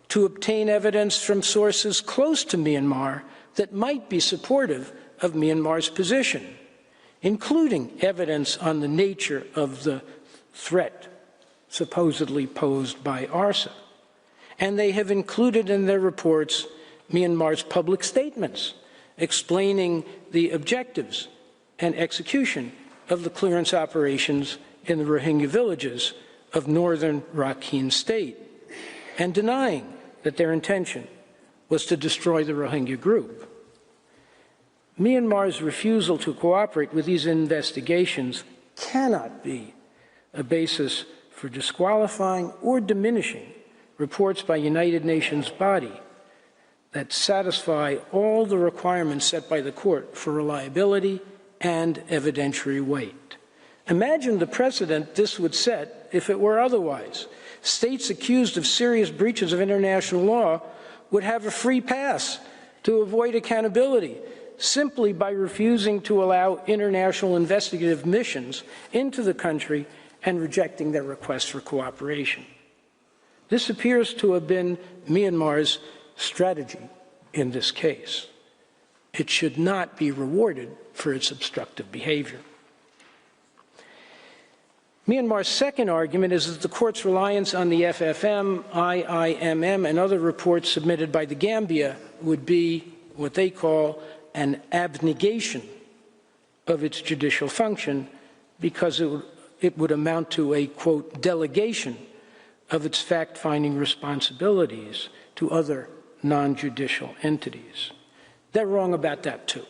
to obtain evidence from sources close to Myanmar that might be supportive of Myanmar's position, including evidence on the nature of the threat supposedly posed by ARSA. And they have included in their reports Myanmar's public statements explaining the objectives and execution of the clearance operations in the Rohingya villages of northern Rakhine State, and denying that their intention was to destroy the Rohingya group. Myanmar's refusal to cooperate with these investigations cannot be a basis for disqualifying or diminishing reports by United Nations body that satisfy all the requirements set by the court for reliability and evidentiary weight. Imagine the precedent this would set if it were otherwise. States accused of serious breaches of international law would have a free pass to avoid accountability simply by refusing to allow international investigative missions into the country and rejecting their requests for cooperation. This appears to have been Myanmar's strategy in this case. It should not be rewarded for its obstructive behavior. Myanmar's second argument is that the court's reliance on the FFM, IIMM, and other reports submitted by the Gambia would be what they call an abnegation of its judicial function, because it would amount to a, quote, delegation of its fact-finding responsibilities to other non-judicial entities. They're wrong about that too.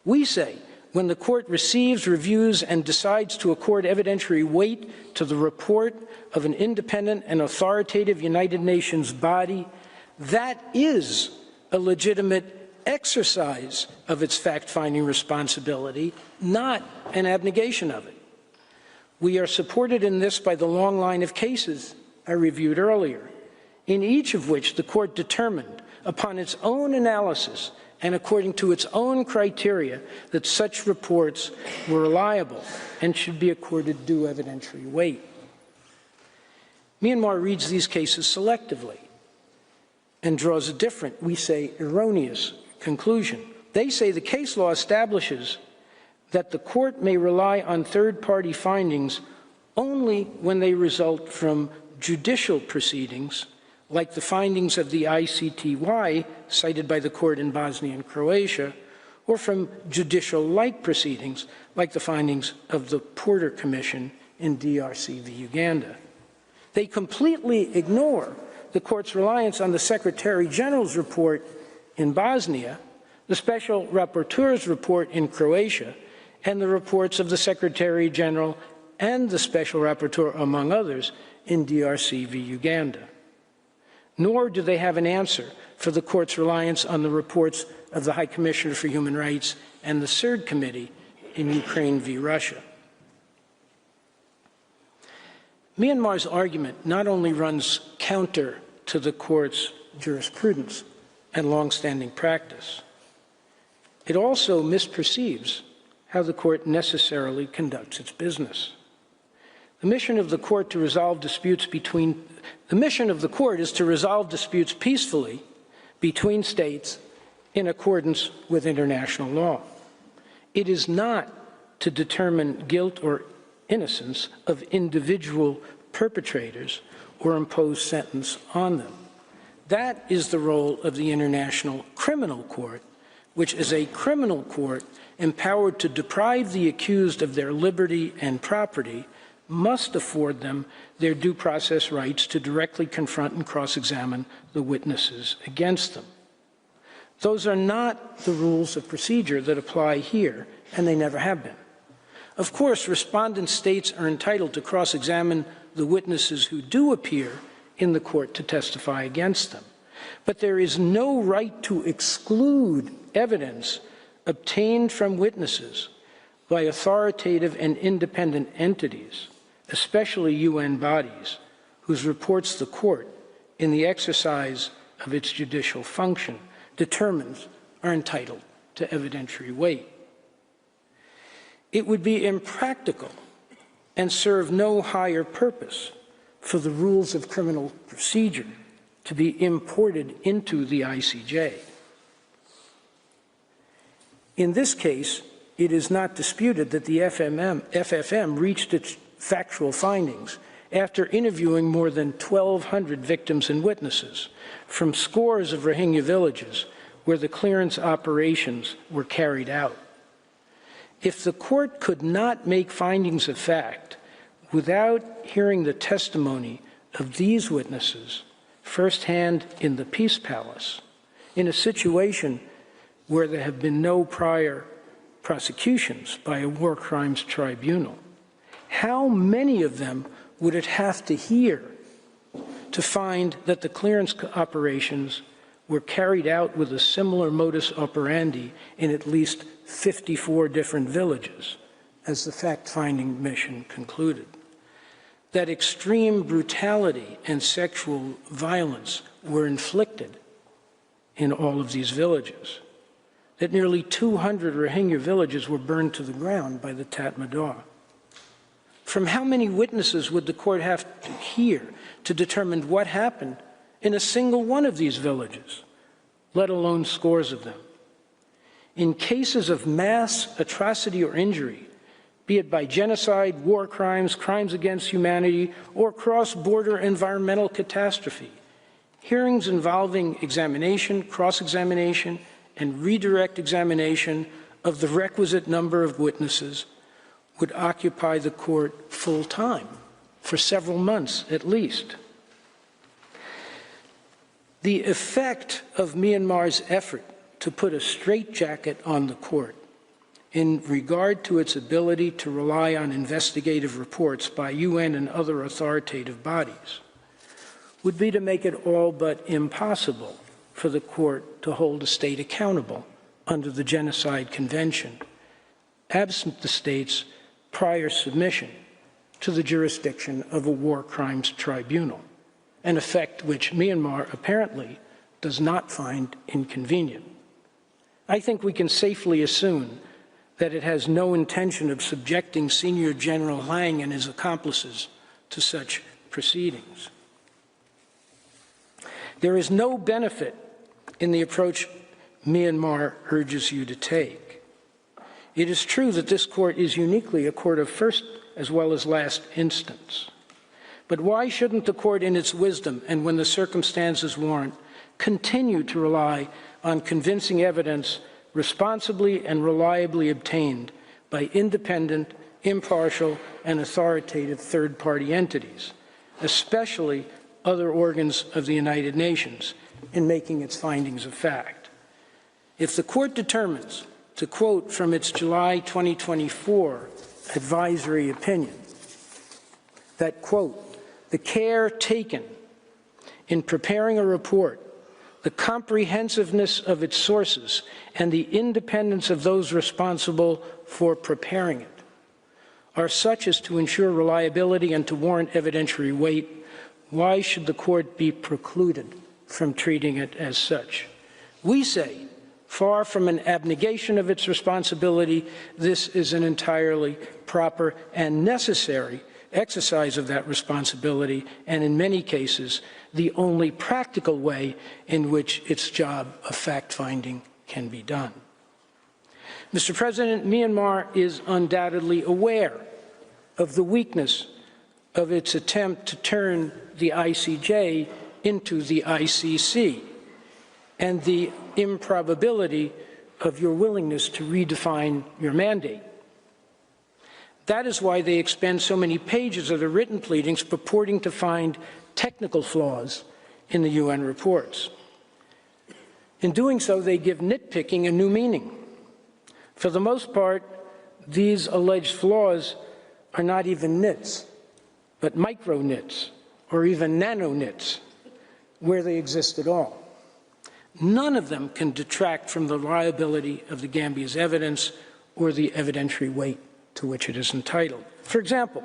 We say when the court receives, reviews, and decides to accord evidentiary weight to the report of an independent and authoritative United Nations body, that is a legitimate exercise of its fact-finding responsibility, not an abnegation of it. We are supported in this by the long line of cases I reviewed earlier, in each of which the court determined, upon its own analysis and according to its own criteria, that such reports were reliable and should be accorded due evidentiary weight. Myanmar reads these cases selectively and draws a different, we say, erroneous conclusion. They say the case law establishes that the court may rely on third-party findings only when they result from judicial proceedings, like the findings of the ICTY cited by the court in Bosnia and Croatia, or from judicial-like proceedings, like the findings of the Porter Commission in DRC v. Uganda. They completely ignore the court's reliance on the Secretary General's report in Bosnia, the Special Rapporteur's report in Croatia, and the reports of the Secretary General and the Special Rapporteur, among others, in DRC v. Uganda. nor do they have an answer for the court's reliance on the reports of the High Commissioner for Human Rights and the CERD Committee in Ukraine v. Russia. Myanmar's argument not only runs counter to the court's jurisprudence and longstanding practice, it also misperceives how the court necessarily conducts its business. The mission of the court is to resolve disputes peacefully between states in accordance with international law. It is not to determine guilt or innocence of individual perpetrators or impose sentence on them. That is the role of the International Criminal Court, which is a criminal court empowered to deprive the accused of their liberty and property, must afford them their due process rights to directly confront and cross-examine the witnesses against them. Those are not the rules of procedure that apply here, and they never have been. Of course, respondent states are entitled to cross-examine the witnesses who do appear in the court to testify against them. But there is no right to exclude evidence obtained from witnesses by authoritative and independent entities, especially UN bodies, whose reports the court, in the exercise of its judicial function, determines are entitled to evidentiary weight. It would be impractical and serve no higher purpose for the rules of criminal procedure to be imported into the ICJ. In this case, it is not disputed that the FFM reached its factual findings after interviewing more than 1,200 victims and witnesses from scores of Rohingya villages where the clearance operations were carried out. If the court could not make findings of fact without hearing the testimony of these witnesses firsthand in the Peace Palace, in a situation where there have been no prior prosecutions by a war crimes tribunal, how many of them would it have to hear to find that the clearance operations were carried out with a similar modus operandi in at least 54 different villages, as the fact-finding mission concluded? That extreme brutality and sexual violence were inflicted in all of these villages. That nearly 200 Rohingya villages were burned to the ground by the Tatmadaw. From how many witnesses would the court have to hear to determine what happened in a single one of these villages, let alone scores of them? In cases of mass atrocity or injury, be it by genocide, war crimes, crimes against humanity, or cross-border environmental catastrophe, hearings involving examination, cross-examination, and redirect examination of the requisite number of witnesses would occupy the court full time, for several months at least. The effect of Myanmar's effort to put a straitjacket on the court in regard to its ability to rely on investigative reports by UN and other authoritative bodies would be to make it all but impossible for the court to hold a state accountable under the Genocide Convention, absent the state's prior submission to the jurisdiction of a war crimes tribunal, an effect which Myanmar apparently does not find inconvenient. I think we can safely assume that it has no intention of subjecting Senior General Hang and his accomplices to such proceedings. There is no benefit in the approach Myanmar urges you to take. It is true that this court is uniquely a court of first as well as last instance. But why shouldn't the court, in its wisdom and when the circumstances warrant, continue to rely on convincing evidence responsibly and reliably obtained by independent, impartial, and authoritative third-party entities, especially other organs of the United Nations, in making its findings of fact? If the court determines, to quote from its July 2024 advisory opinion, that, quote, the care taken in preparing a report, the comprehensiveness of its sources, and the independence of those responsible for preparing it are such as to ensure reliability and to warrant evidentiary weight, why should the court be precluded from treating it as such? We say, far from an abnegation of its responsibility, this is an entirely proper and necessary exercise of that responsibility, and in many cases, the only practical way in which its job of fact-finding can be done. Mr. President, Myanmar is undoubtedly aware of the weakness of its attempt to turn the ICJ into the ICC, and the improbability of your willingness to redefine your mandate. That is why they expend so many pages of the written pleadings purporting to find technical flaws in the UN reports. In doing so, they give nitpicking a new meaning. For the most part, these alleged flaws are not even nits, but micro-nits, or even nano-nits, where they exist at all. None of them can detract from the reliability of the Gambia's evidence or the evidentiary weight to which it is entitled. For example,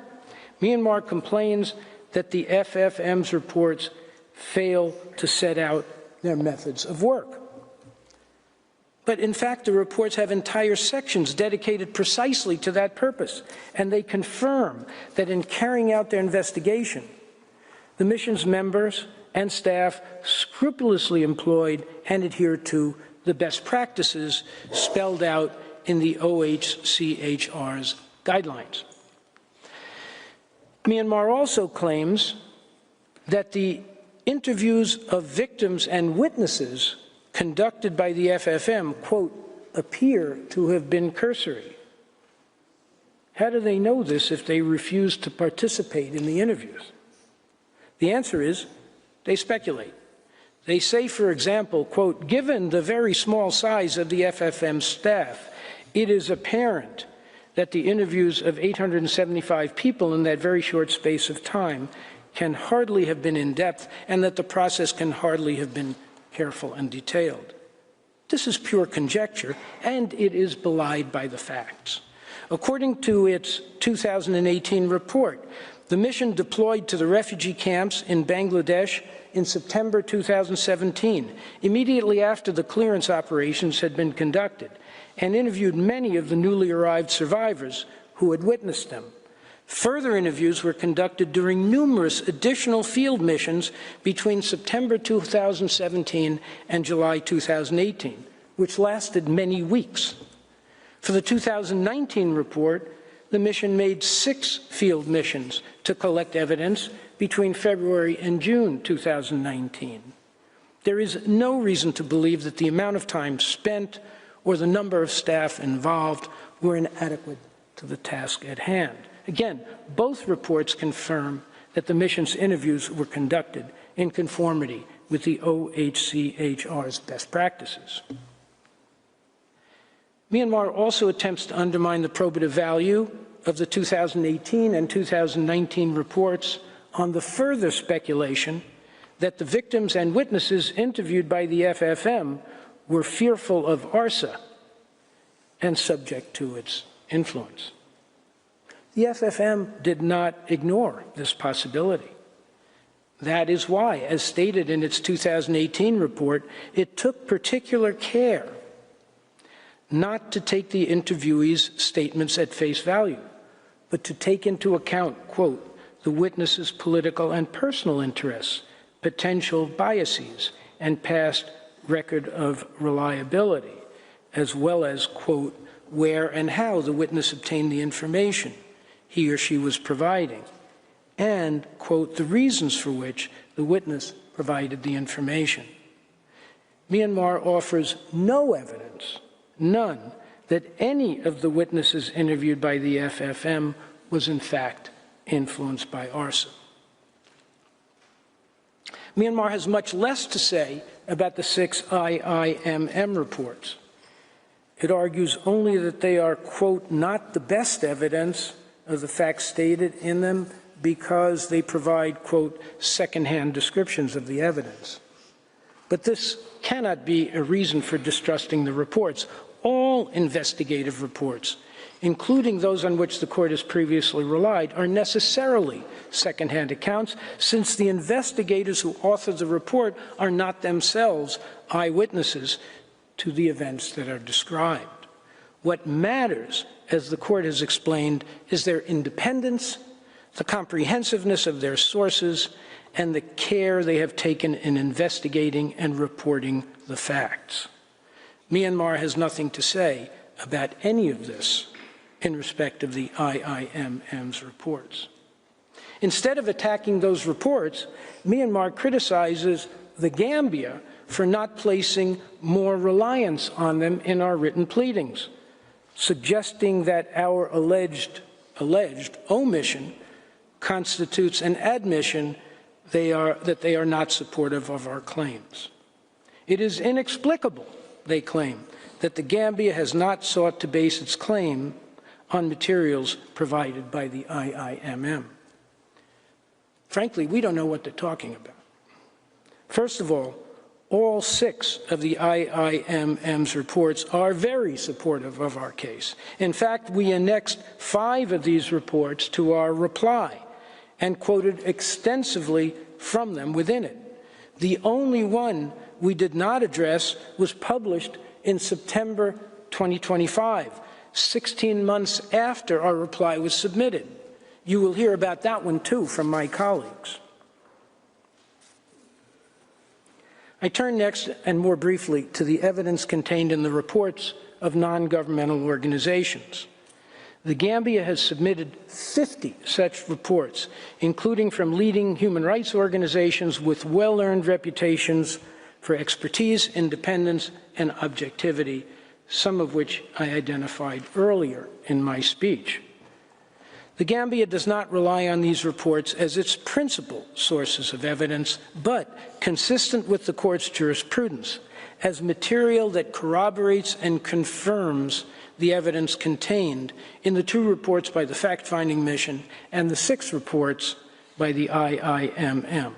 Myanmar complains that the FFM's reports fail to set out their methods of work. But in fact, the reports have entire sections dedicated precisely to that purpose, and they confirm that in carrying out their investigation, the mission's members and staff scrupulously employed and adhered to the best practices spelled out in the OHCHR's guidelines. Myanmar also claims that the interviews of victims and witnesses conducted by the FFM, quote, appear to have been cursory. How do they know this if they refuse to participate in the interviews? The answer is they speculate. They say, for example, quote, given the very small size of the FFM staff, it is apparent that the interviews of 875 people in that very short space of time can hardly have been in depth, and that the process can hardly have been careful and detailed. This is pure conjecture, and it is belied by the facts. According to its 2018 report, the mission deployed to the refugee camps in Bangladesh in September 2017, immediately after the clearance operations had been conducted, and interviewed many of the newly arrived survivors who had witnessed them. Further interviews were conducted during numerous additional field missions between September 2017 and July 2018, which lasted many weeks. For the 2019 report, the mission made 6 field missions to collect evidence between February and June 2019. There is no reason to believe that the amount of time spent or the number of staff involved were inadequate to the task at hand. Again, both reports confirm that the mission's interviews were conducted in conformity with the OHCHR's best practices. Myanmar also attempts to undermine the probative value of the 2018 and 2019 reports on the further speculation that the victims and witnesses interviewed by the FFM were fearful of ARSA and subject to its influence. The FFM did not ignore this possibility. That is why, as stated in its 2018 report, it took particular care not to take the interviewees' statements at face value, but to take into account, quote, the witnesses' political and personal interests, potential biases, and past record of reliability, as well as, quote, where and how the witness obtained the information he or she was providing, and, quote, the reasons for which the witness provided the information. Myanmar offers no evidence, none, that any of the witnesses interviewed by the FFM was in fact influenced by ARSA. Myanmar has much less to say about the 6 IIMM reports. It argues only that they are, quote, not the best evidence of the facts stated in them, because they provide, quote, secondhand descriptions of the evidence. But this cannot be a reason for distrusting the reports. All investigative reports, including those on which the court has previously relied, are necessarily secondhand accounts, since the investigators who author the report are not themselves eyewitnesses to the events that are described. What matters, as the court has explained, is their independence, the comprehensiveness of their sources, and the care they have taken in investigating and reporting the facts. Myanmar has nothing to say about any of this in respect of the IIMM's reports. Instead of attacking those reports, Myanmar criticizes the Gambia for not placing more reliance on them in our written pleadings, suggesting that our alleged omission constitutes an admission that they are not supportive of our claims. It is inexplicable, they claim, that the Gambia has not sought to base its claim on materials provided by the IIMM. Frankly, we don't know what they're talking about. First of all 6 of the IIMM's reports are very supportive of our case. In fact, we annexed 5 of these reports to our reply and quoted extensively from them within it. The only one we did not address was published in September 2025, 16 months after our reply was submitted. You will hear about that one too from my colleagues. I turn next and more briefly to the evidence contained in the reports of non-governmental organizations. The Gambia has submitted 50 such reports, including from leading human rights organizations with well-earned reputations for expertise, independence, and objectivity, some of which I identified earlier in my speech. The Gambia does not rely on these reports as its principal sources of evidence, but, consistent with the court's jurisprudence, as material that corroborates and confirms the evidence contained in the 2 reports by the fact-finding mission and the 6 reports by the IIMM.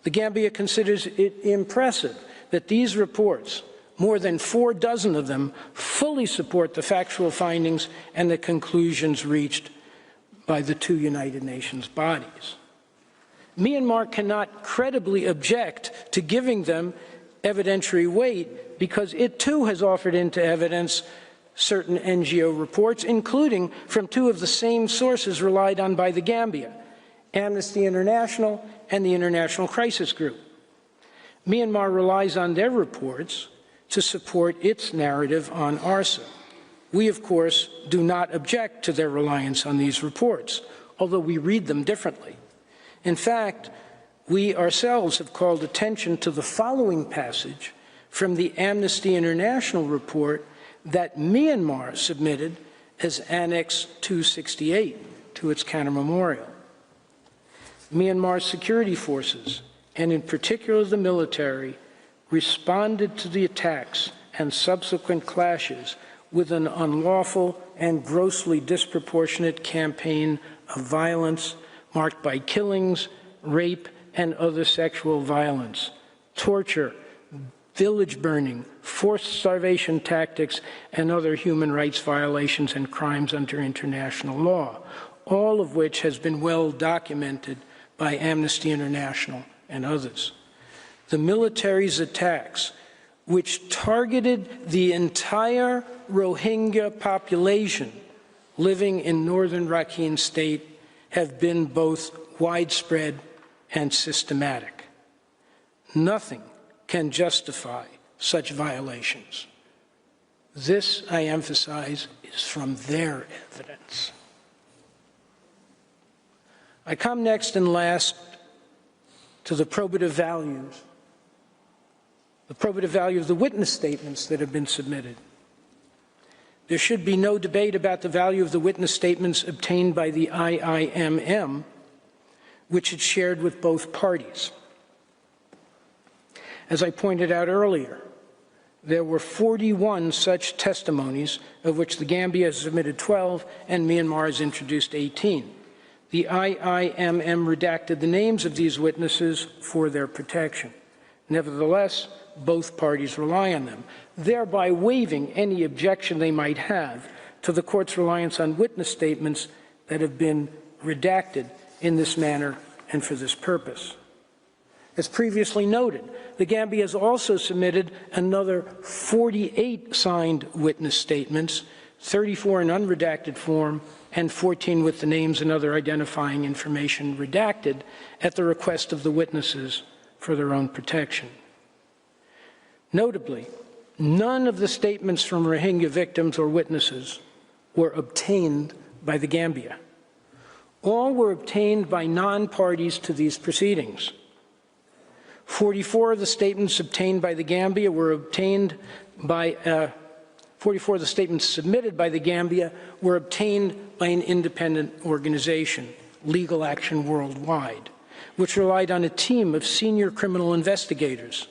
The Gambia considers it impressive that these reports, more than 4 dozen of them, fully support the factual findings and the conclusions reached by the 2 United Nations bodies. Myanmar cannot credibly object to giving them evidentiary weight because it too has offered into evidence certain NGO reports, including from 2 of the same sources relied on by the Gambia, Amnesty International and the International Crisis Group. Myanmar relies on their reports to support its narrative on ARSA. We, of course, do not object to their reliance on these reports, although we read them differently. In fact, we ourselves have called attention to the following passage from the Amnesty International report that Myanmar submitted as Annex 268 to its Cantor Memorial. Myanmar's security forces, and in particular the military, responded to the attacks and subsequent clashes with an unlawful and grossly disproportionate campaign of violence marked by killings, rape, and other sexual violence, torture, village burning, forced starvation tactics, and other human rights violations and crimes under international law, all of which has been well documented by Amnesty International and others. The military's attacks, which targeted the entire Rohingya population living in northern Rakhine State, have been both widespread and systematic. Nothing can justify such violations. This, I emphasize, is from their evidence. I come next and last to the probative values, the probative value of the witness statements that have been submitted. There should be no debate about the value of the witness statements obtained by the IIMM, which it shared with both parties. As I pointed out earlier, there were 41 such testimonies, of which the Gambia has submitted 12 and Myanmar has introduced 18. the IIMM redacted the names of these witnesses for their protection. Nevertheless, both parties rely on them, thereby waiving any objection they might have to the court's reliance on witness statements that have been redacted in this manner and for this purpose. As previously noted, the Gambia has also submitted another 48 signed witness statements, 34 in unredacted form, and 14 with the names and other identifying information redacted at the request of the witnesses for their own protection. Notably, none of the statements from Rohingya victims or witnesses were obtained by the Gambia. All were obtained by non-parties to these proceedings. 44 of the statements obtained by the Gambia were obtained by 44 of the statements submitted by the Gambia were obtained by an independent organization, Legal Action Worldwide, which relied on a team of senior criminal investigators,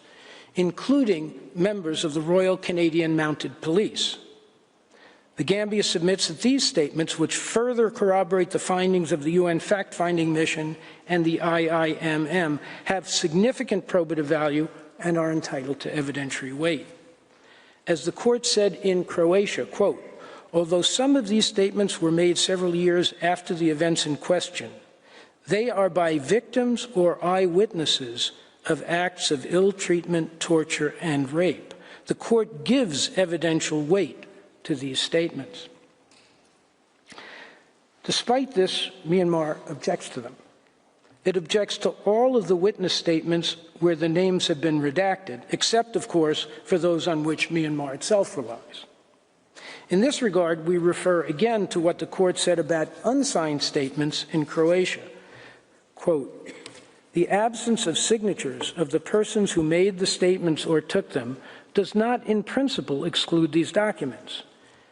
including members of the Royal Canadian Mounted Police. The Gambia submits that these statements, which further corroborate the findings of the UN fact-finding mission and the IIMM, have significant probative value and are entitled to evidentiary weight. As the court said in Croatia, quote, although some of these statements were made several years after the events in question, they are by victims or eyewitnesses of acts of ill treatment, torture, and rape. The court gives evidential weight to these statements. Despite this, Myanmar objects to them. It objects to all of the witness statements where the names have been redacted, except, of course, for those on which Myanmar itself relies. In this regard, we refer again to what the court said about unsigned statements in Croatia. Quote, the absence of signatures of the persons who made the statements or took them does not in principle exclude these documents.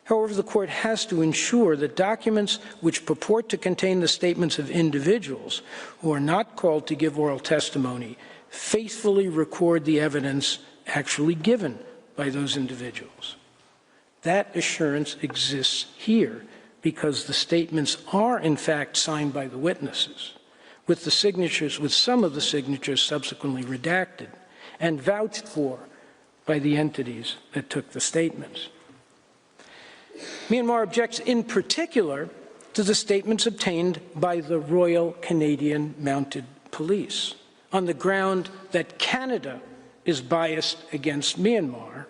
However, the court has to ensure that documents which purport to contain the statements of individuals who are not called to give oral testimony faithfully record the evidence actually given by those individuals. That assurance exists here because the statements are in fact signed by the witnesses, with some of the signatures subsequently redacted and vouched for by the entities that took the statements. Myanmar objects in particular to the statements obtained by the Royal Canadian Mounted Police on the ground that Canada is biased against Myanmar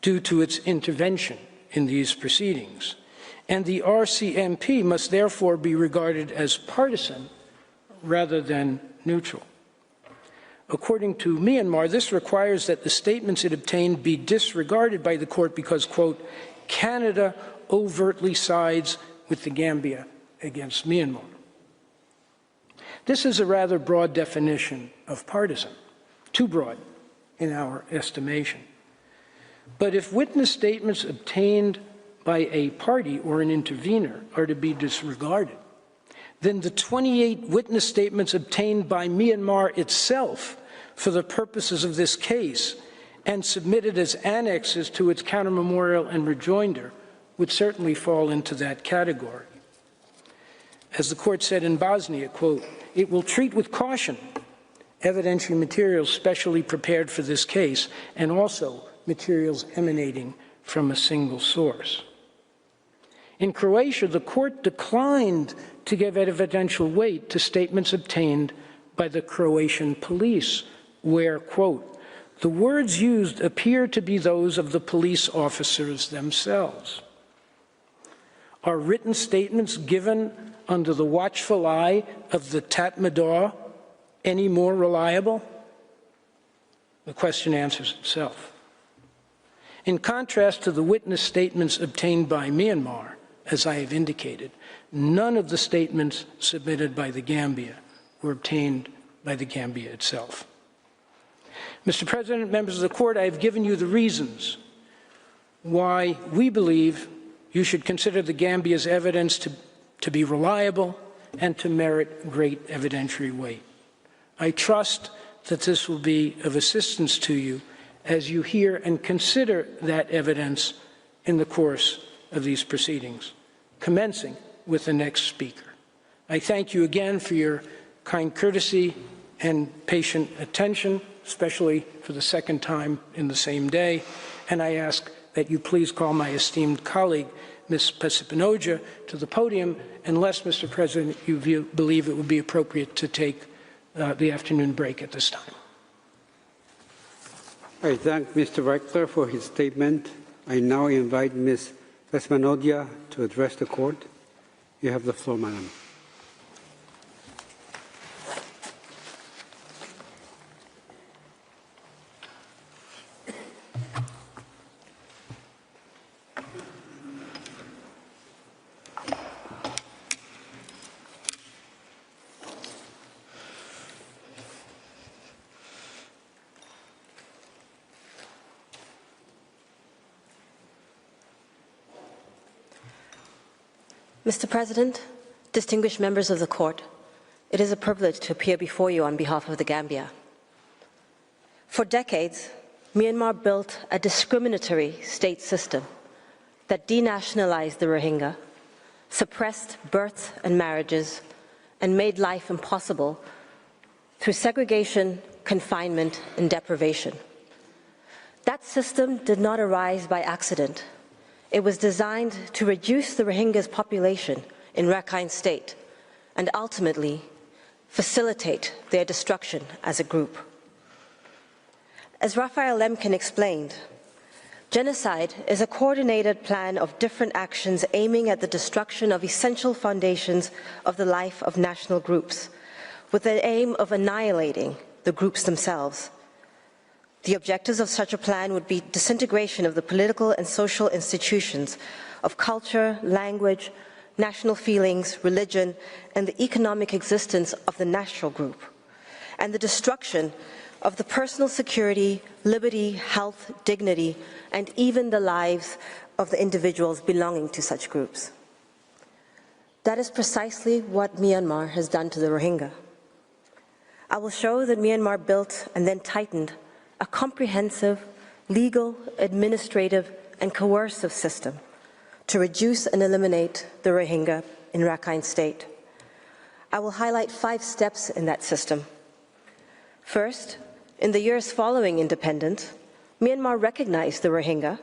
due to its intervention in these proceedings, and the RCMP must therefore be regarded as partisan rather than neutral. According to Myanmar, this requires that the statements it obtained be disregarded by the court because, quote, Canada overtly sides with the Gambia against Myanmar. This is a rather broad definition of partisan, too broad in our estimation. But if witness statements obtained by a party or an intervener are to be disregarded, then the 28 witness statements obtained by Myanmar itself for the purposes of this case and submitted as annexes to its counter-memorial and rejoinder would certainly fall into that category. As the court said in Bosnia, quote, it will treat with caution evidentiary materials specially prepared for this case and also materials emanating from a single source. In Croatia, the court declined to give evidential weight to statements obtained by the Croatian police where, quote, the words used appear to be those of the police officers themselves. Are written statements given under the watchful eye of the Tatmadaw any more reliable? The question answers itself. In contrast to the witness statements obtained by Myanmar, as I have indicated, none of the statements submitted by the Gambia were obtained by the Gambia itself. Mr. President, members of the court, I have given you the reasons why we believe you should consider the Gambia's evidence to be reliable and to merit great evidentiary weight. I trust that this will be of assistance to you as you hear and consider that evidence in the course of these proceedings, commencing with the next speaker. I thank you again for your kind courtesy and patient attention, especially for the second time in the same day, and I ask that you please call my esteemed colleague, Ms. Pasipanoja, to the podium, unless, Mr. President, you believe it would be appropriate to take the afternoon break at this time. I thank Mr. Reichler for his statement. I now invite Ms. Pasipanoja to address the court. You have the floor, madam. Mr. President, distinguished members of the court, it is a privilege to appear before you on behalf of the Gambia. For decades, Myanmar built a discriminatory state system that denationalized the Rohingya, suppressed births and marriages, and made life impossible through segregation, confinement, and deprivation. That system did not arise by accident. It was designed to reduce the Rohingya's population in Rakhine State and ultimately facilitate their destruction as a group. As Raphael Lemkin explained, genocide is a coordinated plan of different actions aiming at the destruction of essential foundations of the life of national groups, with the aim of annihilating the groups themselves. The objectives of such a plan would be disintegration of the political and social institutions of culture, language, national feelings, religion, and the economic existence of the national group, and the destruction of the personal security, liberty, health, dignity, and even the lives of the individuals belonging to such groups. That is precisely what Myanmar has done to the Rohingya. I will show that Myanmar built and then tightened a comprehensive, legal, administrative, and coercive system to reduce and eliminate the Rohingya in Rakhine State. I will highlight 5 steps in that system. First, in the years following independence, Myanmar recognized the Rohingya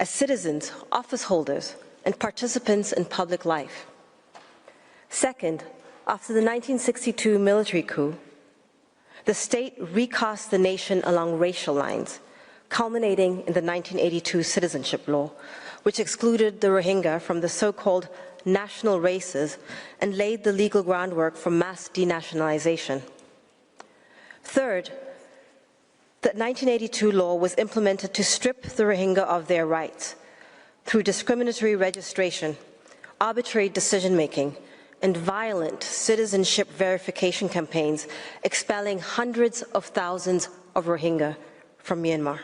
as citizens, office holders, and participants in public life. Second, after the 1962 military coup, the state recast the nation along racial lines, culminating in the 1982 citizenship law, which excluded the Rohingya from the so-called national races and laid the legal groundwork for mass denationalization. Third, the 1982 law was implemented to strip the Rohingya of their rights through discriminatory registration, arbitrary decision-making, and violent citizenship verification campaigns, expelling hundreds of thousands of Rohingya from Myanmar.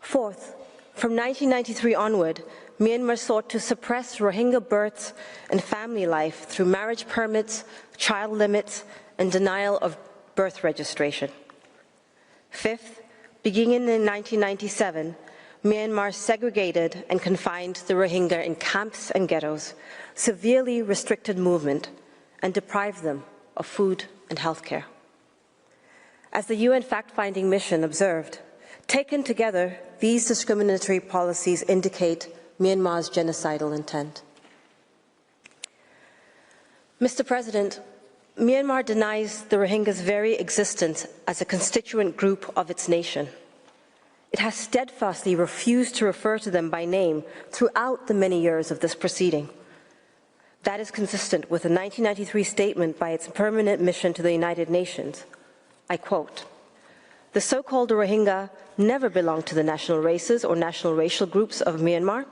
Fourth, from 1993 onward, Myanmar sought to suppress Rohingya births and family life through marriage permits, child limits, and denial of birth registration. Fifth, beginning in 1997, Myanmar segregated and confined the Rohingya in camps and ghettos, severely restricted movement, and deprived them of food and health care. As the UN fact-finding mission observed, taken together, these discriminatory policies indicate Myanmar's genocidal intent. Mr. President, Myanmar denies the Rohingya's very existence as a constituent group of its nation. It has steadfastly refused to refer to them by name throughout the many years of this proceeding. That is consistent with a 1993 statement by its permanent mission to the United Nations. I quote, "The so-called Rohingya never belonged to the national races or national racial groups of Myanmar.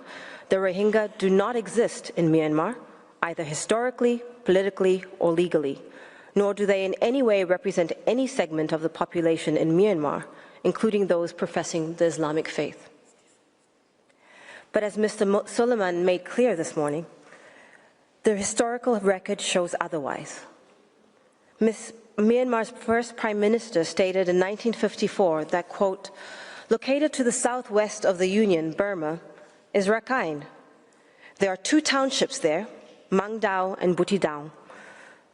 The Rohingya do not exist in Myanmar, either historically, politically, or legally, nor do they in any way represent any segment of the population in Myanmar, including those professing the Islamic faith." But as Mr. Suleiman made clear this morning, the historical record shows otherwise. Myanmar's first Prime Minister stated in 1954 that, quote, "Located to the southwest of the Union, Burma, is Rakhine. There are 2 townships there, Mangdao, and Butidao.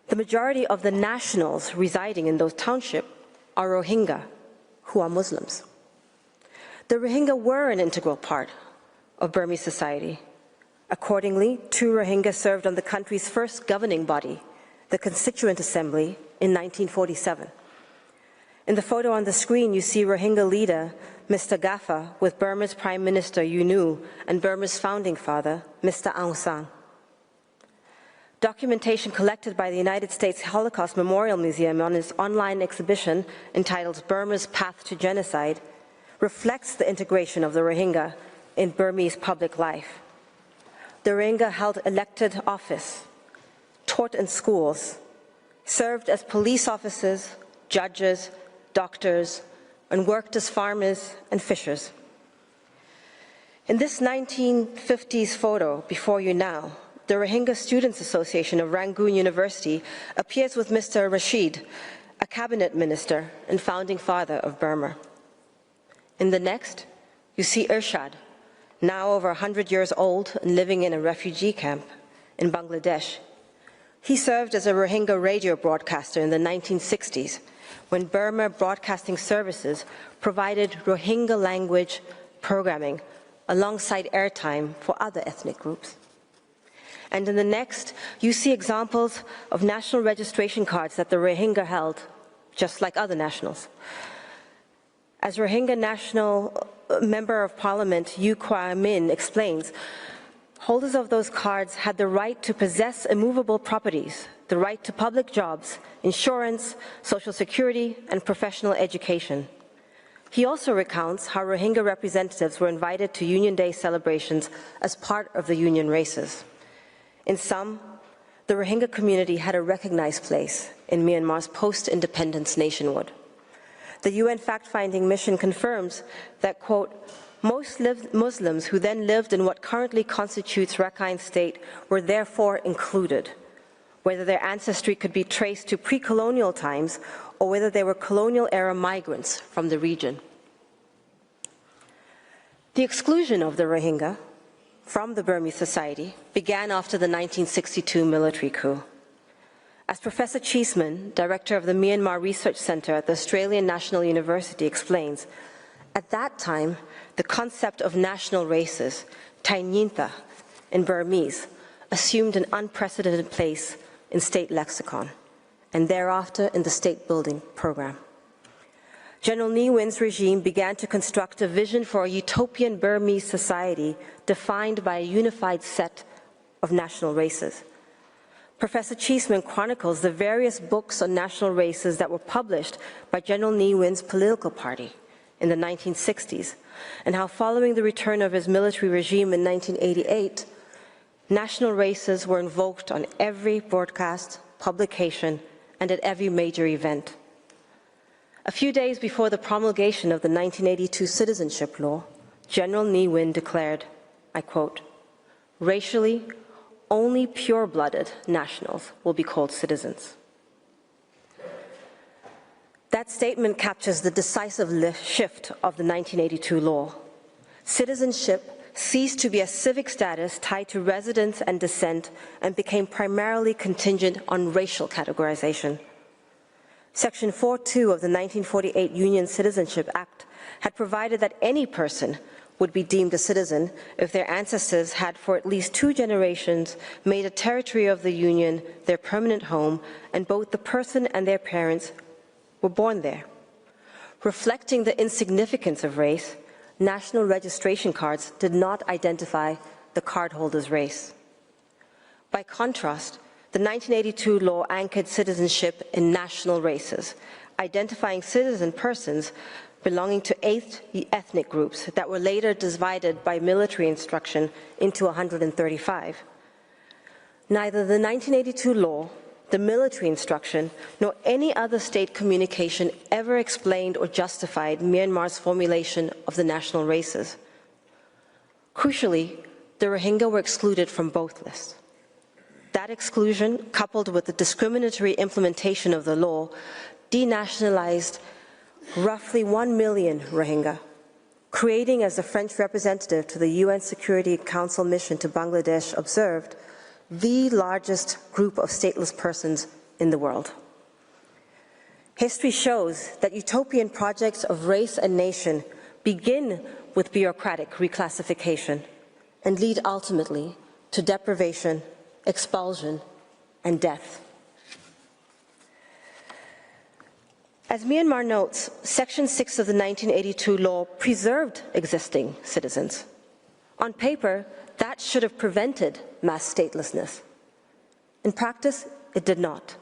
The majority of the nationals residing in those townships are Rohingya, who are Muslims. The Rohingya were an integral part of Burmese society. Accordingly, 2 Rohingya served on the country's first governing body, the Constituent Assembly, in 1947. In the photo on the screen, you see Rohingya leader Mr. Gaffa with Burma's Prime Minister U Nu and Burma's founding father, Mr. Aung San. Documentation collected by the United States Holocaust Memorial Museum on its online exhibition entitled Burma's Path to Genocide reflects the integration of the Rohingya in Burmese public life. The Rohingya held elected office, taught in schools, served as police officers, judges, doctors, and worked as farmers and fishers. In this 1950s photo before you now, the Rohingya Students Association of Rangoon University appears with Mr. Rashid, a cabinet minister and founding father of Burma. In the next, you see Irshad, now over 100 years old and living in a refugee camp in Bangladesh. He served as a Rohingya radio broadcaster in the 1960s, when Burma Broadcasting Services provided Rohingya language programming alongside airtime for other ethnic groups. And in the next, you see examples of national registration cards that the Rohingya held, just like other nationals. As Rohingya National Member of Parliament Yu Kwa Min explains, holders of those cards had the right to possess immovable properties, the right to public jobs, insurance, social security, and professional education. He also recounts how Rohingya representatives were invited to Union Day celebrations as part of the union races. In sum, the Rohingya community had a recognized place in Myanmar's post-independence nationhood. The UN fact-finding mission confirms that, quote, most Muslims who then lived in what currently constitutes Rakhine State were therefore included, whether their ancestry could be traced to pre-colonial times or whether they were colonial-era migrants from the region. The exclusion of the Rohingya from the Burmese society began after the 1962 military coup. As Professor Cheeseman, director of the Myanmar Research Center at the Australian National University, explains, at that time, the concept of national races, Tainyintha in Burmese, assumed an unprecedented place in state lexicon, and thereafter in the state-building program. General Ne Win's regime began to construct a vision for a utopian Burmese society defined by a unified set of national races. Professor Cheeseman chronicles the various books on national races that were published by General Ne Win's political party in the 1960s, and how following the return of his military regime in 1988, national races were invoked on every broadcast, publication, and at every major event. A few days before the promulgation of the 1982 citizenship law, General Ne Win declared, I quote, racially, only pure-blooded nationals will be called citizens. That statement captures the decisive shift of the 1982 law. Citizenship ceased to be a civic status tied to residence and descent and became primarily contingent on racial categorization. Section 4.2 of the 1948 Union Citizenship Act had provided that any person would be deemed a citizen if their ancestors had for at least 2 generations made a territory of the Union their permanent home, and both the person and their parents were born there. Reflecting the insignificance of race, national registration cards did not identify the cardholder's race. By contrast, the 1982 law anchored citizenship in national races, identifying citizen persons belonging to 8 ethnic groups that were later divided by military instruction into 135. Neither the 1982 law, the military instruction, nor any other state communication ever explained or justified Myanmar's formulation of the national races. Crucially, the Rohingya were excluded from both lists. That exclusion, coupled with the discriminatory implementation of the law, denationalized roughly 1 million Rohingya, creating, as the French representative to the UN Security Council mission to Bangladesh observed, the largest group of stateless persons in the world. History shows that utopian projects of race and nation begin with bureaucratic reclassification and lead ultimately to deprivation, expulsion, and death. As Myanmar notes, Section 6 of the 1982 law preserved existing citizens. On paper, that should have prevented mass statelessness. In practice, it did not.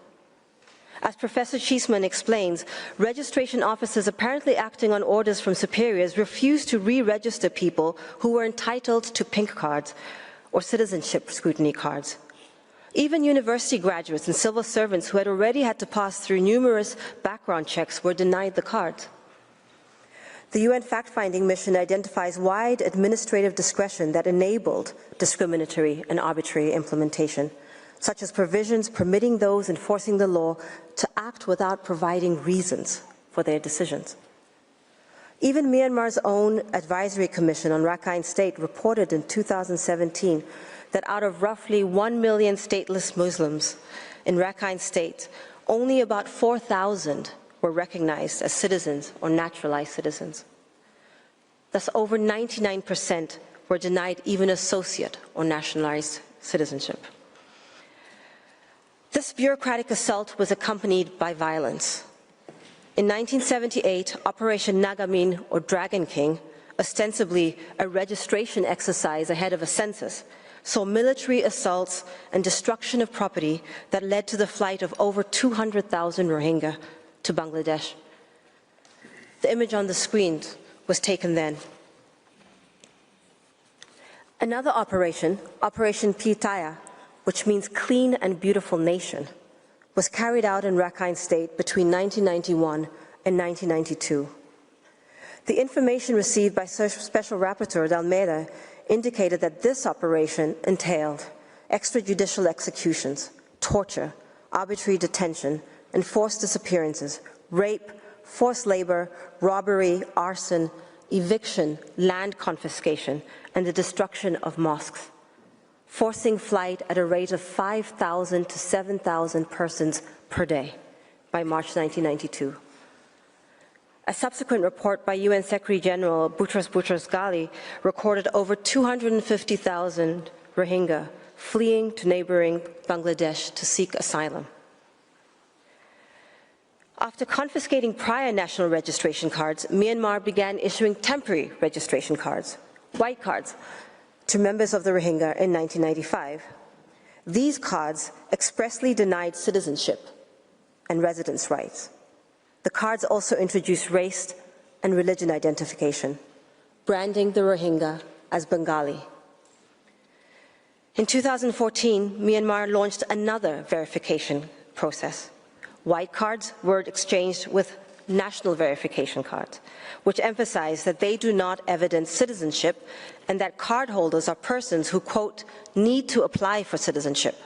As Professor Cheeseman explains, registration officers apparently acting on orders from superiors refused to re-register people who were entitled to pink cards or citizenship scrutiny cards. Even university graduates and civil servants who had already had to pass through numerous background checks were denied the cards. The UN fact-finding mission identifies wide administrative discretion that enabled discriminatory and arbitrary implementation, such as provisions permitting those enforcing the law to act without providing reasons for their decisions. Even Myanmar's own Advisory Commission on Rakhine State reported in 2017 that out of roughly 1 million stateless Muslims in Rakhine State, only about 4,000 were recognized as citizens or naturalized citizens. Thus, over 99% were denied even associate or nationalized citizenship. This bureaucratic assault was accompanied by violence. In 1978, Operation Nagamin, or Dragon King, ostensibly a registration exercise ahead of a census, saw military assaults and destruction of property that led to the flight of over 200,000 Rohingya to Bangladesh. The image on the screen was taken then. Another operation, Operation Pitaya, which means clean and beautiful nation, was carried out in Rakhine State between 1991 and 1992. The information received by Special Rapporteur D'Almeida indicated that this operation entailed extrajudicial executions, torture, arbitrary detention, enforced disappearances, rape, forced labor, robbery, arson, eviction, land confiscation, and the destruction of mosques, forcing flight at a rate of 5,000 to 7,000 persons per day by March 1992. A subsequent report by UN Secretary General Boutros Boutros-Ghali recorded over 250,000 Rohingya fleeing to neighboring Bangladesh to seek asylum. After confiscating prior national registration cards, Myanmar began issuing temporary registration cards, white cards, to members of the Rohingya in 1995. These cards expressly denied citizenship and residence rights. The cards also introduced race and religion identification, branding the Rohingya as Bengali. In 2014, Myanmar launched another verification process. White cards were exchanged with national verification cards, which emphasize that they do not evidence citizenship and that cardholders are persons who, quote, need to apply for citizenship.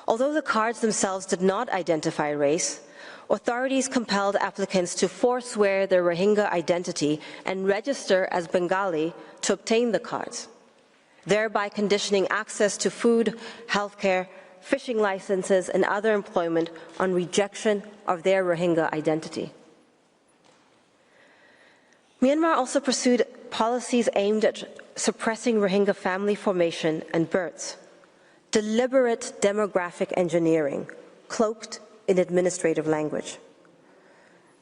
Although the cards themselves did not identify race, authorities compelled applicants to forswear their Rohingya identity and register as Bengali to obtain the cards, thereby conditioning access to food, healthcare, fishing licenses, and other employment on rejection of their Rohingya identity. Myanmar also pursued policies aimed at suppressing Rohingya family formation and births, deliberate demographic engineering, cloaked in administrative language.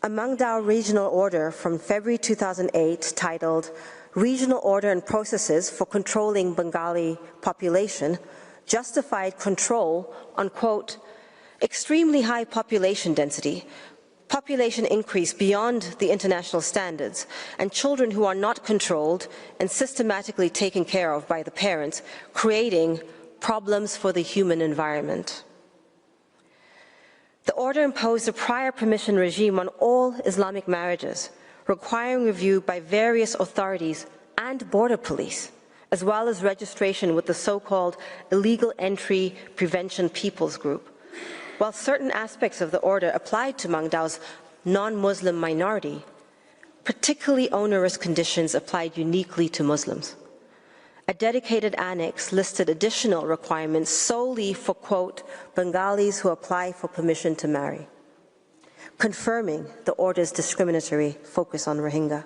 A Mongnu regional order from February 2008 titled Regional Order and Processes for Controlling Bengali Population justified control on, quote, extremely high population density, population increase beyond the international standards, and children who are not controlled and systematically taken care of by the parents, creating problems for the human environment. The order imposed a prior permission regime on all Islamic marriages, requiring review by various authorities and border police, as well as registration with the so-called Illegal Entry Prevention People's Group, while certain aspects of the order applied to Mongnu's non-Muslim minority, particularly onerous conditions applied uniquely to Muslims. a dedicated annex listed additional requirements solely for, quote, Bengalis who apply for permission to marry, confirming the order's discriminatory focus on Rohingya.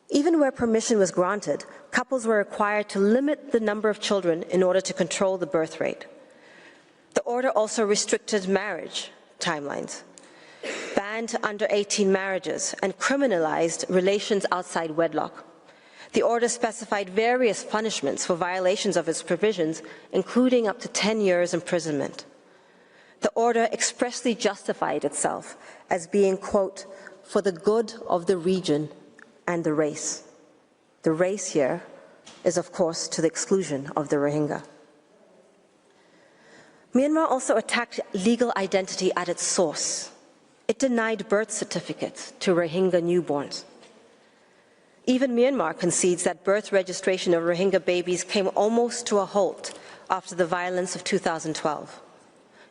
Even where permission was granted, couples were required to limit the number of children in order to control the birth rate. The order also restricted marriage timelines, banned under-18 marriages, and criminalized relations outside wedlock. The order specified various punishments for violations of its provisions, including up to 10 years imprisonment. The order expressly justified itself as being, quote, for the good of the region and the race. The race here is, of course, to the exclusion of the Rohingya. Myanmar also attacked legal identity at its source. It denied birth certificates to Rohingya newborns. Even Myanmar concedes that birth registration of Rohingya babies came almost to a halt after the violence of 2012.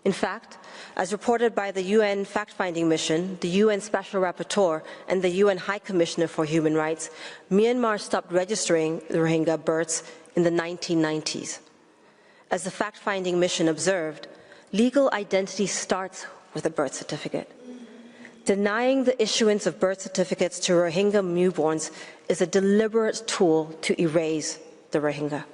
In fact, as reported by the UN fact-finding mission, the UN Special Rapporteur, and the UN High Commissioner for Human Rights, Myanmar stopped registering the Rohingya births in the 1990s. As the fact-finding mission observed, legal identity starts with a birth certificate. Denying the issuance of birth certificates to Rohingya newborns is a deliberate tool to erase the Rohingya.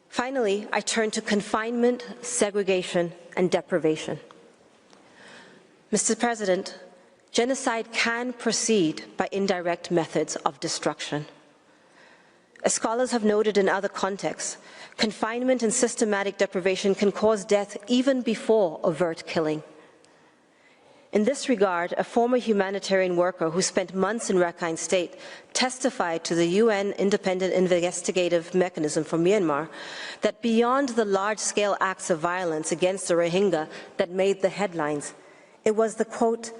Finally, I turn to confinement, segregation, and deprivation. Mr. President, genocide can proceed by indirect methods of destruction. As scholars have noted in other contexts, confinement and systematic deprivation can cause death even before overt killing. In this regard, a former humanitarian worker who spent months in Rakhine State testified to the UN Independent Investigative Mechanism for Myanmar that beyond the large-scale acts of violence against the Rohingya that made the headlines, it was the, quote,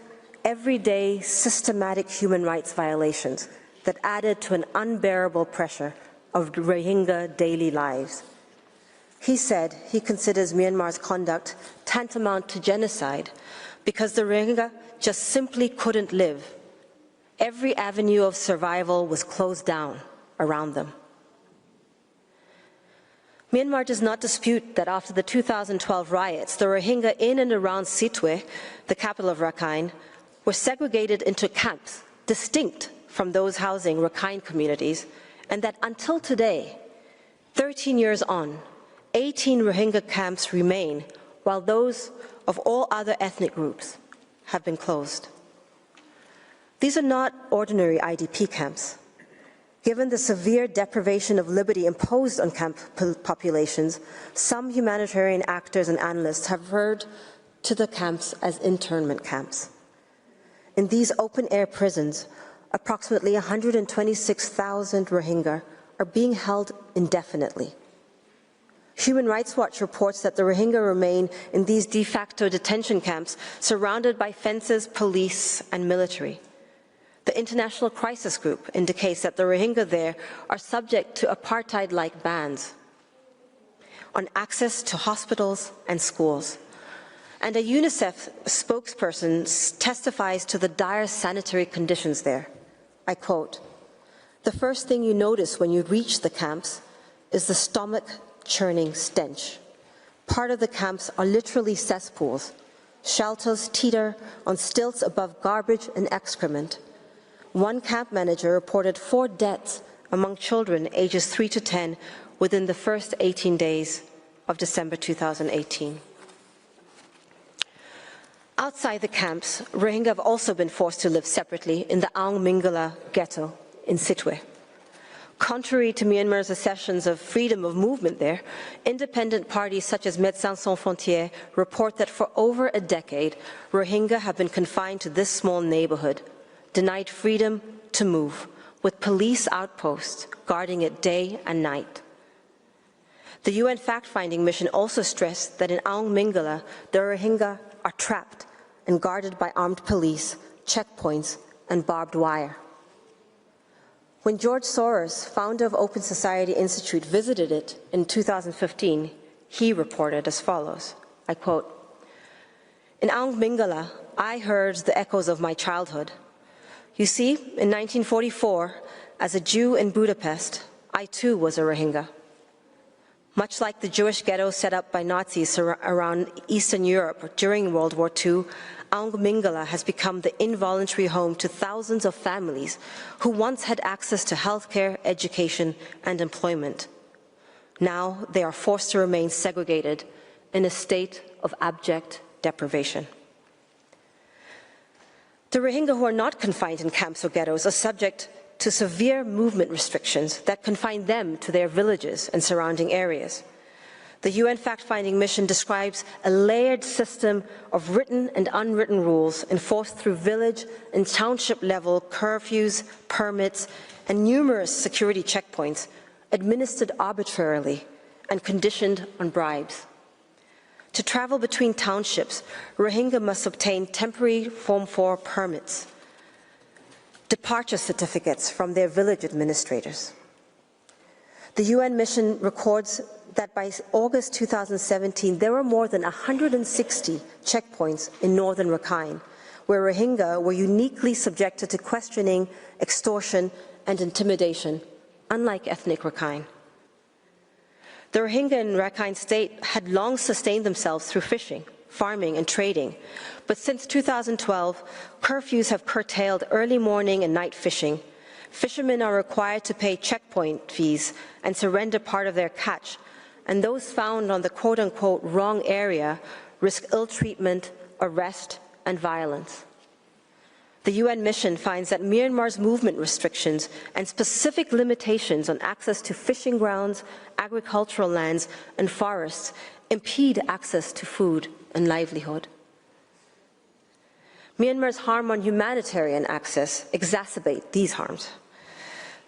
everyday systematic human rights violations that added to an unbearable pressure of Rohingya daily lives. He said he considers Myanmar's conduct tantamount to genocide because the Rohingya just simply couldn't live. Every avenue of survival was closed down around them. Myanmar does not dispute that after the 2012 riots, the Rohingya in and around Sitwe, the capital of Rakhine, were segregated into camps distinct from those housing Rakhine communities, and that until today, 13 years on, 18 Rohingya camps remain, while those of all other ethnic groups have been closed. These are not ordinary IDP camps. Given the severe deprivation of liberty imposed on camp populations, some humanitarian actors and analysts have referred to the camps as internment camps. In these open-air prisons, approximately 126,000 Rohingya are being held indefinitely. Human Rights Watch reports that the Rohingya remain in these de facto detention camps surrounded by fences, police, and military. The International Crisis Group indicates that the Rohingya there are subject to apartheid-like bans on access to hospitals and schools. And a UNICEF spokesperson testifies to the dire sanitary conditions there. I quote, "The first thing you notice when you reach the camps is the stomach-churning stench. Part of the camps are literally cesspools. Shelters teeter on stilts above garbage and excrement. One camp manager reported 4 deaths among children ages 3 to 10 within the first 18 days of December 2018. Outside the camps, Rohingya have also been forced to live separately in the Aung Mingala ghetto in Sitwe. Contrary to Myanmar's assertions of freedom of movement there, independent parties such as Médecins Sans Frontières report that for over a decade, Rohingya have been confined to this small neighborhood, denied freedom to move, with police outposts guarding it day and night. The UN fact-finding mission also stressed that in Aung Mingala, the Rohingya are trapped and guarded by armed police, checkpoints, and barbed wire. When George Soros, founder of Open Society Institute, visited it in 2015, he reported as follows, I quote, "In Aung Mingala, I heard the echoes of my childhood. You see, in 1944, as a Jew in Budapest, I too was a Rohingya. Much like the Jewish ghetto set up by Nazis around Eastern Europe during World War II, Aung Mingala has become the involuntary home to thousands of families who once had access to healthcare, education, and employment. Now they are forced to remain segregated in a state of abject deprivation. The Rohingya who are not confined in camps or ghettos are subject to severe movement restrictions that confine them to their villages and surrounding areas. The UN fact-finding mission describes a layered system of written and unwritten rules enforced through village and township-level curfews, permits, and numerous security checkpoints administered arbitrarily and conditioned on bribes. To travel between townships, Rohingya must obtain temporary Form 4 permits, departure certificates from their village administrators. The UN mission records that by August 2017, there were more than 160 checkpoints in northern Rakhine, where Rohingya were uniquely subjected to questioning, extortion, and intimidation, unlike ethnic Rakhine. The Rohingya in Rakhine State had long sustained themselves through fishing, farming, and trading, but since 2012, curfews have curtailed early morning and night fishing. Fishermen are required to pay checkpoint fees and surrender part of their catch, and those found on the quote-unquote wrong area risk ill treatment, arrest, and violence. The UN mission finds that Myanmar's movement restrictions and specific limitations on access to fishing grounds, agricultural lands, and forests impede access to food and livelihood. Myanmar's harm on humanitarian access exacerbate these harms.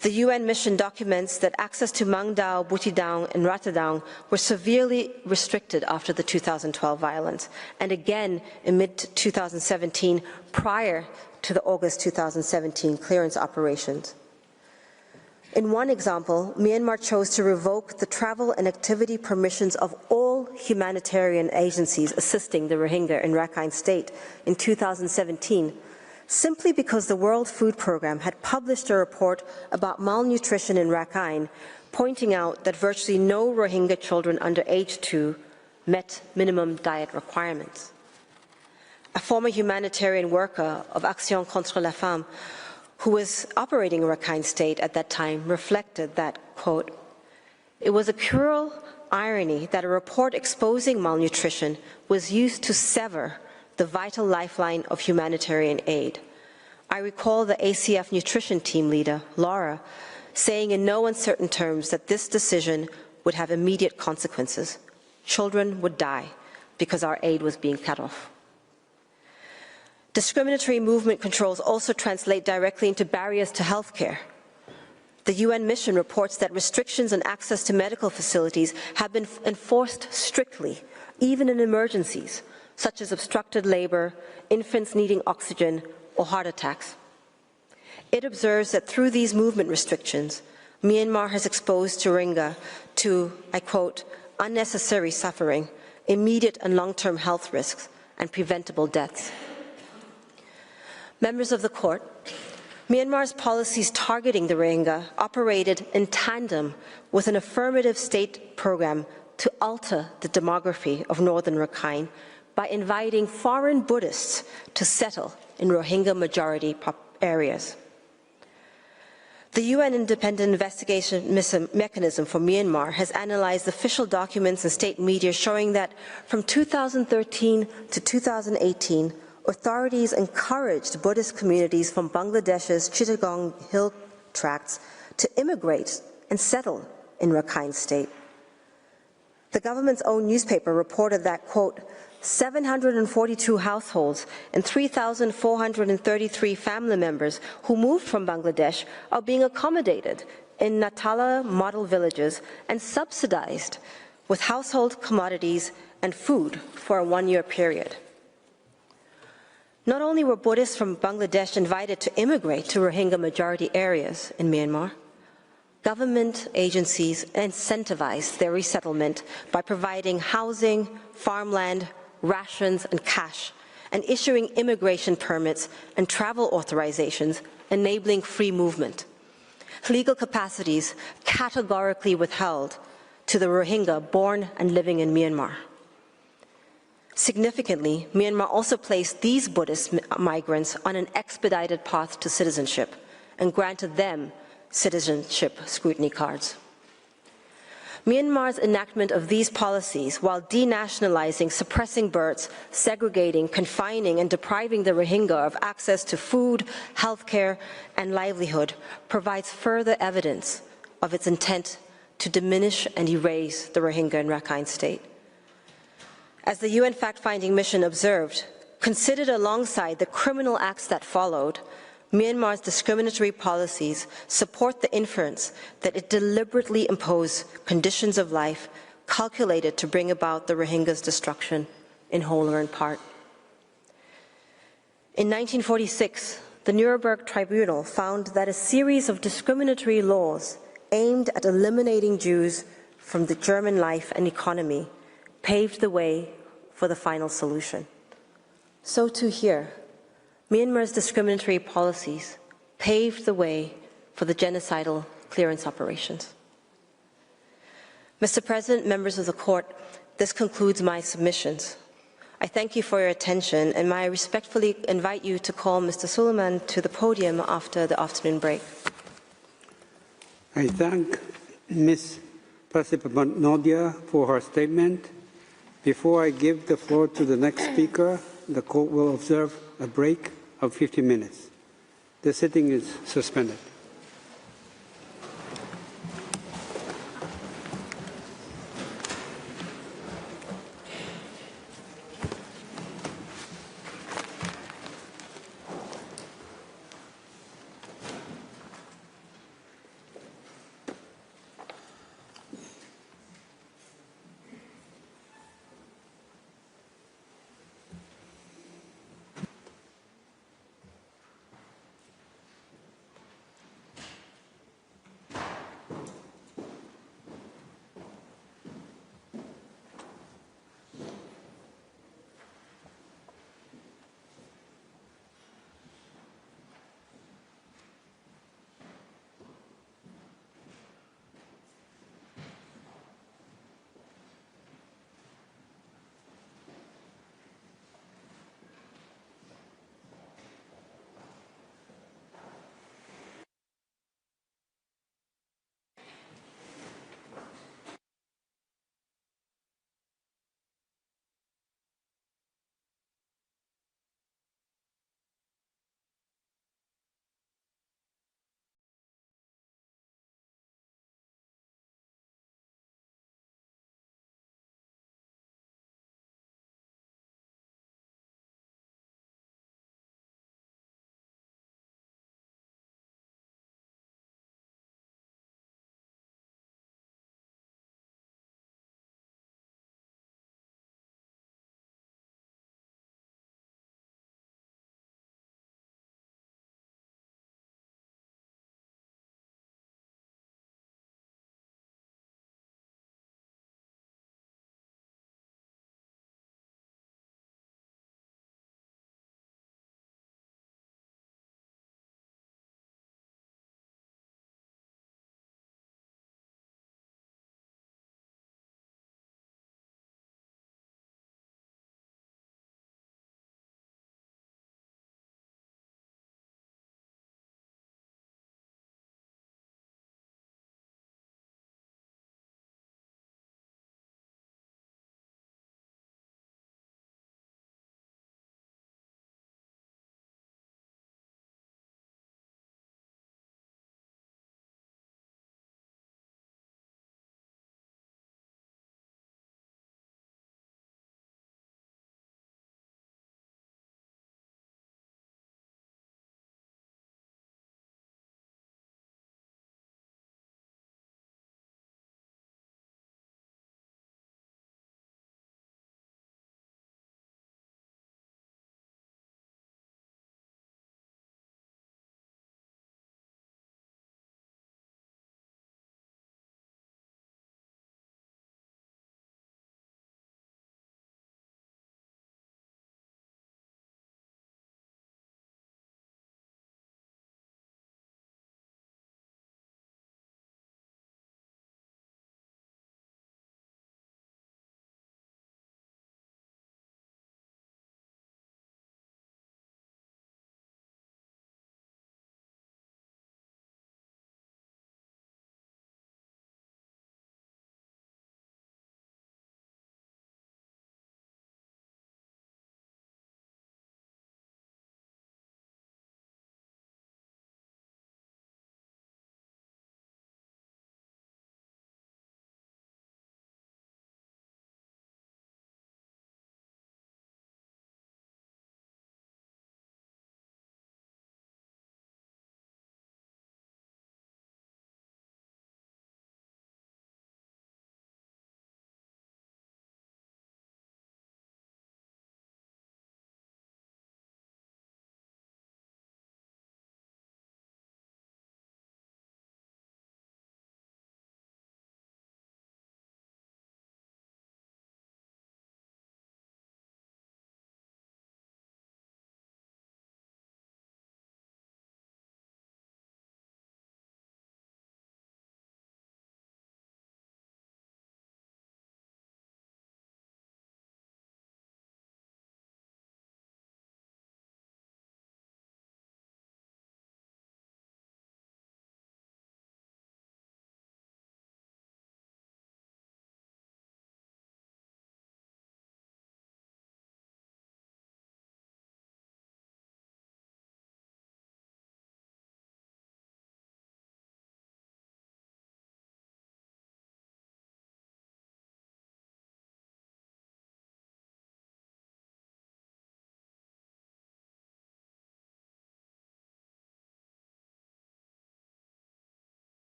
The UN mission documents that access to Mangdao, Butidang, and Ratadang were severely restricted after the 2012 violence, and again in mid-2017 prior to the August 2017 clearance operations. In one example, Myanmar chose to revoke the travel and activity permissions of all humanitarian agencies assisting the Rohingya in Rakhine State in 2017, simply because the World Food Programme had published a report about malnutrition in Rakhine, pointing out that virtually no Rohingya children under age 2 met minimum diet requirements. A former humanitarian worker of Action contre la Faim, who was operating in Rakhine State at that time, reflected that, quote, "It was a cruel irony that a report exposing malnutrition was used to sever the vital lifeline of humanitarian aid. I recall the ACF nutrition team leader, Laura, saying in no uncertain terms that this decision would have immediate consequences. Children would die because our aid was being cut off." Discriminatory movement controls also translate directly into barriers to healthcare. The UN mission reports that restrictions on access to medical facilities have been enforced strictly, even in emergencies, such as obstructed labor, infants needing oxygen, or heart attacks. It observes that through these movement restrictions, Myanmar has exposed Rohingya to, I quote, "unnecessary suffering, immediate and long-term health risks, and preventable deaths." Members of the Court, Myanmar's policies targeting the Rohingya operated in tandem with an affirmative state program to alter the demography of northern Rakhine by inviting foreign Buddhists to settle in Rohingya majority areas. The UN Independent Investigation Mechanism for Myanmar has analyzed official documents and state media showing that from 2013 to 2018, authorities encouraged Buddhist communities from Bangladesh's Chittagong Hill tracts to immigrate and settle in Rakhine State. The government's own newspaper reported that, quote, 742 households and 3,433 family members who moved from Bangladesh are being accommodated in Natala model villages and subsidized with household commodities and food for a one-year period. Not only were Buddhists from Bangladesh invited to immigrate to Rohingya majority areas in Myanmar, government agencies incentivized their resettlement by providing housing, farmland, rations, and cash, and issuing immigration permits and travel authorizations enabling free movement. legal capacities categorically withheld to the Rohingya born and living in Myanmar. Significantly, Myanmar also placed these Buddhist migrants on an expedited path to citizenship and granted them citizenship scrutiny cards. Myanmar's enactment of these policies, while denationalizing, suppressing births, segregating, confining, and depriving the Rohingya of access to food, healthcare, and livelihood, provides further evidence of its intent to diminish and erase the Rohingya in Rakhine State. As the UN fact-finding mission observed, considered alongside the criminal acts that followed, Myanmar's discriminatory policies support the inference that it deliberately imposed conditions of life calculated to bring about the Rohingya's destruction in whole or in part. In 1946, the Nuremberg Tribunal found that a series of discriminatory laws aimed at eliminating Jews from the German life and economy paved the way for the final solution. So too here, Myanmar's discriminatory policies paved the way for the genocidal clearance operations. Mr. President, members of the Court, this concludes my submissions. I thank you for your attention, and may I respectfully invite you to call Mr. Suleiman to the podium after the afternoon break. I thank Ms. Pasipanodia for her statement. Before I give the floor to the next speaker, the Court will observe a break of 15 minutes. The sitting is suspended.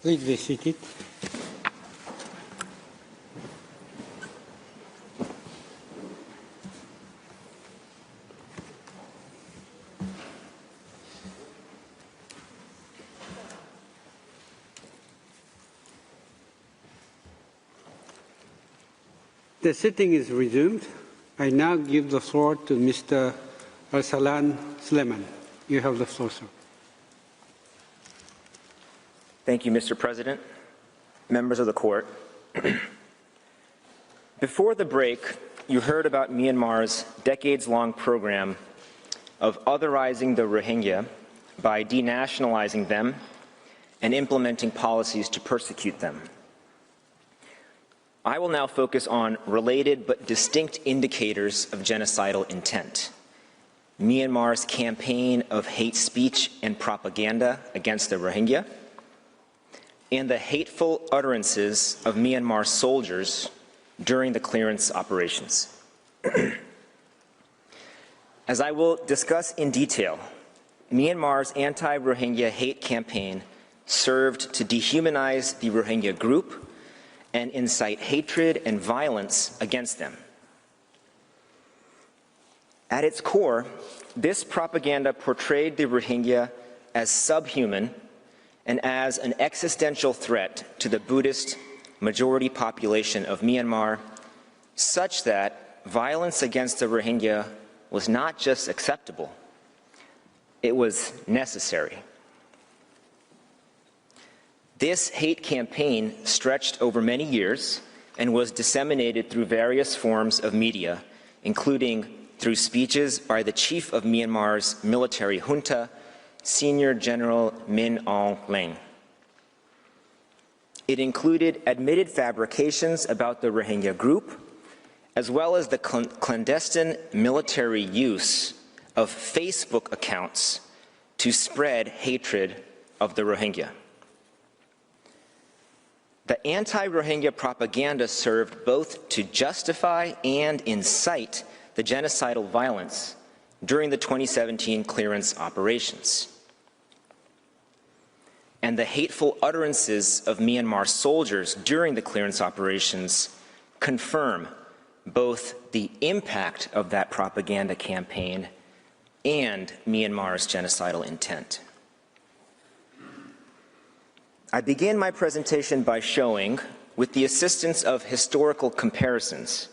Please be seated. The sitting is resumed. I now give the floor to Mr. Arsalan Sleman. You have the floor, sir. Thank you, Mr. President, members of the court. Before the break, you heard about Myanmar's decades-long program of otherizing the Rohingya by denationalizing them and implementing policies to persecute them. I will now focus on related but distinct indicators of genocidal intent. Myanmar's campaign of hate speech and propaganda against the Rohingya, and the hateful utterances of Myanmar soldiers during the clearance operations. As I will discuss in detail, Myanmar's anti-Rohingya hate campaign served to dehumanize the Rohingya group and incite hatred and violence against them. At its core, this propaganda portrayed the Rohingya as subhuman and as an existential threat to the Buddhist majority population of Myanmar, such that violence against the Rohingya was not just acceptable, it was necessary. This hate campaign stretched over many years and was disseminated through various forms of media, including through speeches by the chief of Myanmar's military junta, Senior General Min Aung Hlaing. It included admitted fabrications about the Rohingya group, as well as the clandestine military use of Facebook accounts to spread hatred of the Rohingya. The anti-Rohingya propaganda served both to justify and incite the genocidal violence during the 2017 clearance operations. And the hateful utterances of Myanmar soldiers during the clearance operations confirm both the impact of that propaganda campaign and Myanmar's genocidal intent. I begin my presentation by showing, with the assistance of historical comparisons,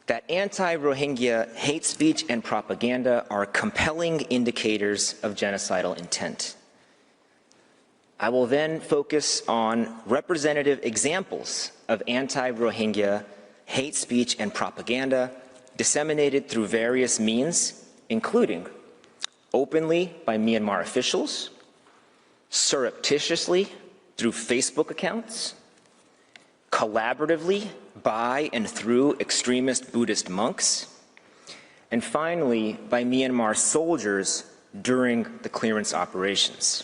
that anti-Rohingya hate speech and propaganda are compelling indicators of genocidal intent. I will then focus on representative examples of anti-Rohingya hate speech and propaganda disseminated through various means, including openly by Myanmar officials, surreptitiously through Facebook accounts, collaboratively by and through extremist Buddhist monks, and finally by Myanmar soldiers during the clearance operations.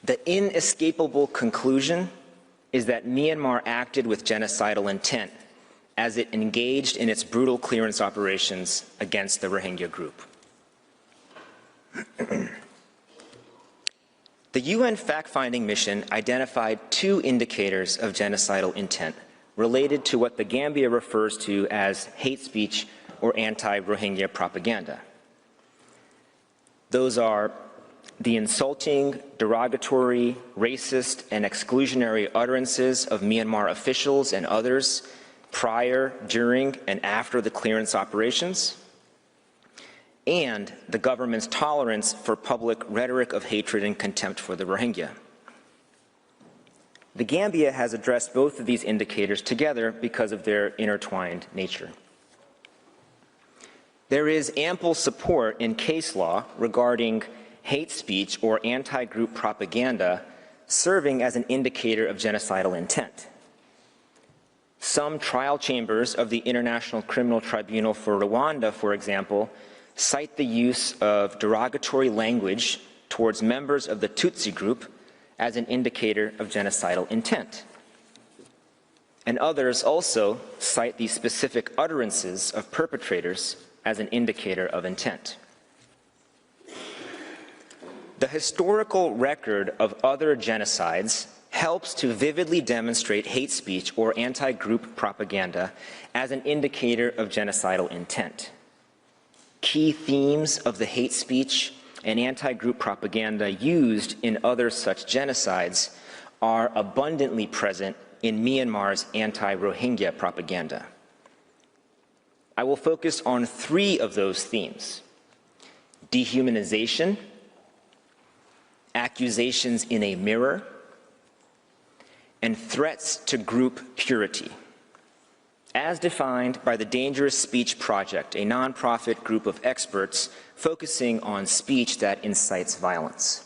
The inescapable conclusion is that Myanmar acted with genocidal intent as it engaged in its brutal clearance operations against the Rohingya group. The UN fact-finding mission identified two indicators of genocidal intent related to what the Gambia refers to as hate speech or anti-Rohingya propaganda. Those are the insulting, derogatory, racist, and exclusionary utterances of Myanmar officials and others prior, during, and after the clearance operations, and the government's tolerance for public rhetoric of hatred and contempt for the Rohingya. The Gambia has addressed both of these indicators together because of their intertwined nature. There is ample support in case law regarding hate speech or anti-group propaganda serving as an indicator of genocidal intent. Some trial chambers of the International Criminal Tribunal for Rwanda, for example, cite the use of derogatory language towards members of the Tutsi group as an indicator of genocidal intent. And others also cite the specific utterances of perpetrators as an indicator of intent. The historical record of other genocides helps to vividly demonstrate hate speech or anti-group propaganda as an indicator of genocidal intent. Key themes of the hate speech and anti-group propaganda used in other such genocides are abundantly present in Myanmar's anti-Rohingya propaganda. I will focus on 3 of those themes: dehumanization, accusations in a mirror, and threats to group purity, as defined by the Dangerous Speech Project, a nonprofit group of experts focusing on speech that incites violence.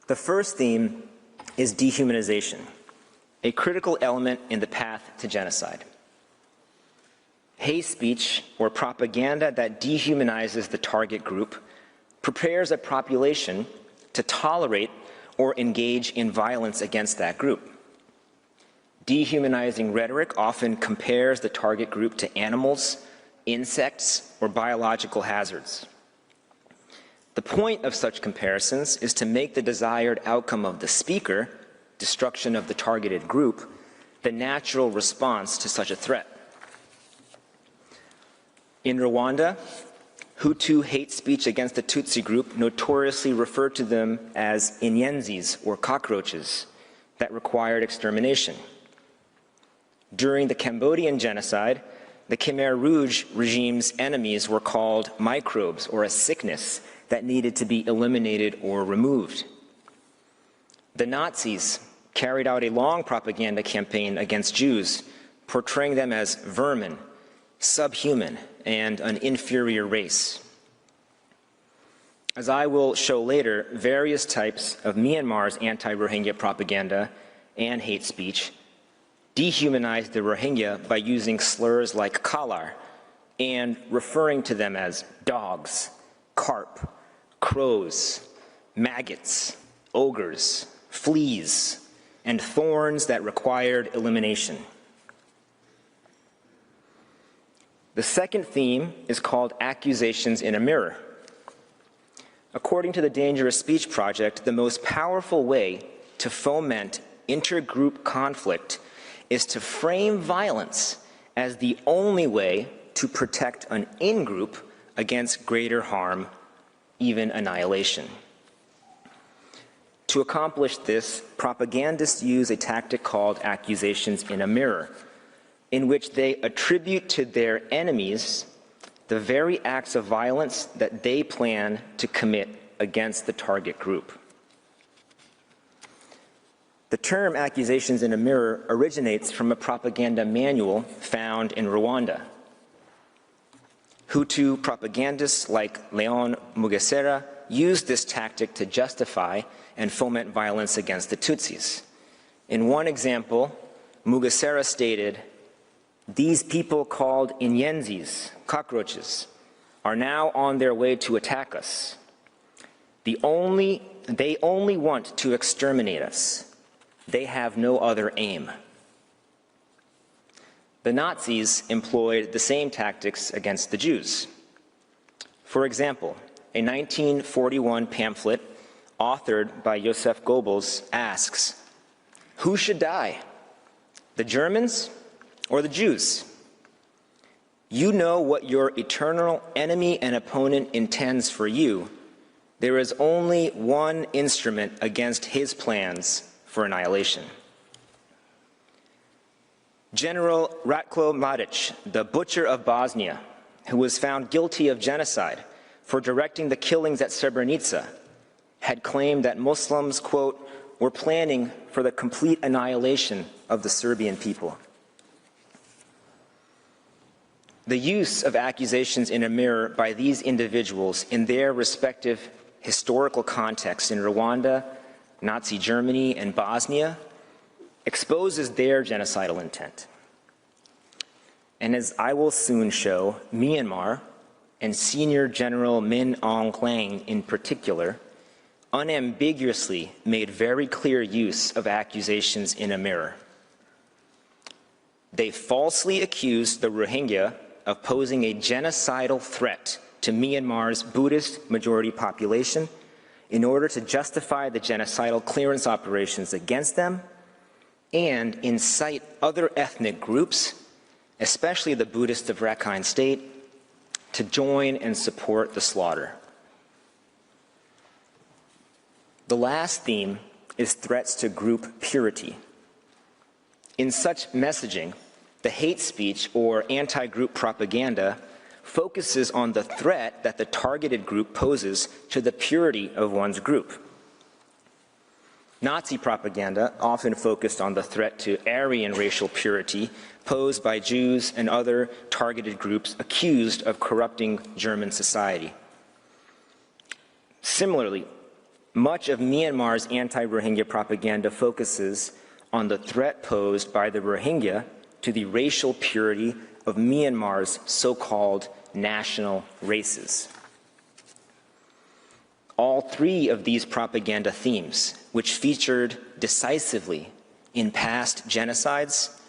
The first theme is dehumanization, a critical element in the path to genocide. Hate speech or propaganda that dehumanizes the target group prepares a population to tolerate or engage in violence against that group. Dehumanizing rhetoric often compares the target group to animals, insects, or biological hazards. The point of such comparisons is to make the desired outcome of the speaker, destruction of the targeted group, the natural response to such a threat. In Rwanda, Hutu hate speech against the Tutsi group notoriously referred to them as inyenzis, or cockroaches, that required extermination. During the Cambodian genocide, the Khmer Rouge regime's enemies were called microbes, or a sickness that needed to be eliminated or removed. The Nazis carried out a long propaganda campaign against Jews, portraying them as vermin, subhuman, and an inferior race. As I will show later, various types of Myanmar's anti-Rohingya propaganda and hate speech dehumanized the Rohingya by using slurs like kalar and referring to them as dogs, carp, crows, maggots, ogres, fleas, and thorns that required elimination. The second theme is called accusations in a mirror. According to the Dangerous Speech Project, the most powerful way to foment intergroup conflict is to frame violence as the only way to protect an in-group against greater harm, even annihilation. To accomplish this, propagandists use a tactic called accusations in a mirror, in which they attribute to their enemies the very acts of violence that they plan to commit against the target group. The term accusations in a mirror originates from a propaganda manual found in Rwanda. Hutu propagandists like Leon Mugesera used this tactic to justify and foment violence against the Tutsis. In one example, Mugesera stated, "These people called inyenzis, cockroaches, are now on their way to attack us. They only want to exterminate us. They have no other aim." The Nazis employed the same tactics against the Jews. For example, a 1941 pamphlet authored by Joseph Goebbels asks, "Who should die, the Germans or the Jews? You know what your eternal enemy and opponent intends for you. There is only one instrument against his plans for annihilation." General Ratko Mladic, the butcher of Bosnia, who was found guilty of genocide for directing the killings at Srebrenica, had claimed that Muslims, quote, were planning for the complete annihilation of the Serbian people. The use of accusations in a mirror by these individuals in their respective historical contexts in Rwanda, Nazi Germany, and Bosnia exposes their genocidal intent. And as I will soon show, Myanmar, and Senior General Min Aung Hlaing in particular, unambiguously made very clear use of accusations in a mirror. They falsely accused the Rohingya of posing a genocidal threat to Myanmar's Buddhist majority population in order to justify the genocidal clearance operations against them and incite other ethnic groups, especially the Buddhists of Rakhine State, to join and support the slaughter. The last theme is threats to group purity. In such messaging, the hate speech or anti-group propaganda focuses on the threat that the targeted group poses to the purity of one's group. Nazi propaganda often focused on the threat to Aryan racial purity posed by Jews and other targeted groups accused of corrupting German society. Similarly, much of Myanmar's anti-Rohingya propaganda focuses on the threat posed by the Rohingya to the racial purity of Myanmar's so-called national races. All three of these propaganda themes, which featured decisively in past genocides,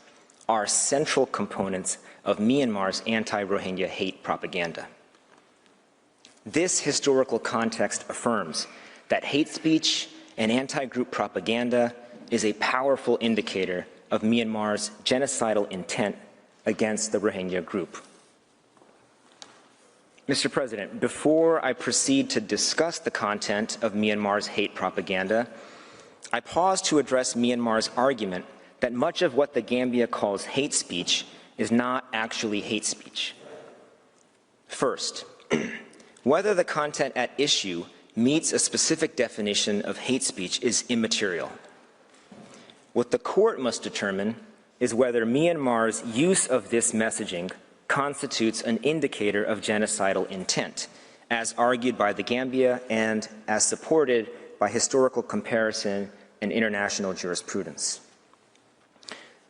are central components of Myanmar's anti-Rohingya hate propaganda. This historical context affirms that hate speech and anti-group propaganda is a powerful indicator of Myanmar's genocidal intent against the Rohingya group. Mr. President, before I proceed to discuss the content of Myanmar's hate propaganda, I pause to address Myanmar's argument that much of what the Gambia calls hate speech is not actually hate speech. First, whether the content at issue meets a specific definition of hate speech is immaterial. What the court must determine is whether Myanmar's use of this messaging constitutes an indicator of genocidal intent, as argued by the Gambia and as supported by historical comparison and international jurisprudence.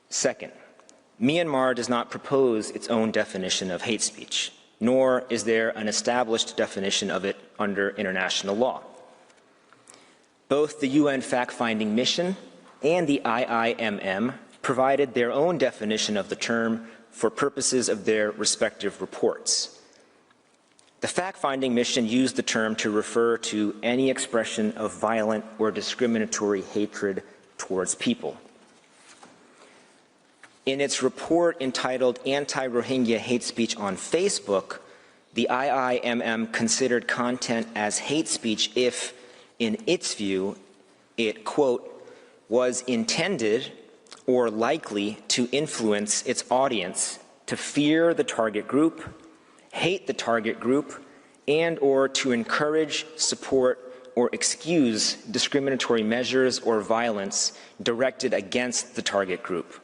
Second, Myanmar does not propose its own definition of hate speech, nor is there an established definition of it under international law. Both the UN fact-finding mission and the IIMM provided their own definition of the term for purposes of their respective reports. The fact-finding mission used the term to refer to any expression of violent or discriminatory hatred towards people. In its report entitled Anti-Rohingya Hate Speech on Facebook, the IIMM considered content as hate speech if, in its view, it, quote, was intended or likely to influence its audience to fear the target group, hate the target group, and or to encourage, support, or excuse discriminatory measures or violence directed against the target group.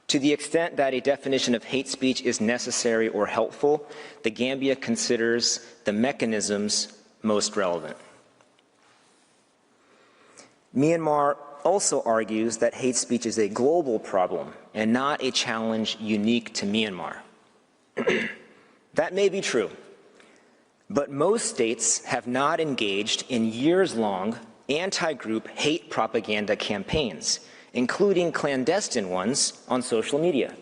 To the extent that a definition of hate speech is necessary or helpful, the Gambia considers the mechanisms most relevant. Myanmar also argues that hate speech is a global problem and not a challenge unique to Myanmar. That may be true, but most states have not engaged in years-long anti-group hate propaganda campaigns, including clandestine ones on social media.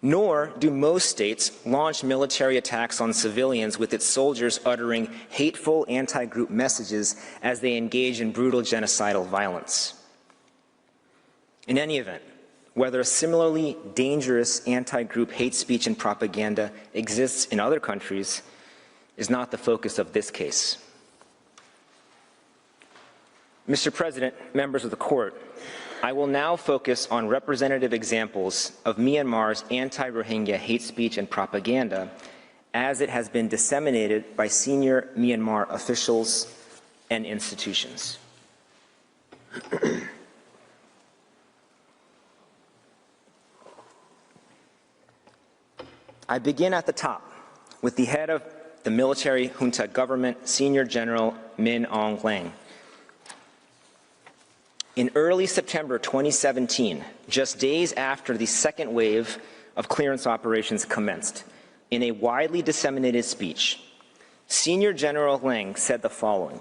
Nor do most states launch military attacks on civilians with its soldiers uttering hateful anti-group messages as they engage in brutal genocidal violence. In any event, whether similarly dangerous anti-group hate speech and propaganda exists in other countries is not the focus of this case. Mr. President, members of the court, I will now focus on representative examples of Myanmar's anti-Rohingya hate speech and propaganda as it has been disseminated by senior Myanmar officials and institutions. I begin at the top with the head of the military junta government, Senior General Min Aung Hlaing. In early September 2017, just days after the second wave of clearance operations commenced, in a widely disseminated speech, Senior General Hlaing said the following: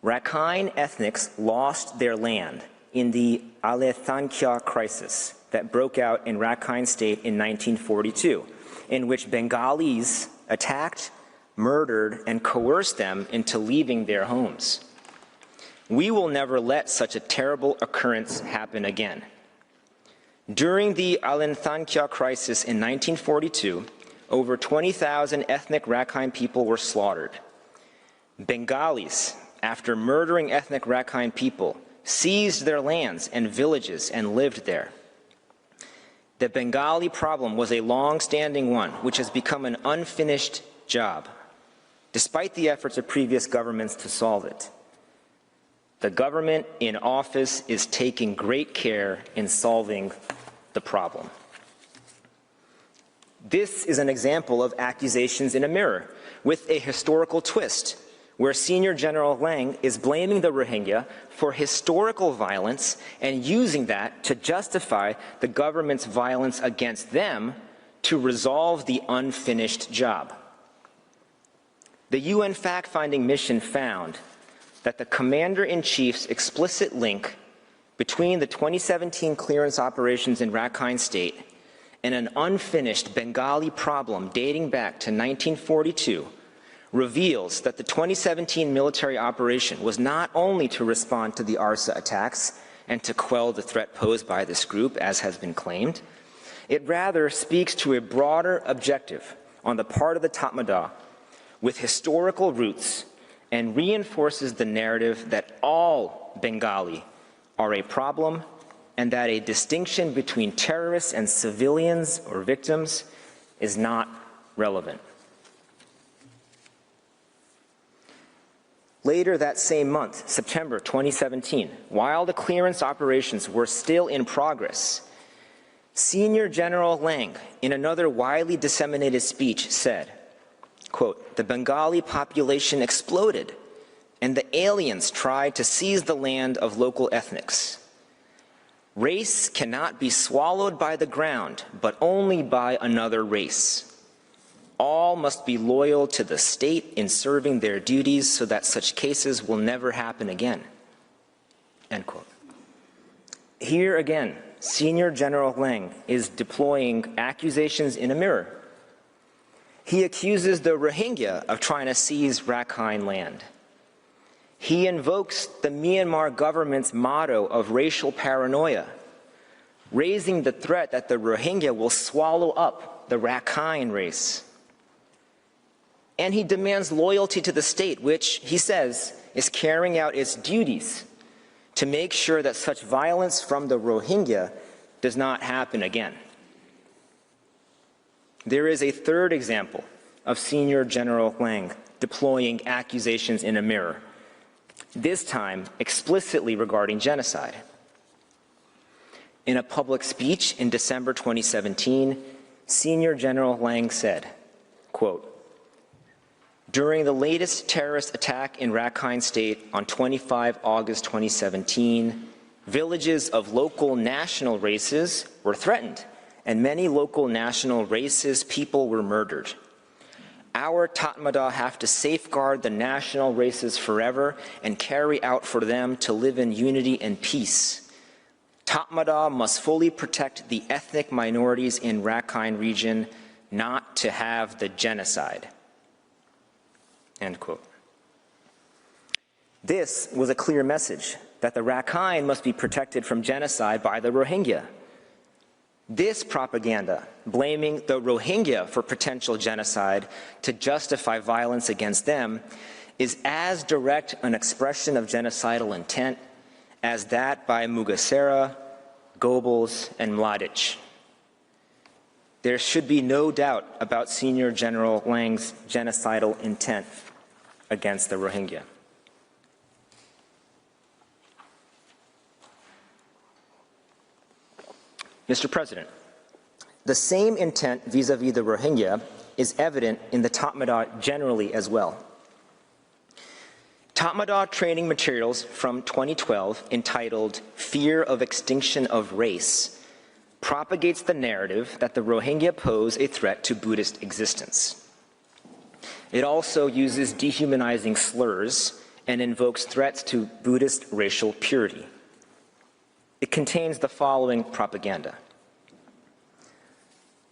Rakhine ethnics lost their land in the Alethankia crisis that broke out in Rakhine State in 1942, in which Bengalis attacked, murdered, and coerced them into leaving their homes. We will never let such a terrible occurrence happen again. During the Alethankia crisis in 1942, over 20,000 ethnic Rakhine people were slaughtered. Bengalis, after murdering ethnic Rakhine people, seized their lands and villages and lived there. The Bengali problem was a long-standing one, which has become an unfinished job, despite the efforts of previous governments to solve it. The government in office is taking great care in solving the problem. This is an example of accusations in a mirror, with a historical twist, where Senior General Lang is blaming the Rohingya for historical violence and using that to justify the government's violence against them to resolve the unfinished job. The UN fact-finding mission found that the Commander-in-Chief's explicit link between the 2017 clearance operations in Rakhine State and an unfinished Bengali problem dating back to 1942 reveals that the 2017 military operation was not only to respond to the ARSA attacks and to quell the threat posed by this group, as has been claimed, it rather speaks to a broader objective on the part of the Tatmadaw with historical roots and reinforces the narrative that all Bengali are a problem and that a distinction between terrorists and civilians or victims is not relevant. Later that same month, September 2017, while the clearance operations were still in progress, Senior General Lang, in another widely disseminated speech, said, quote, "The Bengali population exploded, and the aliens tried to seize the land of local ethnics. Race cannot be swallowed by the ground, but only by another race. All must be loyal to the state in serving their duties so that such cases will never happen again." End quote. Here again, Senior General Lang is deploying accusations in a mirror. He accuses the Rohingya of trying to seize Rakhine land. He invokes the Myanmar government's motto of racial paranoia, raising the threat that the Rohingya will swallow up the Rakhine race. And he demands loyalty to the state, which, he says, is carrying out its duties to make sure that such violence from the Rohingya does not happen again. There is a third example of Senior General Lang deploying accusations in a mirror, this time explicitly regarding genocide. In a public speech in December 2017, Senior General Lang said, quote, "During the latest terrorist attack in Rakhine State on 25 August 2017, villages of local national races were threatened, and many local national races people were murdered. Our Tatmadaw have to safeguard the national races forever and carry out for them to live in unity and peace. Tatmadaw must fully protect the ethnic minorities in Rakhine region, not to have the genocide." End quote. This was a clear message that the Rakhine must be protected from genocide by the Rohingya. This propaganda, blaming the Rohingya for potential genocide to justify violence against them, is as direct an expression of genocidal intent as that by Mugesera, Goebbels, and Mladic. There should be no doubt about Senior General Lang's genocidal intent against the Rohingya. Mr. President, the same intent vis-à-vis the Rohingya is evident in the Tatmadaw generally as well. Tatmadaw training materials from 2012 entitled "Fear of Extinction of Race" propagates the narrative that the Rohingya pose a threat to Buddhist existence. It also uses dehumanizing slurs and invokes threats to Buddhist racial purity. It contains the following propaganda.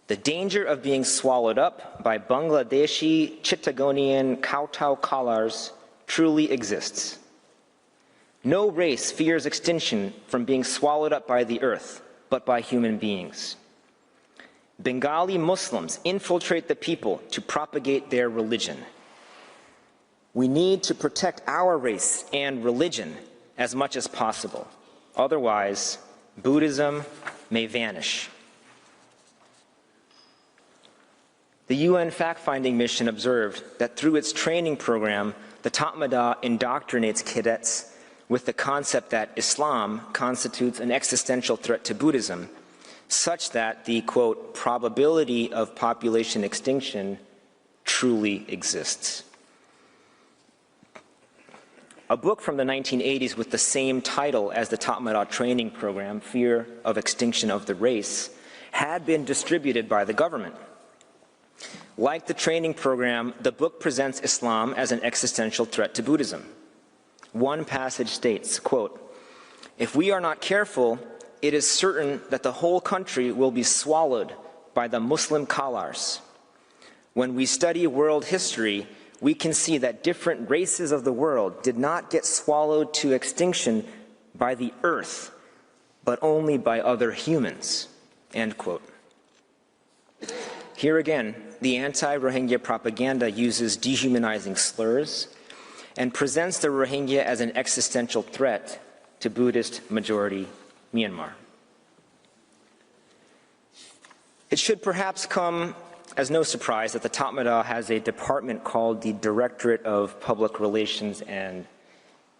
The danger of being swallowed up by Bangladeshi Chittagonian kowtow collars truly exists. No race fears extinction from being swallowed up by the earth, but by human beings. Bengali Muslims infiltrate the people to propagate their religion. We need to protect our race and religion as much as possible. Otherwise, Buddhism may vanish. The UN fact-finding mission observed that through its training program, the Tatmadaw indoctrinates cadets with the concept that Islam constitutes an existential threat to Buddhism, such that the, quote, probability of population extinction truly exists. A book from the 1980s with the same title as the Tatmadaw training program, Fear of Extinction of the Race, had been distributed by the government. Like the training program, the book presents Islam as an existential threat to Buddhism. One passage states, quote, "If we are not careful, it is certain that the whole country will be swallowed by the Muslim collars. When we study world history, we can see that different races of the world did not get swallowed to extinction by the earth, but only by other humans," end quote. Here again, the anti-Rohingya propaganda uses dehumanizing slurs and presents the Rohingya as an existential threat to Buddhist-majority Myanmar. It should perhaps come as no surprise that the Tatmadaw has a department called the Directorate of Public Relations and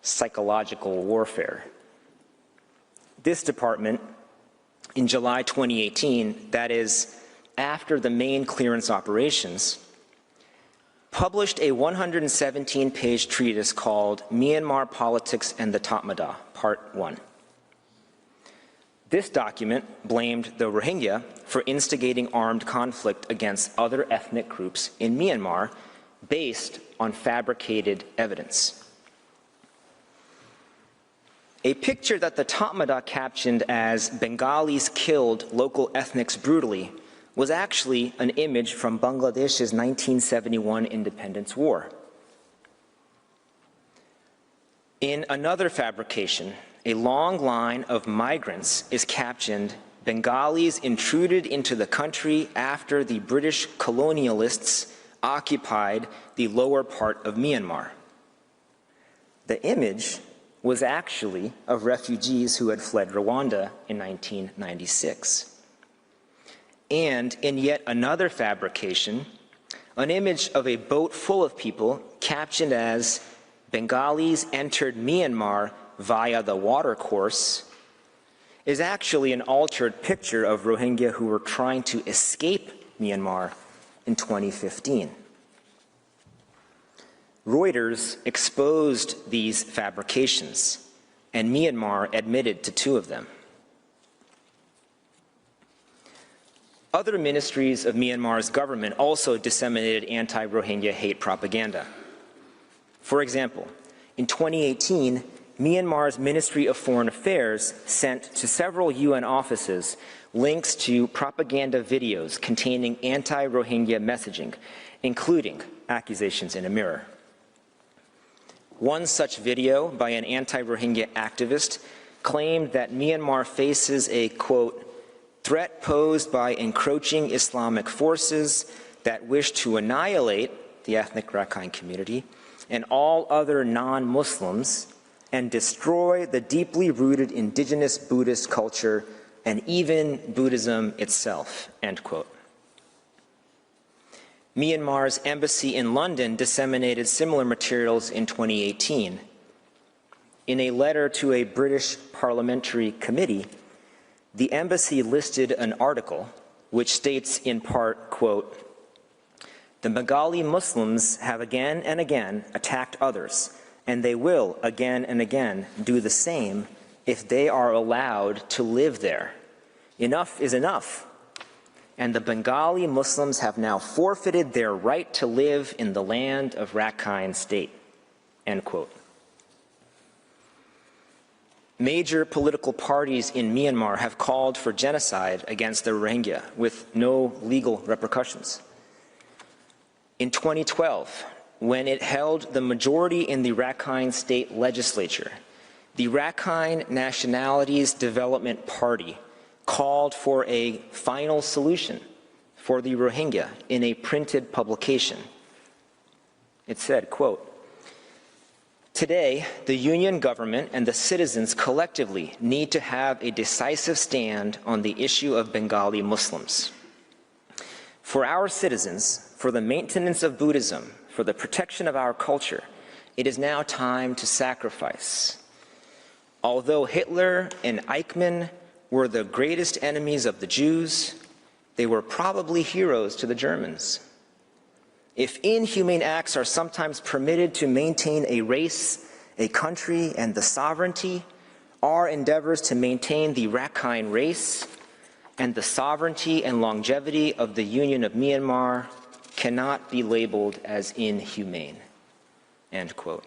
Psychological Warfare. This department, in July 2018, that is, after the main clearance operations, published a 117-page treatise called Myanmar Politics and the Tatmadaw, Part 1. This document blamed the Rohingya for instigating armed conflict against other ethnic groups in Myanmar based on fabricated evidence. A picture that the Tatmadaw captioned as "Bengalis killed local ethnics brutally" was actually an image from Bangladesh's 1971 independence war. In another fabrication, a long line of migrants is captioned, "Bengalis intruded into the country after the British colonialists occupied the lower part of Myanmar." The image was actually of refugees who had fled Rwanda in 1996. And in yet another fabrication, an image of a boat full of people captioned as, "Bengalis entered Myanmar via the watercourse," is actually an altered picture of Rohingya who were trying to escape Myanmar in 2015. Reuters exposed these fabrications, and Myanmar admitted to 2 of them. Other ministries of Myanmar's government also disseminated anti-Rohingya hate propaganda. For example, in 2018, Myanmar's Ministry of Foreign Affairs sent to several UN offices links to propaganda videos containing anti-Rohingya messaging, including accusations in a mirror. One such video by an anti-Rohingya activist claimed that Myanmar faces a, quote, "threat posed by encroaching Islamic forces that wish to annihilate the ethnic Rakhine community and all other non-Muslims and destroy the deeply rooted indigenous Buddhist culture and even Buddhism itself," end quote. Myanmar's embassy in London disseminated similar materials in 2018. In a letter to a British parliamentary committee, the embassy listed an article which states in part, quote, "The Bengali Muslims have again and again attacked others, and they will again and again do the same if they are allowed to live there. Enough is enough, and the Bengali Muslims have now forfeited their right to live in the land of Rakhine State," end quote. Major political parties in Myanmar have called for genocide against the Rohingya with no legal repercussions. In 2012, when it held the majority in the Rakhine State Legislature, the Rakhine Nationalities Development Party called for a final solution for the Rohingya in a printed publication. It said, quote, "Today, the union government and the citizens collectively need to have a decisive stand on the issue of Bengali Muslims. For our citizens, for the maintenance of Buddhism, for the protection of our culture, it is now time to sacrifice. Although Hitler and Eichmann were the greatest enemies of the Jews, they were probably heroes to the Germans. If inhumane acts are sometimes permitted to maintain a race, a country, and the sovereignty, our endeavors to maintain the Rakhine race and the sovereignty and longevity of the Union of Myanmar cannot be labeled as inhumane." End quote.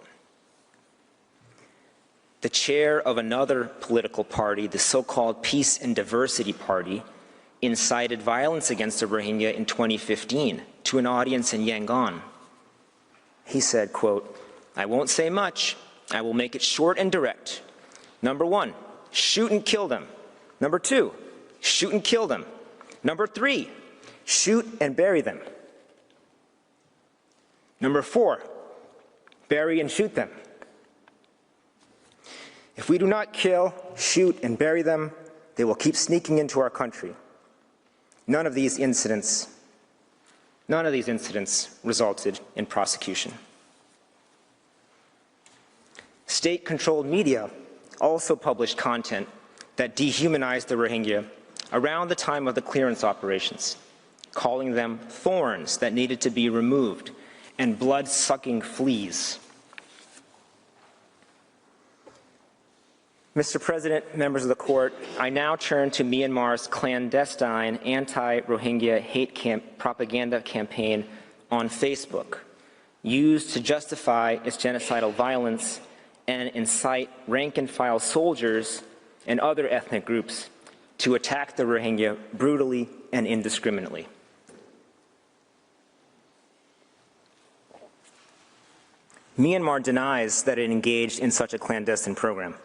The chair of another political party, the so-called Peace and Diversity Party, incited violence against the Rohingya in 2015 to an audience in Yangon. He said, quote, "I won't say much. I will make it short and direct. Number 1, shoot and kill them. Number 2, shoot and kill them. Number 3, shoot and bury them. Number 4, bury and shoot them. If we do not kill, shoot, and bury them, they will keep sneaking into our country. None of these incidents resulted in prosecution." State-controlled media also published content that dehumanized the Rohingya around the time of the clearance operations, calling them thorns that needed to be removed and blood-sucking fleas. Mr. President, members of the court, I now turn to Myanmar's clandestine anti-Rohingya hate propaganda campaign on Facebook, used to justify its genocidal violence and incite rank-and-file soldiers and other ethnic groups to attack the Rohingya brutally and indiscriminately. Myanmar denies that it engaged in such a clandestine program.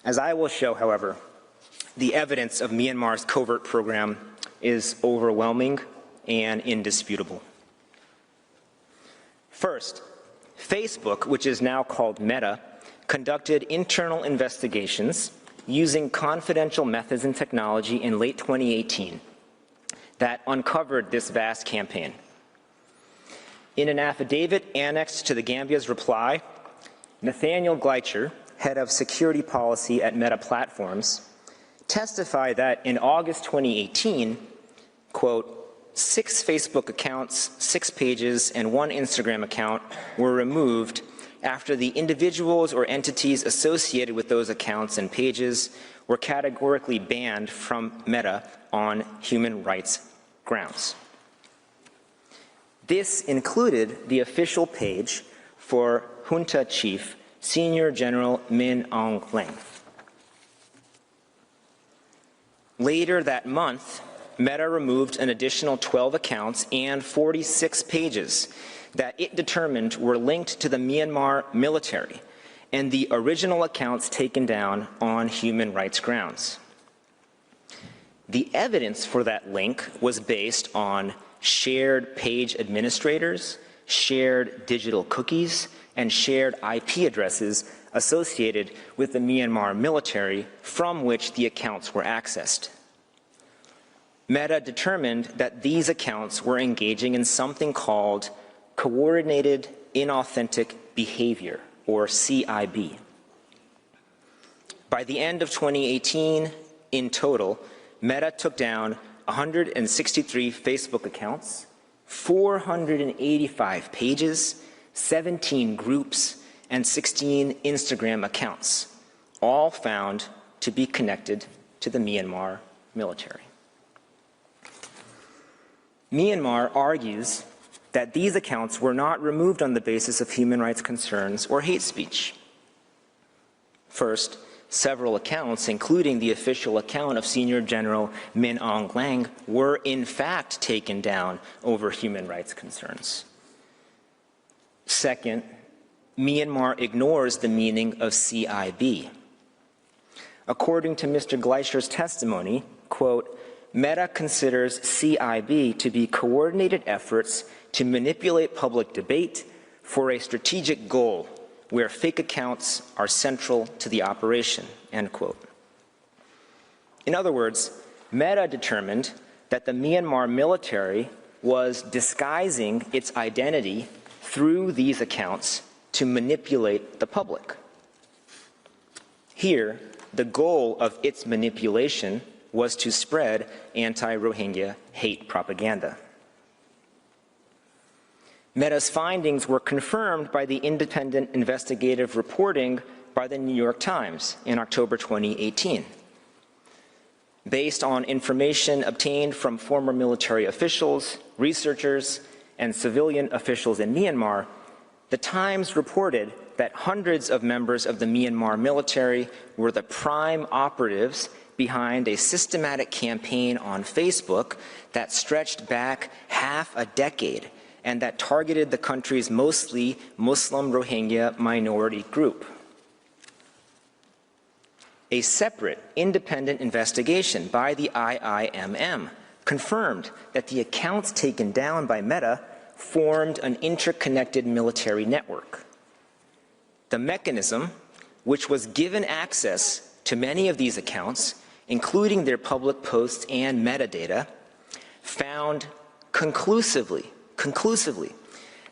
As I will show, however, the evidence of Myanmar's covert program is overwhelming and indisputable. First, Facebook, which is now called Meta, conducted internal investigations using confidential methods and technology in late 2018 that uncovered this vast campaign. In an affidavit annexed to the Gambia's reply, Nathaniel Gleicher, head of security policy at Meta Platforms, testified that in August 2018, quote, 6 Facebook accounts, 6 pages, and 1 Instagram account were removed after the individuals or entities associated with those accounts and pages were categorically banned from Meta on human rights grounds. This included the official page for Junta Chief Senior General Min Aung Hlaing. Later that month, Meta removed an additional 12 accounts and 46 pages that it determined were linked to the Myanmar military and the original accounts taken down on human rights grounds. The evidence for that link was based on shared page administrators, shared digital cookies, and shared IP addresses associated with the Myanmar military from which the accounts were accessed. Meta determined that these accounts were engaging in something called coordinated inauthentic behavior, or CIB. By the end of 2018, in total, Meta took down 163 Facebook accounts, 485 pages, 17 groups, and 16 Instagram accounts, all found to be connected to the Myanmar military. Myanmar argues that these accounts were not removed on the basis of human rights concerns or hate speech. First, several accounts, including the official account of Senior General Min Aung Hlaing, were in fact taken down over human rights concerns. Second, Myanmar ignores the meaning of CIB. According to Mr. Gleischer's testimony, quote, Meta considers CIB to be coordinated efforts to manipulate public debate for a strategic goal where fake accounts are central to the operation, end quote. In other words, Meta determined that the Myanmar military was disguising its identity through these accounts to manipulate the public. Here, the goal of its manipulation was to spread anti-Rohingya hate propaganda. Meta's findings were confirmed by the independent investigative reporting by the New York Times in October 2018. Based on information obtained from former military officials, researchers, and civilian officials in Myanmar, the Times reported that hundreds of members of the Myanmar military were the prime operatives behind a systematic campaign on Facebook that stretched back half a decade and that targeted the country's mostly Muslim Rohingya minority group. A separate independent investigation by the IIMM confirmed that the accounts taken down by Meta formed an interconnected military network. The mechanism, which was given access to many of these accounts, including their public posts and metadata, found conclusively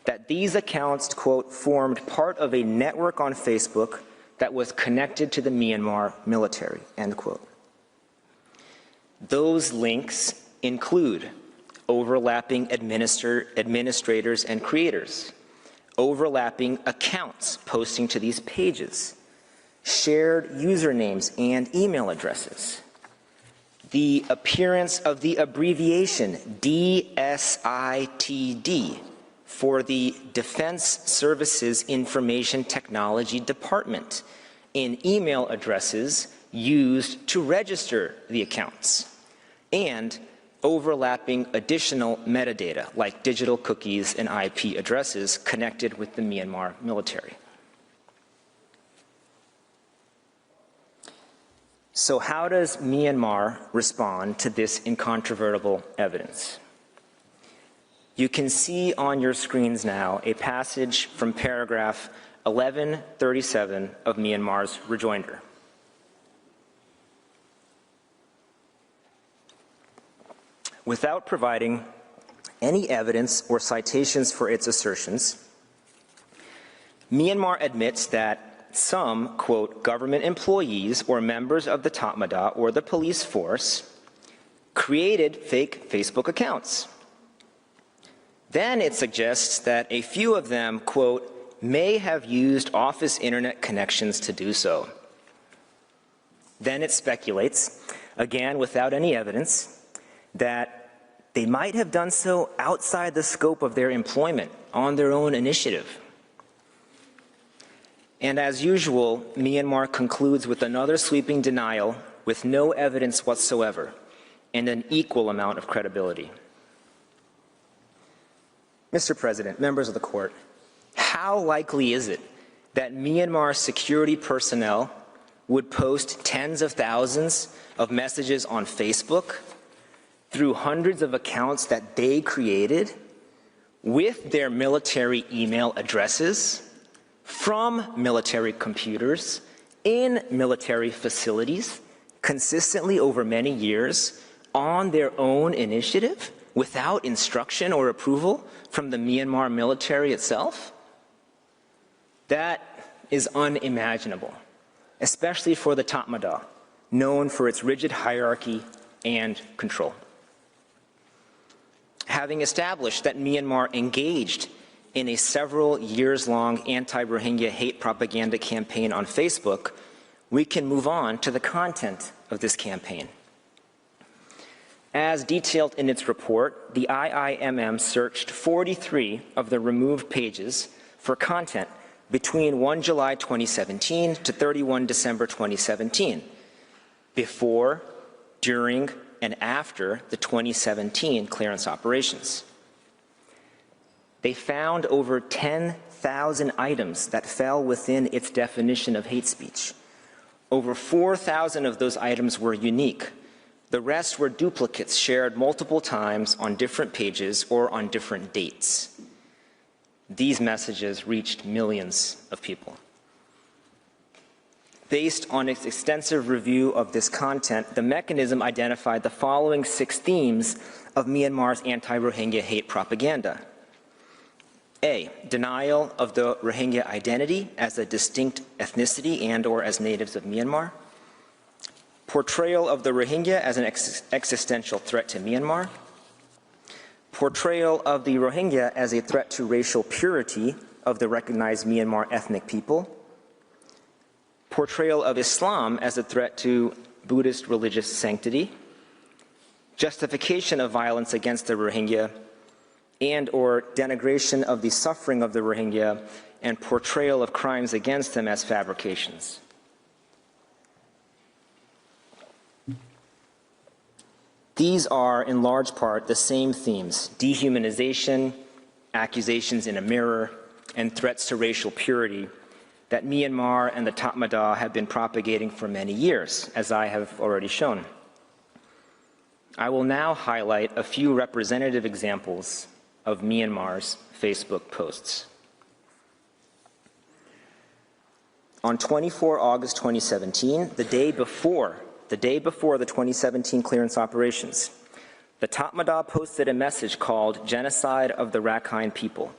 that these accounts, quote, formed part of a network on Facebook that was connected to the Myanmar military, end quote. Those links include overlapping administrators and creators, overlapping accounts posting to these pages, shared usernames and email addresses, the appearance of the abbreviation DSITD for the Defense Services Information Technology Department in email addresses used to register the accounts, and overlapping additional metadata like digital cookies and IP addresses connected with the Myanmar military. So how does Myanmar respond to this incontrovertible evidence? You can see on your screens now a passage from paragraph 1137 of Myanmar's rejoinder. Without providing any evidence or citations for its assertions, Myanmar admits that some, quote, government employees or members of the Tatmadaw or the police force created fake Facebook accounts. Then it suggests that a few of them, quote, may have used office internet connections to do so. Then it speculates, again without any evidence, that they might have done so outside the scope of their employment on their own initiative. And as usual, Myanmar concludes with another sweeping denial with no evidence whatsoever and an equal amount of credibility. Mr. President, members of the court, how likely is it that Myanmar security personnel would post tens of thousands of messages on Facebook through hundreds of accounts that they created with their military email addresses from military computers in military facilities consistently over many years on their own initiative without instruction or approval from the Myanmar military itself? That is unimaginable, especially for the Tatmadaw, known for its rigid hierarchy and control. Having established that Myanmar engaged in a several years-long anti-Rohingya hate propaganda campaign on Facebook, we can move on to the content of this campaign. As detailed in its report, the IIMM searched 43 of the removed pages for content between 1 July 2017 to 31 December 2017, before, during, and after the 2017 clearance operations. They found over 10,000 items that fell within its definition of hate speech. Over 4,000 of those items were unique. The rest were duplicates shared multiple times on different pages or on different dates. These messages reached millions of people. Based on its extensive review of this content, the mechanism identified the following 6 themes of Myanmar's anti-Rohingya hate propaganda. A, denial of the Rohingya identity as a distinct ethnicity and/or as natives of Myanmar. Portrayal of the Rohingya as an existential threat to Myanmar. Portrayal of the Rohingya as a threat to racial purity of the recognized Myanmar ethnic people. Portrayal of Islam as a threat to Buddhist religious sanctity. Justification of violence against the Rohingya and/or denigration of the suffering of the Rohingya and portrayal of crimes against them as fabrications. These are, in large part, the same themes: dehumanization, accusations in a mirror, and threats to racial purity that Myanmar and the Tatmadaw have been propagating for many years, as I have already shown. I will now highlight a few representative examples of Myanmar's Facebook posts. On 24 August 2017, the day before the 2017 clearance operations, the Tatmadaw posted a message called Genocide of the Rakhine People,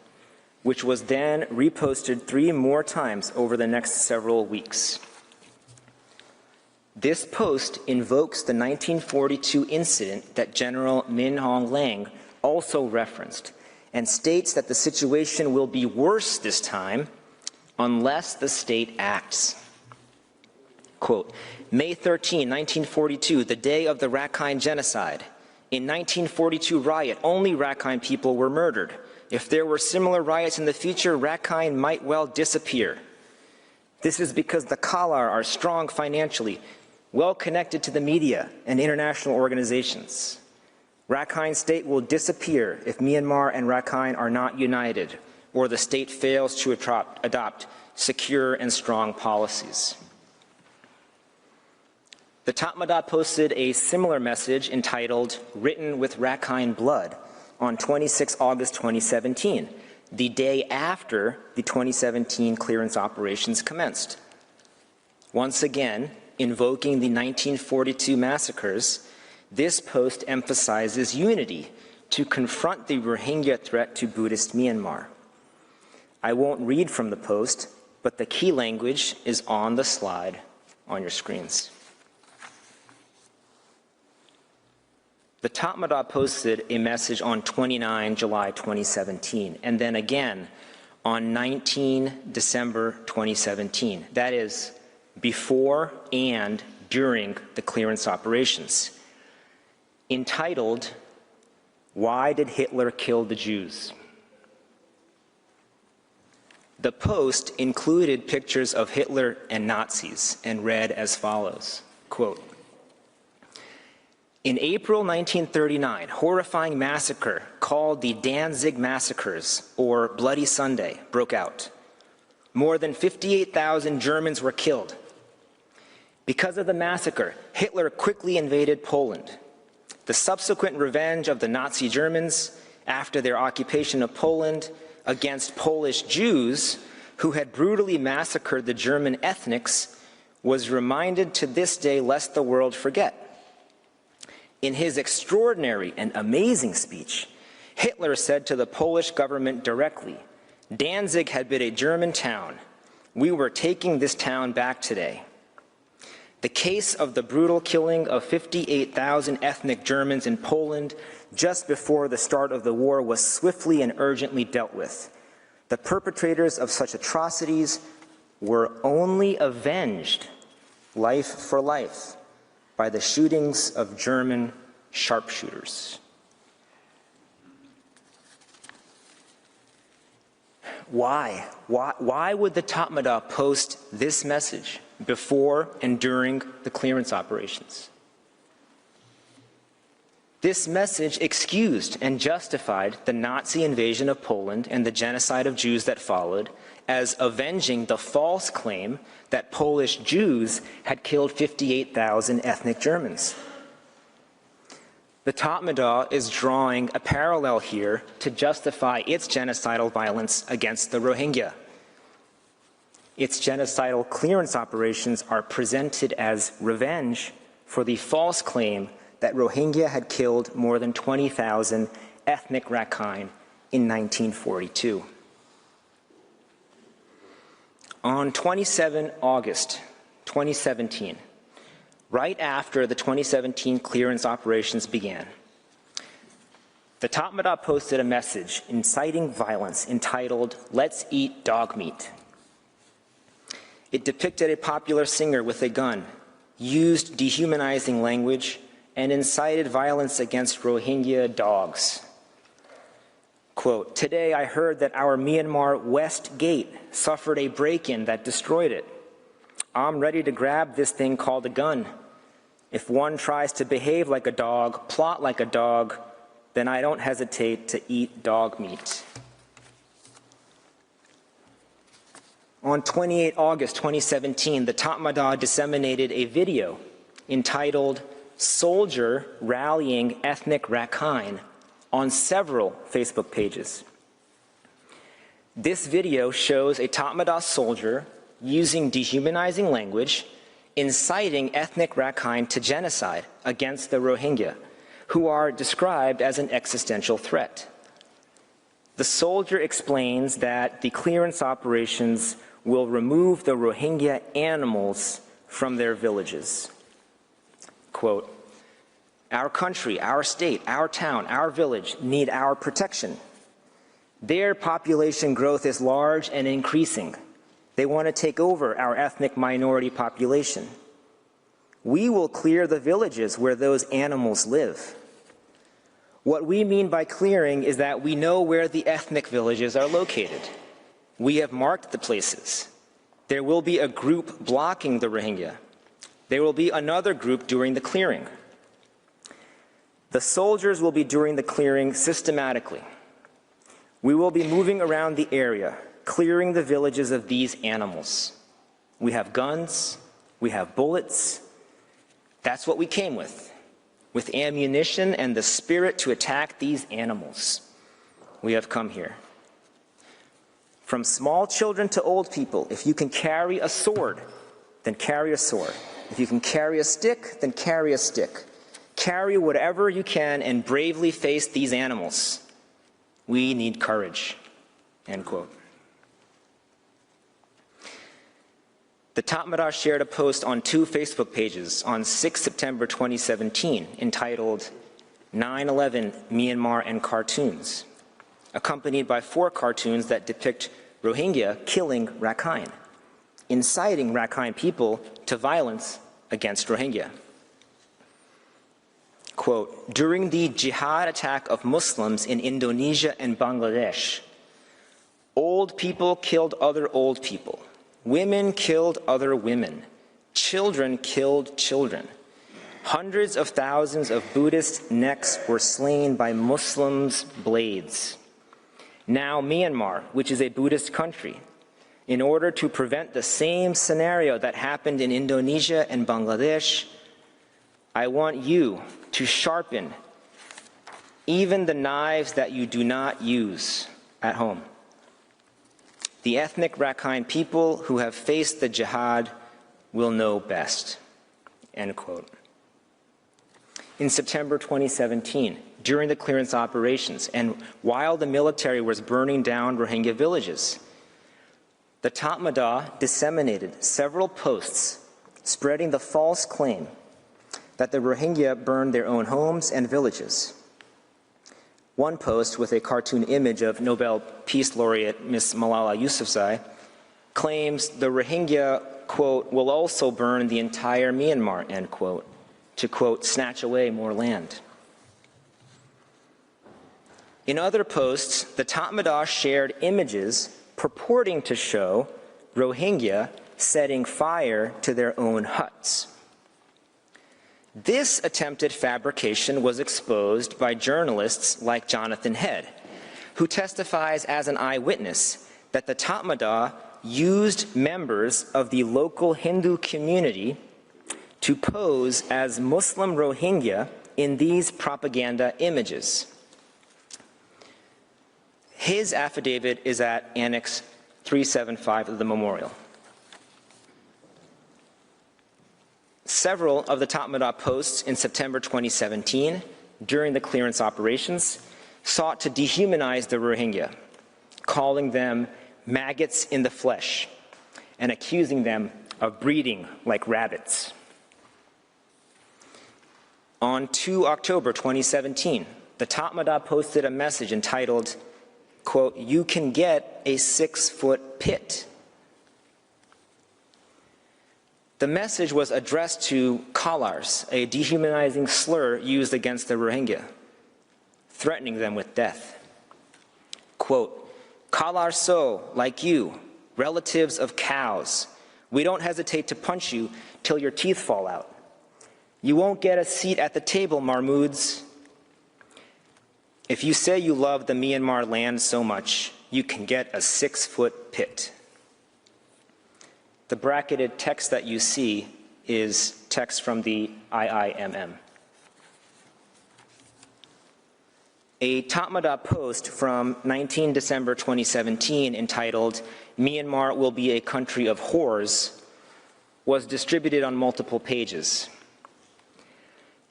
which was then reposted 3 more times over the next several weeks. This post invokes the 1942 incident that General Min Aung Hlaing also referenced, and states that the situation will be worse this time unless the state acts. Quote, May 13, 1942, the day of the Rakhine Genocide. In 1942 riot, only Rakhine people were murdered. If there were similar riots in the future, Rakhine might well disappear. This is because the Kalar are strong financially, well connected to the media and international organizations. Rakhine State will disappear if Myanmar and Rakhine are not united, or the state fails to adopt secure and strong policies. The Tatmadaw posted a similar message entitled Written with Rakhine Blood on 26 August 2017, the day after the 2017 clearance operations commenced. Once again, invoking the 1942 massacres, this post emphasizes unity to confront the Rohingya threat to Buddhist Myanmar. I won't read from the post, but the key language is on the slide on your screens. The Tatmadaw posted a message on 29 July 2017, and then again on 19 December 2017. That is, before and during the clearance operations, entitled, Why Did Hitler Kill the Jews? The post included pictures of Hitler and Nazis and read as follows, quote, in April 1939, horrifying massacre called the Danzig Massacres, or Bloody Sunday, broke out. More than 58,000 Germans were killed. Because of the massacre, Hitler quickly invaded Poland. The subsequent revenge of the Nazi Germans after their occupation of Poland against Polish Jews who had brutally massacred the German ethnics was reminded to this day lest the world forget. In his extraordinary and amazing speech, Hitler said to the Polish government directly, Danzig had been a German town. We were taking this town back today. The case of the brutal killing of 58,000 ethnic Germans in Poland just before the start of the war was swiftly and urgently dealt with. The perpetrators of such atrocities were only avenged, life for life, by the shootings of German sharpshooters. Why? Why would the Tatmadaw post this message before and during the clearance operations? This message excused and justified the Nazi invasion of Poland and the genocide of Jews that followed as avenging the false claim that Polish Jews had killed 58,000 ethnic Germans. The Tatmadaw is drawing a parallel here to justify its genocidal violence against the Rohingya. Its genocidal clearance operations are presented as revenge for the false claim that Rohingya had killed more than 20,000 ethnic Rakhine in 1942. On 27 August 2017, right after the 2017 clearance operations began, the Tatmadaw posted a message inciting violence entitled, "Let's Eat Dog Meat." It depicted a popular singer with a gun, used dehumanizing language, and incited violence against Rohingya dogs. Quote, "Today I heard that our Myanmar West Gate suffered a break-in that destroyed it. I'm ready to grab this thing called a gun. If one tries to behave like a dog, plot like a dog, then I don't hesitate to eat dog meat." On 28 August 2017, the Tatmadaw disseminated a video entitled "Soldier Rallying Ethnic Rakhine" on several Facebook pages. This video shows a Tatmadaw soldier using dehumanizing language, inciting ethnic Rakhine to genocide against the Rohingya, who are described as an existential threat. The soldier explains that the clearance operations will remove the Rohingya animals from their villages. Quote, "Our country, our state, our town, our village need our protection. Their population growth is large and increasing. They want to take over our ethnic minority population. We will clear the villages where those animals live. What we mean by clearing is that we know where the ethnic villages are located. We have marked the places. There will be a group blocking the Rohingya. There will be another group doing the clearing. The soldiers will be doing the clearing systematically. We will be moving around the area, clearing the villages of these animals. We have guns, we have bullets. That's what we came with ammunition and the spirit to attack these animals. We have come here. From small children to old people, if you can carry a sword, then carry a sword. If you can carry a stick, then carry a stick. Carry whatever you can and bravely face these animals. We need courage." End quote. The Tatmadaw shared a post on 2 Facebook pages on 6 September 2017 entitled 9/11 Myanmar and Cartoons, accompanied by 4 cartoons that depict Rohingya killing Rakhine, inciting Rakhine people to violence against Rohingya. Quote, "During the jihad attack of Muslims in Indonesia and Bangladesh, old people killed other old people. Women killed other women. Children killed children. Hundreds of thousands of Buddhist necks were slain by Muslims' blades. Now Myanmar, which is a Buddhist country, in order to prevent the same scenario that happened in Indonesia and Bangladesh, I want you to sharpen even the knives that you do not use at home. The ethnic Rakhine people who have faced the jihad will know best." End quote. In September 2017, during the clearance operations and while the military was burning down Rohingya villages, the Tatmadaw disseminated several posts spreading the false claim that the Rohingya burned their own homes and villages. One post with a cartoon image of Nobel Peace Laureate Ms. Malala Yousafzai claims the Rohingya, quote, "will also burn the entire Myanmar," end quote, to, quote, "snatch away more land." In other posts, the Tatmadaw shared images purporting to show Rohingya setting fire to their own huts. This attempted fabrication was exposed by journalists like Jonathan Head, who testifies as an eyewitness that the Tatmadaw used members of the local Hindu community to pose as Muslim Rohingya in these propaganda images. His affidavit is at Annex 375 of the memorial. Several of the Tatmadaw posts in September 2017, during the clearance operations, sought to dehumanize the Rohingya, calling them maggots in the flesh and accusing them of breeding like rabbits. On 2 October 2017, the Tatmadaw posted a message entitled, quote, "You can get a 6-foot pit." The message was addressed to Kalars, a dehumanizing slur used against the Rohingya, threatening them with death. Quote, "Kalar so, like you, relatives of cows, we don't hesitate to punch you till your teeth fall out. You won't get a seat at the table, Marmoods. If you say you love the Myanmar land so much, you can get a 6-foot pit." The bracketed text that you see is text from the IIMM. A Tatmadaw post from 19 December 2017 entitled, "Myanmar will be a country of whores," was distributed on multiple pages.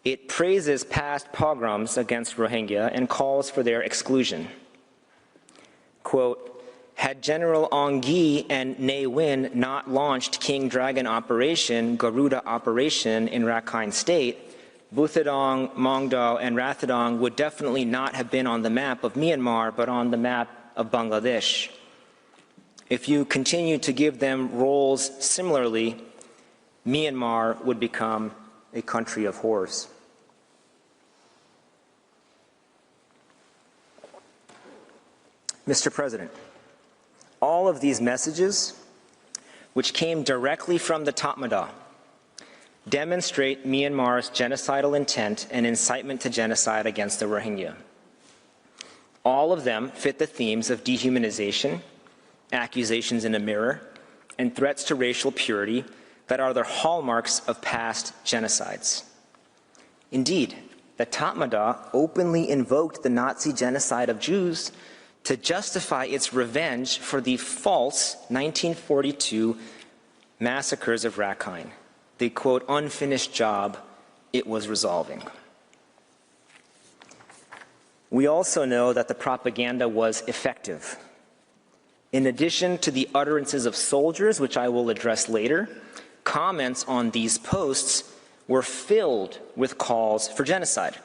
It praises past pogroms against Rohingya and calls for their exclusion. Quote, "Had General Aung Gyi and Ne Win not launched King Dragon Operation, Garuda Operation in Rakhine State, Buthadong, Mongdo, and Rathadong would definitely not have been on the map of Myanmar, but on the map of Bangladesh. If you continue to give them roles similarly, Myanmar would become a country of whores." Mr. President, all of these messages, which came directly from the Tatmadaw, demonstrate Myanmar's genocidal intent and incitement to genocide against the Rohingya. All of them fit the themes of dehumanization, accusations in a mirror, and threats to racial purity that are the hallmarks of past genocides. Indeed, the Tatmadaw openly invoked the Nazi genocide of Jews to justify its revenge for the false 1942 massacres of Rakhine, the, quote, unfinished job it was resolving. We also know that the propaganda was effective. In addition to the utterances of soldiers, which I will address later, comments on these posts were filled with calls for genocide.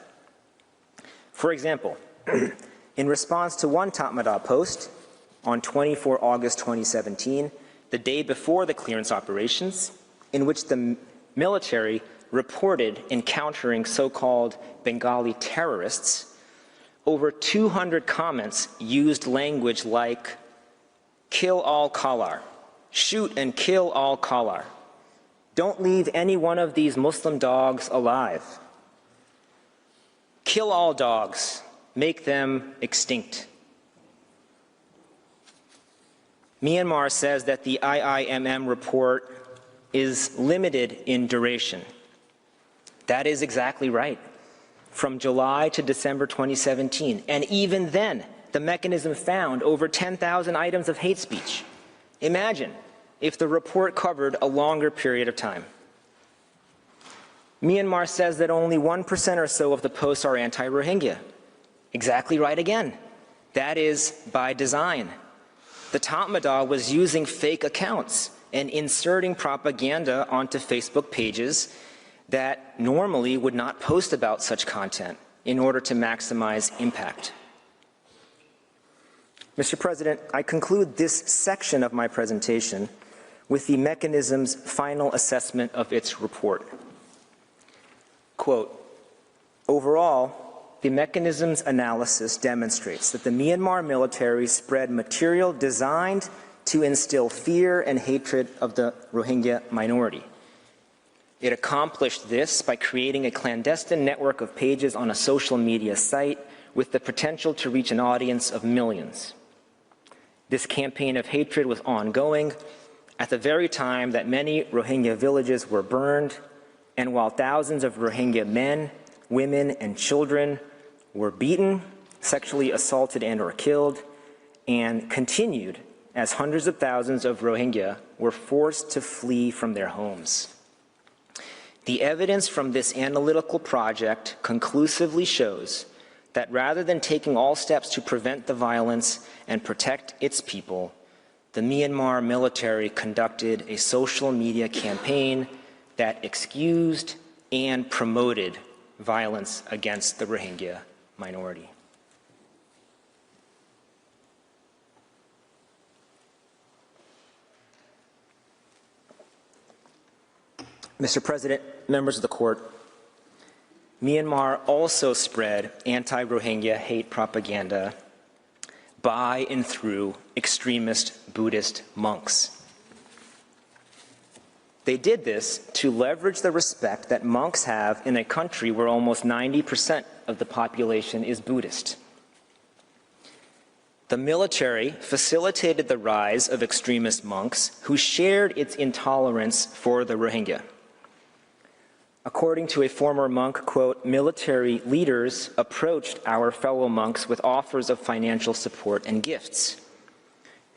For example, in response to one Tatmadaw post on 24 August 2017, the day before the clearance operations, in which the military reported encountering so-called Bengali terrorists, over 200 comments used language like, "Kill all Kalar," "Shoot and kill all Kalar," "Don't leave any one of these Muslim dogs alive," "Kill all dogs, make them extinct." Myanmar says that the IIMM report is limited in duration. That is exactly right. From July to December 2017, and even then, the mechanism found over 10,000 items of hate speech. Imagine if the report covered a longer period of time. Myanmar says that only 1% or so of the posts are anti-Rohingya. Exactly right again. That is by design. The Tatmadaw was using fake accounts and inserting propaganda onto Facebook pages that normally would not post about such content in order to maximize impact. Mr. President, I conclude this section of my presentation with the mechanism's final assessment of its report. Quote, "Overall, the mechanisms analysis demonstrates that the Myanmar military spread material designed to instill fear and hatred of the Rohingya minority. It accomplished this by creating a clandestine network of pages on a social media site with the potential to reach an audience of millions. This campaign of hatred was ongoing at the very time that many Rohingya villages were burned, and while thousands of Rohingya men, women, and children were beaten, sexually assaulted, and/or killed, and continued as hundreds of thousands of Rohingya were forced to flee from their homes. The evidence from this analytical project conclusively shows that rather than taking all steps to prevent the violence and protect its people, the Myanmar military conducted a social media campaign that excused and promoted violence against the Rohingya minority. Mr. President, members of the court, Myanmar also spread anti-Rohingya hate propaganda by and through extremist Buddhist monks. They did this to leverage the respect that monks have in a country where almost 90% of the population is Buddhist. The military facilitated the rise of extremist monks who shared its intolerance for the Rohingya. According to a former monk, quote, "Military leaders approached our fellow monks with offers of financial support and gifts.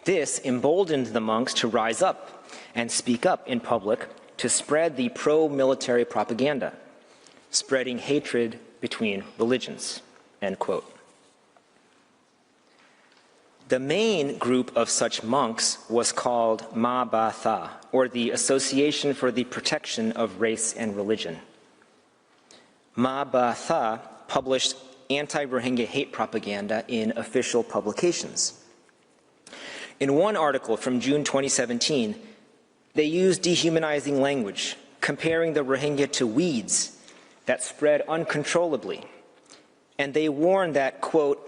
This emboldened the monks to rise up and speak up in public to spread the pro-military propaganda, spreading hatred between religions," end quote. The main group of such monks was called Ma Ba Tha, or the Association for the Protection of Race and Religion. Ma Ba Tha published anti-Rohingya hate propaganda in official publications. In one article from June 2017, they used dehumanizing language, comparing the Rohingya to weeds that spread uncontrollably. And they warned that, quote,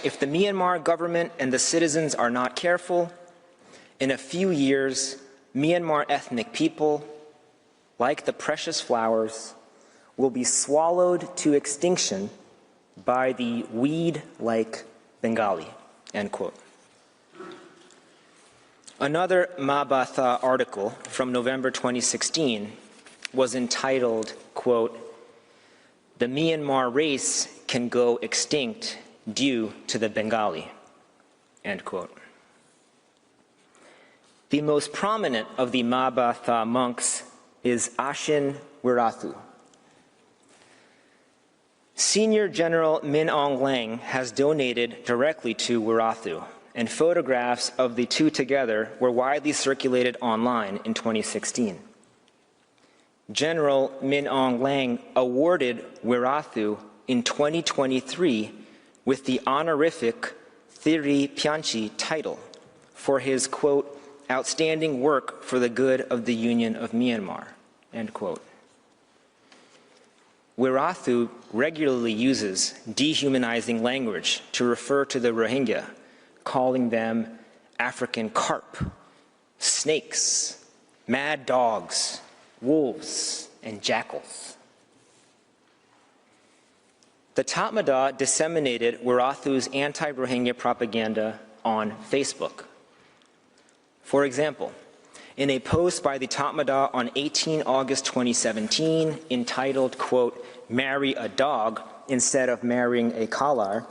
"If the Myanmar government and the citizens are not careful, in a few years, Myanmar ethnic people, like the precious flowers, will be swallowed to extinction by the weed-like Bengali," end quote. Another Ma Ba Tha article from November 2016 was entitled, quote, "The Myanmar race can go extinct due to the Bengali," end quote. The most prominent of the Ma Ba Tha monks is Ashin Wirathu. Senior General Min Aung Hlaing has donated directly to Wirathu, and photographs of the two together were widely circulated online in 2016. General Min Aung Hlaing awarded Wirathu in 2023 with the honorific Thiri Pyanchi title for his, quote, "outstanding work for the good of the Union of Myanmar," end quote. Wirathu regularly uses dehumanizing language to refer to the Rohingya, calling them African carp, snakes, mad dogs, wolves, and jackals. The Tatmadaw disseminated Wirathu's anti-Rohingya propaganda on Facebook. For example, in a post by the Tatmadaw on 18 August 2017 entitled, quote, "Marry a dog instead of marrying a collar,"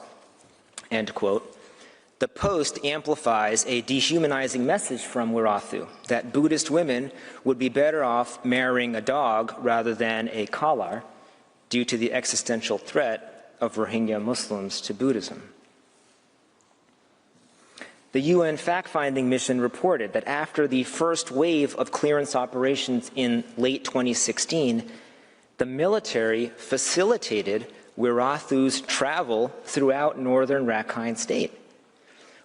end quote, the post amplifies a dehumanizing message from Wirathu that Buddhist women would be better off marrying a dog rather than a collar due to the existential threat of Rohingya Muslims to Buddhism. The UN fact-finding mission reported that after the first wave of clearance operations in late 2016, the military facilitated Wirathu's travel throughout northern Rakhine State,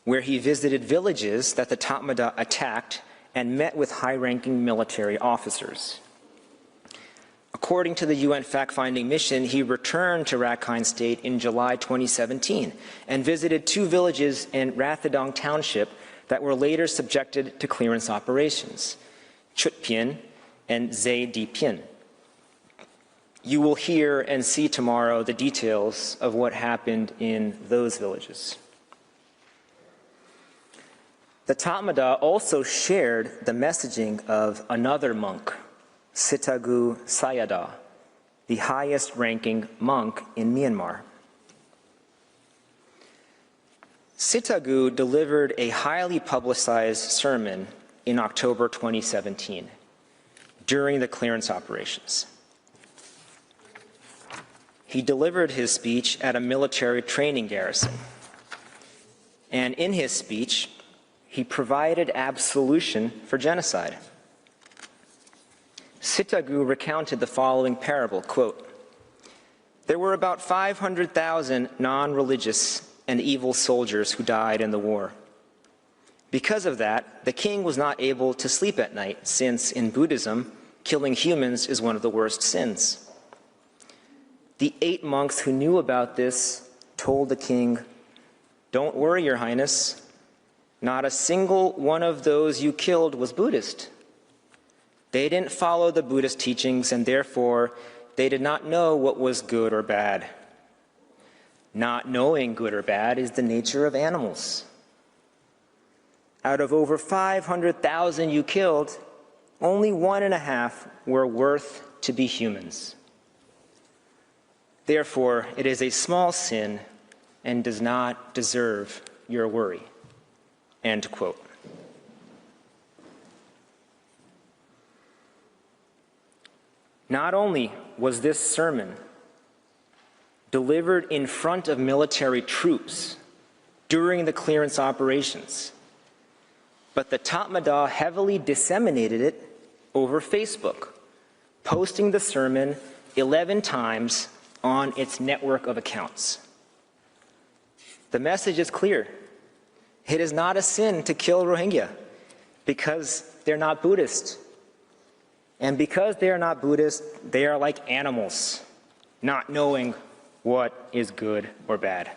where he visited villages that the Tatmadaw attacked and met with high-ranking military officers. According to the UN fact-finding mission, he returned to Rakhine State in July 2017 and visited 2 villages in Rathadong Township that were later subjected to clearance operations, Chadpin and Dipin. You will hear and see tomorrow the details of what happened in those villages. The Tatmadaw also shared the messaging of another monk, Sitagu Sayadaw, the highest-ranking monk in Myanmar. Sitagu delivered a highly publicized sermon in October 2017 during the clearance operations. He delivered his speech at a military training garrison, and in his speech, he provided absolution for genocide. Sitagu recounted the following parable, quote, "There were about 500,000 non-religious and evil soldiers who died in the war. Because of that, the king was not able to sleep at night, since in Buddhism, killing humans is one of the worst sins. The 8 monks who knew about this told the king, 'Don't worry, Your Highness. Not a single one of those you killed was Buddhist. They didn't follow the Buddhist teachings, and therefore they did not know what was good or bad. Not knowing good or bad is the nature of animals. Out of over 500,000 you killed, only 1.5 were worth to be humans. Therefore, it is a small sin and does not deserve your worry.'" End quote. Not only was this sermon delivered in front of military troops during the clearance operations, but the Tatmadaw heavily disseminated it over Facebook, posting the sermon 11 times on its network of accounts. The message is clear. It is not a sin to kill Rohingya because they're not Buddhist. And because they are not Buddhist, they are like animals, not knowing what is good or bad.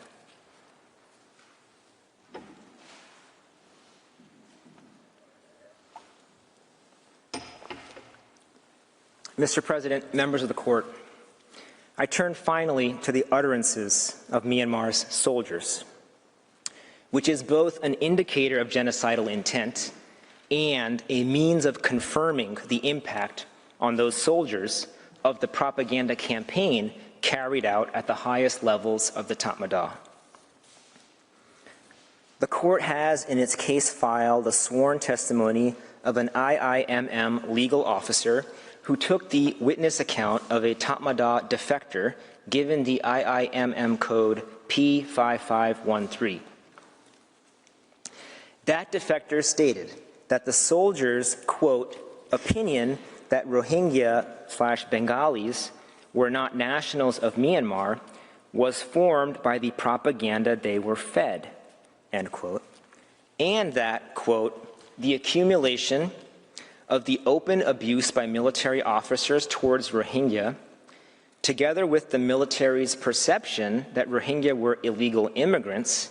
Mr. President, members of the court, I turn finally to the utterances of Myanmar's soldiers, which is both an indicator of genocidal intent and a means of confirming the impact on those soldiers of the propaganda campaign carried out at the highest levels of the Tatmadaw. The court has in its case file the sworn testimony of an IIMM legal officer who took the witness account of a Tatmadaw defector given the IIMM code P5513. That defector stated that the soldiers' quote, opinion that Rohingya/Bengalis were not nationals of Myanmar was formed by the propaganda they were fed, end quote, and that, quote, the accumulation of the open abuse by military officers towards Rohingya, together with the military's perception that Rohingya were illegal immigrants,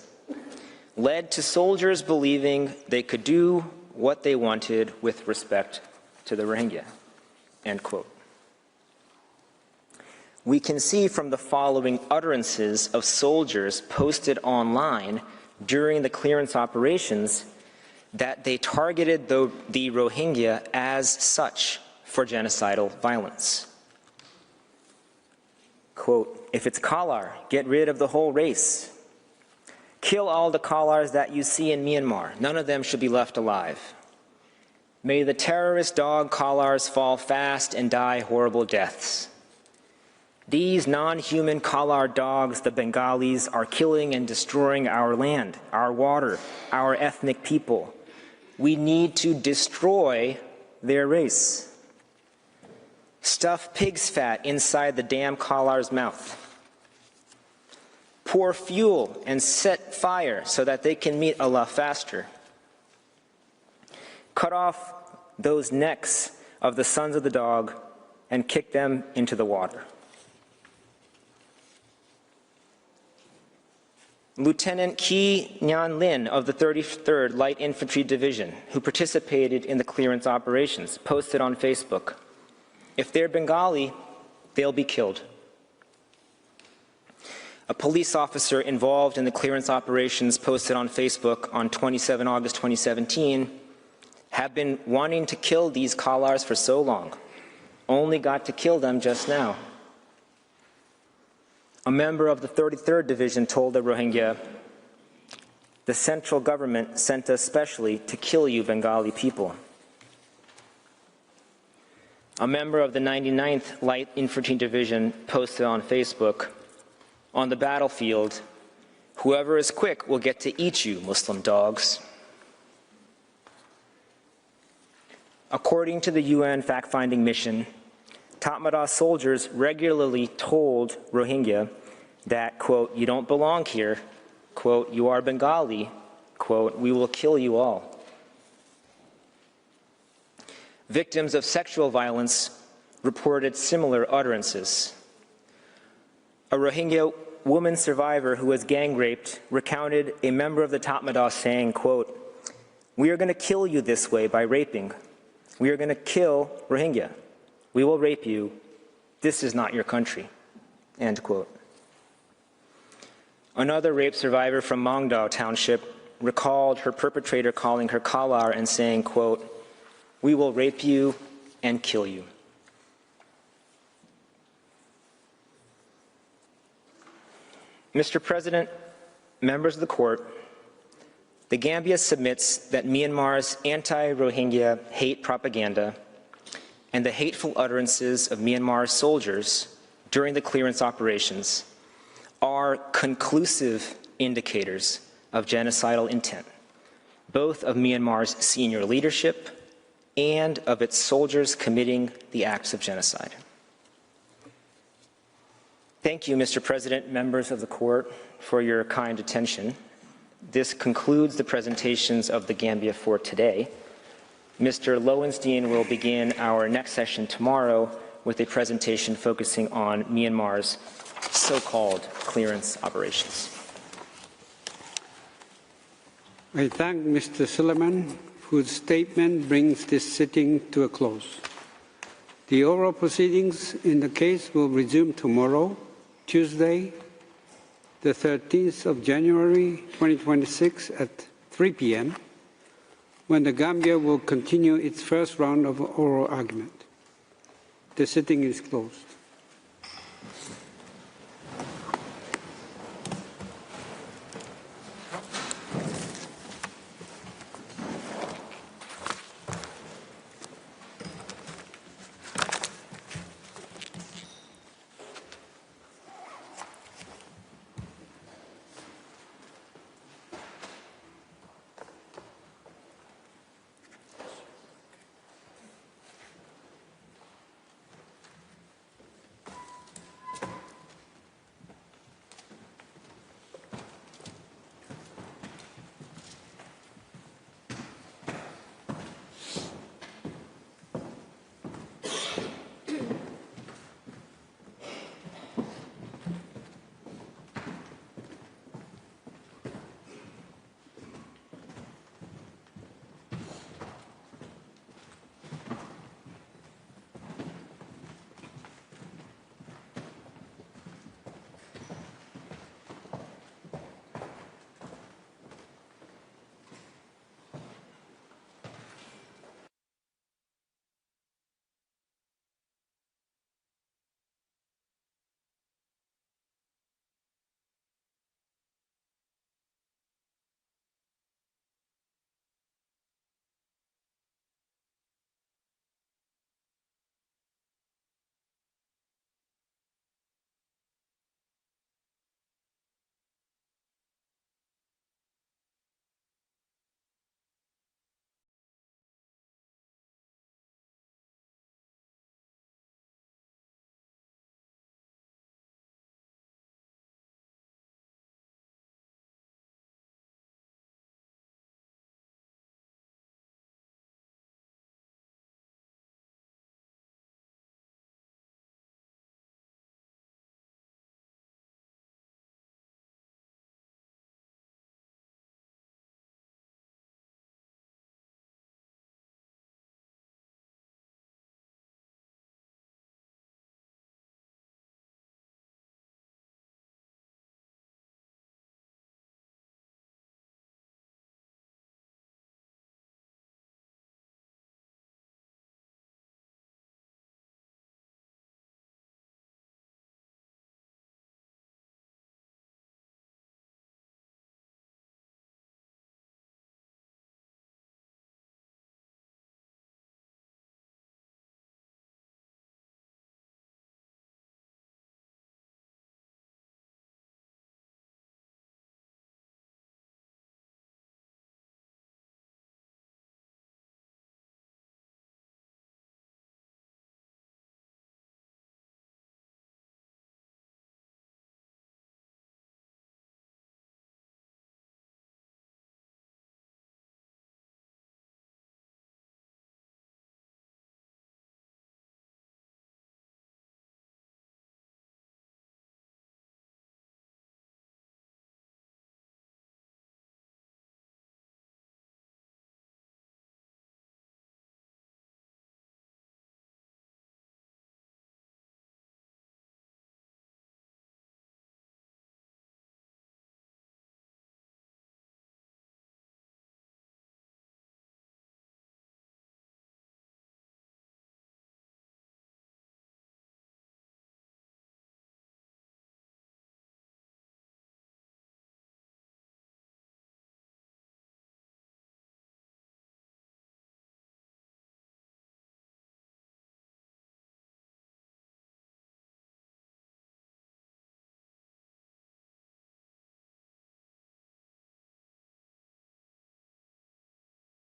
led to soldiers believing they could do what they wanted with respect to the Rohingya, end quote. We can see from the following utterances of soldiers posted online during the clearance operations that they targeted the Rohingya as such for genocidal violence. Quote, if it's Kalar, get rid of the whole race. Kill all the Kalars that you see in Myanmar. None of them should be left alive. May the terrorist dog Kalars fall fast and die horrible deaths. These non-human Kalar dogs, the Bengalis, are killing and destroying our land, our water, our ethnic people. We need to destroy their race. Stuff pig's fat inside the damn Kalar's mouth. Pour fuel and set fire so that they can meet Allah faster. Cut off those necks of the sons of the dog and kick them into the water. Lieutenant Ki Nhan Lin of the 33rd Light Infantry Division, who participated in the clearance operations, posted on Facebook, "If they're Bengali, they'll be killed." A police officer involved in the clearance operations posted on Facebook on 27 August 2017, "Have been wanting to kill these Kalars for so long, only got to kill them just now." A member of the 33rd Division told the Rohingya, "The central government sent us specially to kill you Bengali people." A member of the 99th Light Infantry Division posted on Facebook, "On the battlefield, whoever is quick will get to eat you, Muslim dogs." According to the UN fact-finding mission, Tatmadaw soldiers regularly told Rohingya that, quote, "You don't belong here," quote, "You are Bengali," quote, "We will kill you all." Victims of sexual violence reported similar utterances. A Rohingya woman survivor who was gang raped recounted a member of the Tatmadaw saying, quote, "We are going to kill you this way by raping. We are going to kill Rohingya. We will rape you. This is not your country," end quote. Another rape survivor from Mongnu Township recalled her perpetrator calling her Kalar and saying, quote, "We will rape you and kill you." Mr. President, members of the court, the Gambia submits that Myanmar's anti-Rohingya hate propaganda and the hateful utterances of Myanmar's soldiers during the clearance operations are conclusive indicators of genocidal intent, both of Myanmar's senior leadership and of its soldiers committing the acts of genocide. Thank you, Mr. President, members of the court, for your kind attention. This concludes the presentations of the Gambia for today. Mr. Lowenstein will begin our next session tomorrow with a presentation focusing on Myanmar's so-called clearance operations. I thank Mr. Suleiman, whose statement brings this sitting to a close. The oral proceedings in the case will resume tomorrow, Tuesday, the 13th of January 2026 at 3 p.m., when the Gambia will continue its first round of oral argument. The sitting is closed.